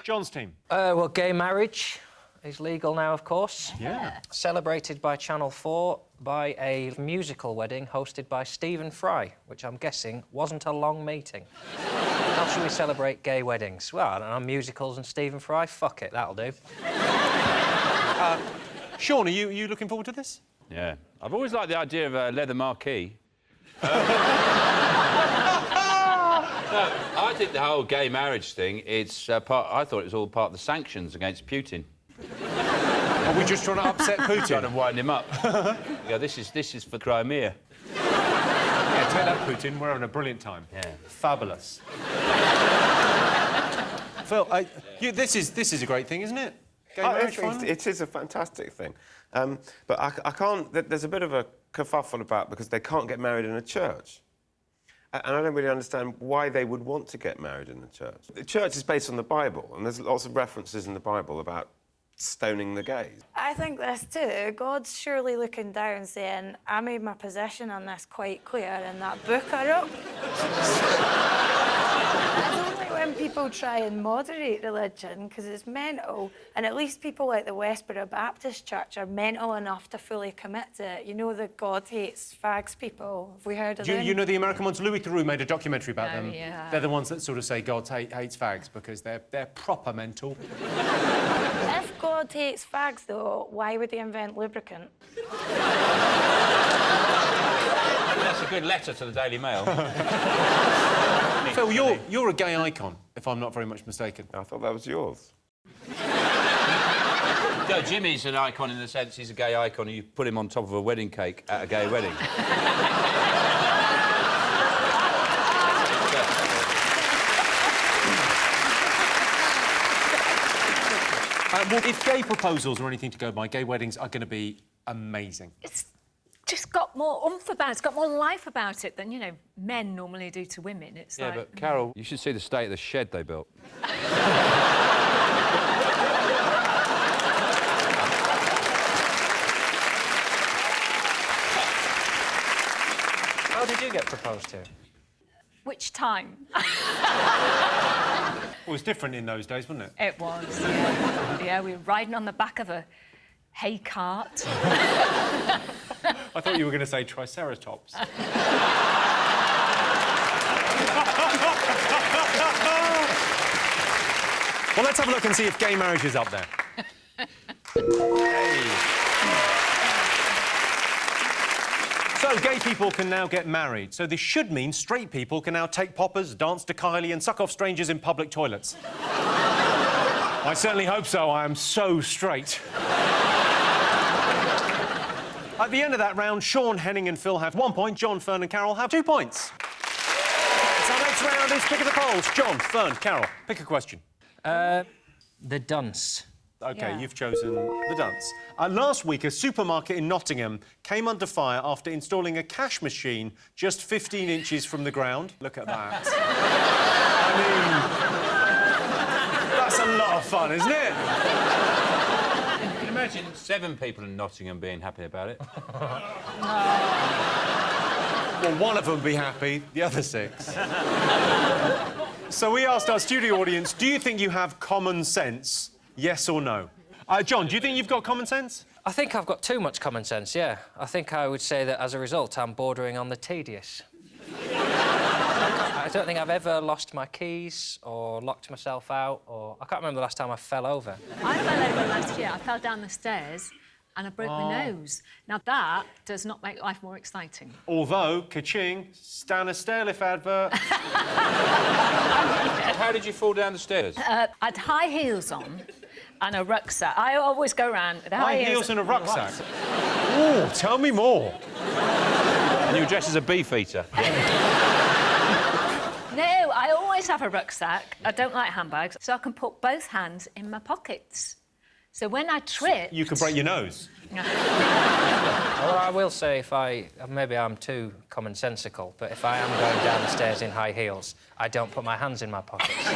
John's team. Well, gay marriage is legal now, of course. Yeah. Celebrated by Channel 4 by a musical wedding hosted by Stephen Fry, which I'm guessing wasn't a long meeting. How should we celebrate gay weddings? Well, I don't know, musicals and Stephen Fry? Fuck it, that'll do. Sean, are you looking forward to this? Yeah. I've always liked the idea of a leather marquee. No, I think the whole gay marriage thing, it's I thought it was all part of the sanctions against Putin. Are we just trying to upset Putin? Trying to wind him up. Yeah, this is for Crimea. Yeah, take that, Putin. We're having a brilliant time. Yeah. Fabulous. Phil, this is a great thing, isn't it? Gay marriage finally? It is a fantastic thing. But I can't... There's a bit of a kerfuffle about because they can't get married in a church. And I don't really understand why they would want to get married in the church. The church is based on the Bible, and there's lots of references in the Bible about stoning the gays. I think this too. God's surely looking down saying, I made my position on this quite clear in that book I wrote. It's only when people try and moderate religion, because it's mental, and at least people like the Westboro Baptist Church are mental enough to fully commit to it. You know that God hates fags people. Have we heard of them? You know the American ones? Louis Theroux made a documentary about them. Yeah. They're the ones that sort of say God hates fags because they're proper mental. If God hates fags, though, why would he invent lubricant? That's a good letter to the Daily Mail. Phil, you're a gay icon, if I'm not very much mistaken. I thought that was yours. No, Jimmy's an icon in the sense he's a gay icon. You put him on top of a wedding cake at a gay wedding. Well, if gay proposals are anything to go by, gay weddings are going to be amazing. It's just got more oomph about it. It's got more life about it than, you know, men normally do to women. It's yeah, like... but, Carol, you should see the state of the shed they built. How did you get proposed to? Which time? Well, it was different in those days, wasn't it? It was, yeah. Yeah, we were riding on the back of a hay cart. I thought you were going to say Triceratops. Well, let's have a look and see if gay marriage is up there. So, gay people can now get married. So this should mean straight people can now take poppers, dance to Kylie and suck off strangers in public toilets. I certainly hope so. I am so straight. At the end of that round, Sean, Henning and Phil have 1 point. John, Fern and Carol have 2 points. So next round is Pick of the Polls. John, Fern, Carol, pick a question. The dunce. OK, Yeah. you've chosen the dunce. Last week, a supermarket in Nottingham came under fire after installing a cash machine just 15 inches from the ground. Look at that. I mean... That's a lot of fun, isn't it? Can you imagine 7 people in Nottingham being happy about it? Well, one of them be happy, the other 6. So we asked our studio audience, do you think you have common sense, yes or no? John, do you think you've got common sense? I think I've got too much common sense, yeah. I think I would say that, as a result, I'm bordering on the tedious. I don't think I've ever lost my keys or locked myself out, or... I can't remember the last time I fell over. I fell over last year. I fell down the stairs and I broke my nose. Now, that does not make life more exciting. Although, ka-ching, Stan a stairlift advert. How did you fall down the stairs? I had high heels on and a rucksack. I always go around with High heels and a rucksack? Ooh, tell me more. And you were dressed as a beefeater. No, I always have a rucksack. I don't like handbags, so I can put both hands in my pockets. So when I trip... You can break your nose. Well, I will say maybe I'm too commonsensical, but if I am going down the stairs in high heels, I don't put my hands in my pockets.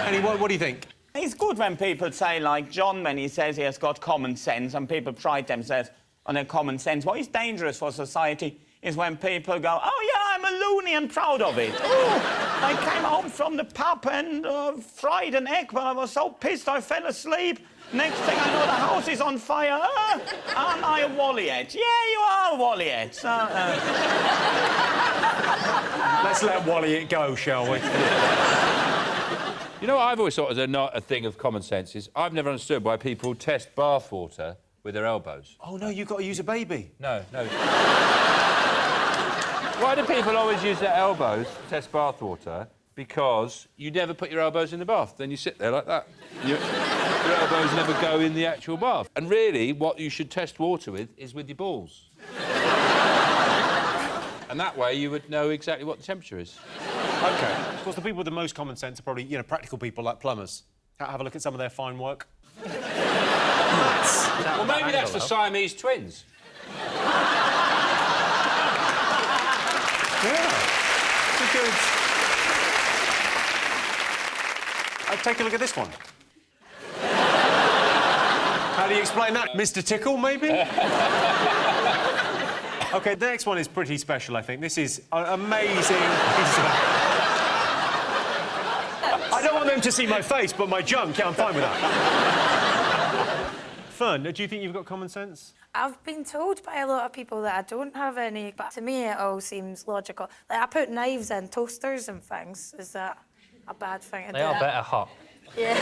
Henning, what do you think? It's good when people say, like John, when he says he has got common sense and people pride themselves on their common sense. What is dangerous for society is when people go, oh, yeah, I'm a loony and proud of it. Oh, I came home from the pub and fried an egg, but I was so pissed I fell asleep. Next thing I know, the house is on fire. Am I a Walliet? Yeah, you are a Walliet. Let's let Walliet go, shall we? You know what I've always thought was a thing of common sense is I've never understood why people test bathwater with their elbows. Oh, no, you've got to use a baby. No. Why do people always use their elbows to test bathwater? Because you never put your elbows in the bath. Then you sit there like that. Your elbows never go in the actual bath. And really, what you should test water with is with your balls. And that way you would know exactly what the temperature is. OK. Of course, the people with the most common sense are probably, you know, practical people like plumbers. Have a look at some of their fine work. Well, maybe that's the Siamese twins. Yeah. Good. Take a look at this one. How do you explain that? Mr. Tickle, maybe? OK, the next one is pretty special, I think. This is amazing. I don't want them to see my face, but my junk, yeah, I'm fine with that. Fern, do you think you've got common sense? I've been told by a lot of people that I don't have any, but to me it all seems logical. Like, I put knives in toasters and things. Is that a bad thing to do? They are better hot. Yeah.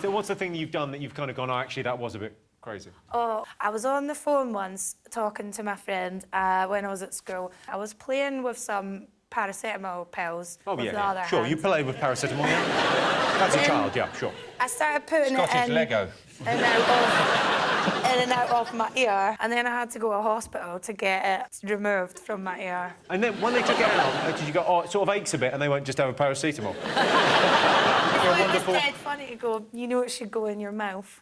So what's the thing that you've done that you've kind of gone, oh, actually, that was a bit crazy? Oh, I was on the phone once talking to my friend when I was at school. I was playing with some paracetamol pills with the other Sure, hand. you play with paracetamol, yeah? As a child, yeah, sure. I started putting Scottish it in Lego. in and out of my ear, and then I had to go to hospital to get it removed from my ear. And then when they took it out, did you go, oh, it sort of aches a bit, and they won't just have a paracetamol? It was dead funny to go, you know it should go in your mouth.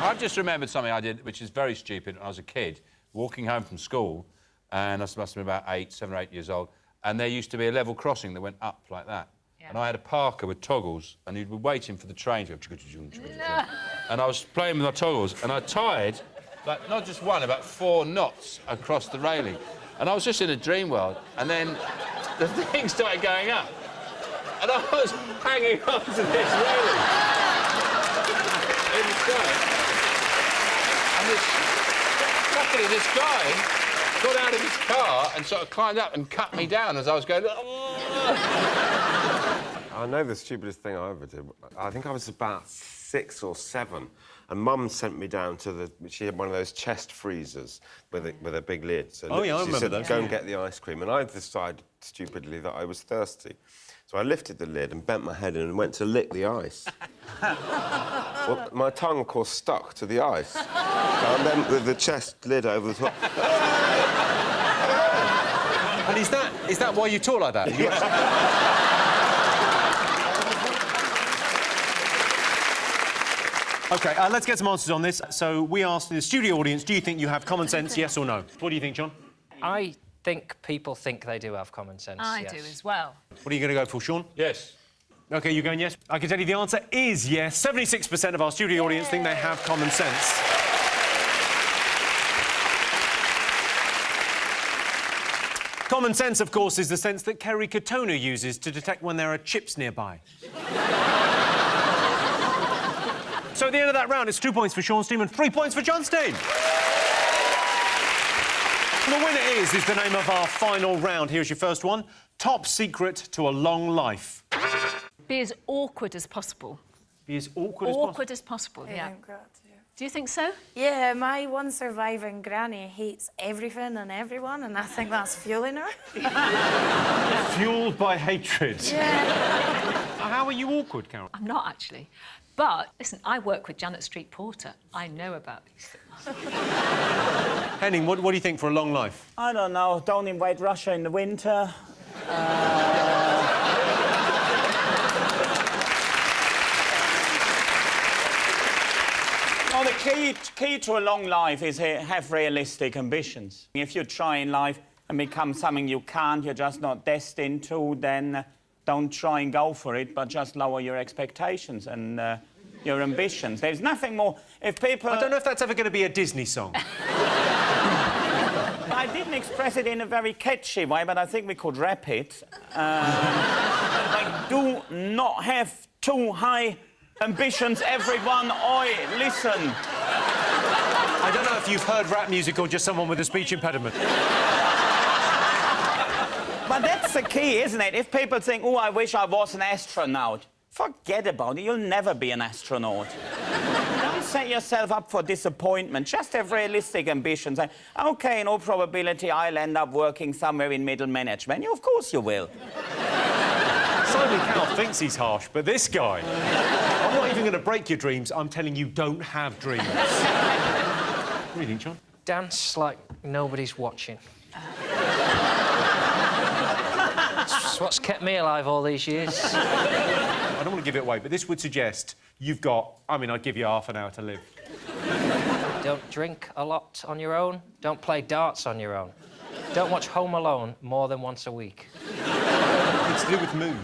I've just remembered something I did, which is very stupid when I was a kid, walking home from school, and I must have been about 7 or 8 years old, and there used to be a level crossing that went up like that. Yeah. And I had a Parker with toggles, and he'd be waiting for the train to go... No. And I was playing with my toggles, and I tied, like, not just one, about 4 knots across the railing. And I was just in a dream world, and then the thing started going up. And I was hanging on to this railing in the sky. And luckily, this guy got out of his car and sort of climbed up and cut me down as I was going... I know the stupidest thing I ever did. I think I was about 6 or 7, and Mum sent me down to the... She had one of those chest freezers with a big lid. So oh, yeah, I remember said, those. go and get the ice cream. And I decided, stupidly, that I was thirsty. So I lifted the lid and bent my head in and went to lick the ice. Well, my tongue, of course, stuck to the ice. And then with the chest lid over the top... And is that why you talk like that? OK, let's get some answers on this. So we asked the studio audience, do you think you have common sense, yes or no? What do you think, John? I think people think they do have common sense. I yes. do as well. What are you going to go for, Sean? Yes. OK, you're going yes? I can tell you the answer is yes. 76% of our studio audience think they have common sense. Common sense, of course, is the sense that Kerry Katona uses to detect when there are chips nearby. So at the end of that round, it's 2 points for Sean Steam and 3 points for John Steen. The winner is the name of our final round. Here's your first one. Top secret to a long life. Be as awkward as possible. Be as awkward as possible? Awkward as possible, yeah. Great, yeah. Do you think so? Yeah, my one surviving granny hates everything and everyone, and I think that's fueling her. Fueled by hatred. Yeah. How are you awkward, Carol? I'm not, actually. But, listen, I work with Janet Street Porter. I know about these things. Henning, what do you think for a long life? I don't know. Don't invade Russia in the winter. Well, the key to a long life is have realistic ambitions. If you try in life and become something you can't, you're just not destined to, then don't try and go for it, but just lower your expectations and your ambitions. There's nothing more... If people... I don't know if that's ever going to be a Disney song. I didn't express it in a very catchy way, but I think we could rap it. Like, do not have too high ambitions, everyone. Oi, listen. I don't know if you've heard rap music or just someone with a speech impediment. But that's the key, isn't it? If people think, oh, I wish I was an astronaut, forget about it. You'll never be an astronaut. Don't set yourself up for disappointment. Just have realistic ambitions. OK, in all probability, I'll end up working somewhere in middle management. Of course you will. Simon Cowell thinks he's harsh, but this guy... I'm not even going to break your dreams. I'm telling you, don't have dreams. What do you think, John? Dance like nobody's watching. It's what's kept me alive all these years. I don't want to give it away, but this would suggest you've got... I mean, I'd give you half an hour to live. Don't drink a lot on your own. Don't play darts on your own. Don't watch Home Alone more than once a week. It's to do with mood.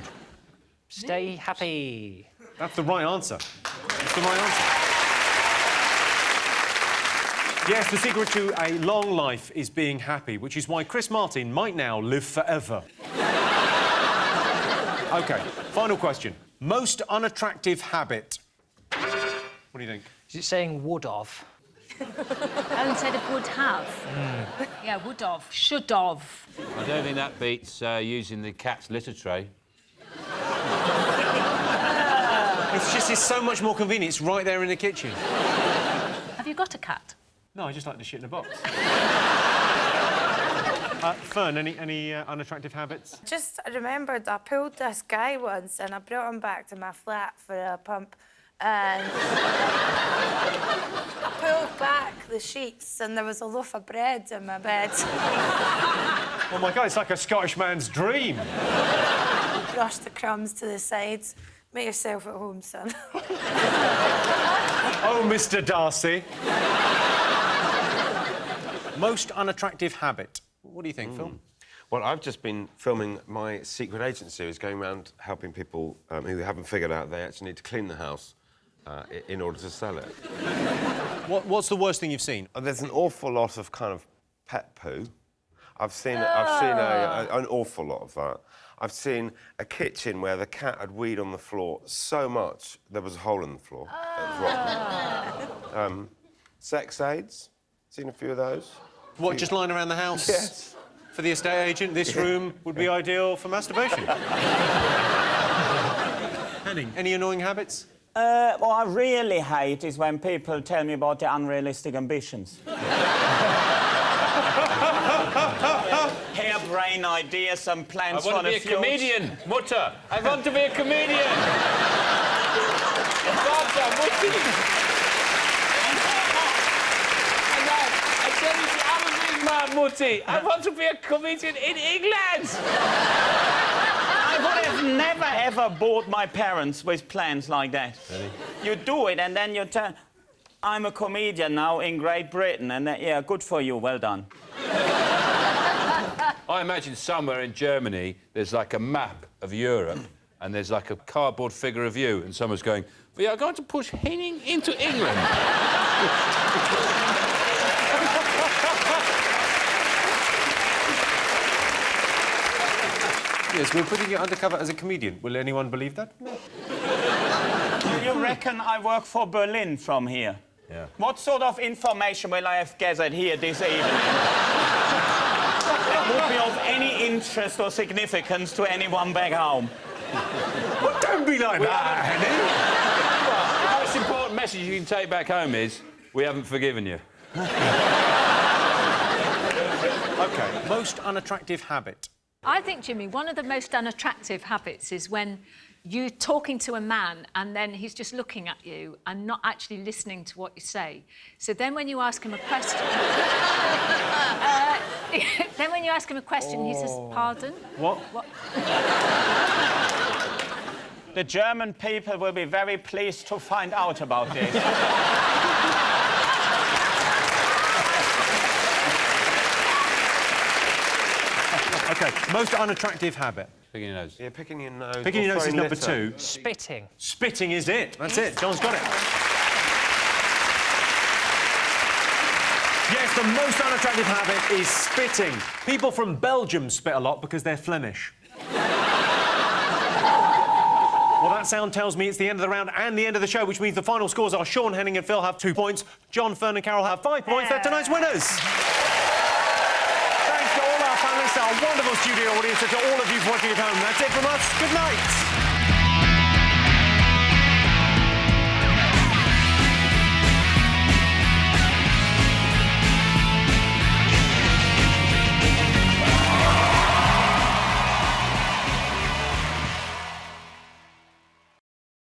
Stay happy. That's the right answer. That's the right answer. Yes, the secret to a long life is being happy, which is why Chris Martin might now live forever. OK, final question. Most unattractive habit. What do you think? Is it saying would of? Oh, instead of would have. Yeah, would have. Should have. I don't think that beats using the cat's litter tray. It's so much more convenient. It's right there in the kitchen. Have you got a cat? No, I just like to shit in a box. Fern, any unattractive habits? Just remembered I pulled this guy once and I brought him back to my flat for a pump and I pulled back the sheets and there was a loaf of bread in my bed. Oh, my God, it's like a Scottish man's dream. Brush the crumbs to the sides. Make yourself at home, son. Oh, Mr. Darcy. Most unattractive habit. What do you think, Phil? Well, I've just been filming my secret agent series, going around helping people who haven't figured out they actually need to clean the house in order to sell it. What's the worst thing you've seen? There's an awful lot of kind of pet poo. I've seen an awful lot of that. I've seen a kitchen where the cat had weed on the floor so much there was a hole in the floor. It was rotten. Sex aids. Seen a few of those. What, just lying around the house? Yes. For the estate agent, this room would be ideal for masturbation. Henning, any annoying habits? What I really hate is when people tell me about their unrealistic ambitions. Harebrained ideas and plans for the future. I want to be a comedian, Mutter. I want to be a comedian. Mutti. I want to be a comedian in England. I would have never, ever bored my parents with plans like that. Really? You do it, and then you turn... I'm a comedian now in Great Britain, and then, yeah, good for you, well done. I imagine somewhere in Germany there's like a map of Europe and there's like a cardboard figure of you and someone's going, we are going to push Henning into England. Yes, we're putting you undercover as a comedian. Will anyone believe that? No. Do you reckon I work for Berlin from here? Yeah. What sort of information will I have gathered here this evening that would be of any interest or significance to anyone back home? Well, don't be like that, Henning. Well, the most important message you can take back home is, we haven't forgiven you. OK, most unattractive habit. I think, Jimmy, one of the most unattractive habits is when you're talking to a man and then he's just looking at you and not actually listening to what you say. So then when you ask him a question... then when you ask him a question, he says, pardon? What? The German people will be very pleased to find out about this. OK, most unattractive habit. Picking your nose. Yeah, picking your nose. Picking your nose is number litter. 2. Spitting. Spitting is it. That's it. John's got it. Yes, the most unattractive habit is spitting. People from Belgium spit a lot because they're Flemish. Well, that sound tells me it's the end of the round and the end of the show, which means the final scores are Sean, Henning and Phil have 2 points. John, Fern and Carol have 5 points. They're tonight's winners. Thanks to all our panellists, our wonderful studio audience, and to all of you for watching at home. That's it from us. Good night.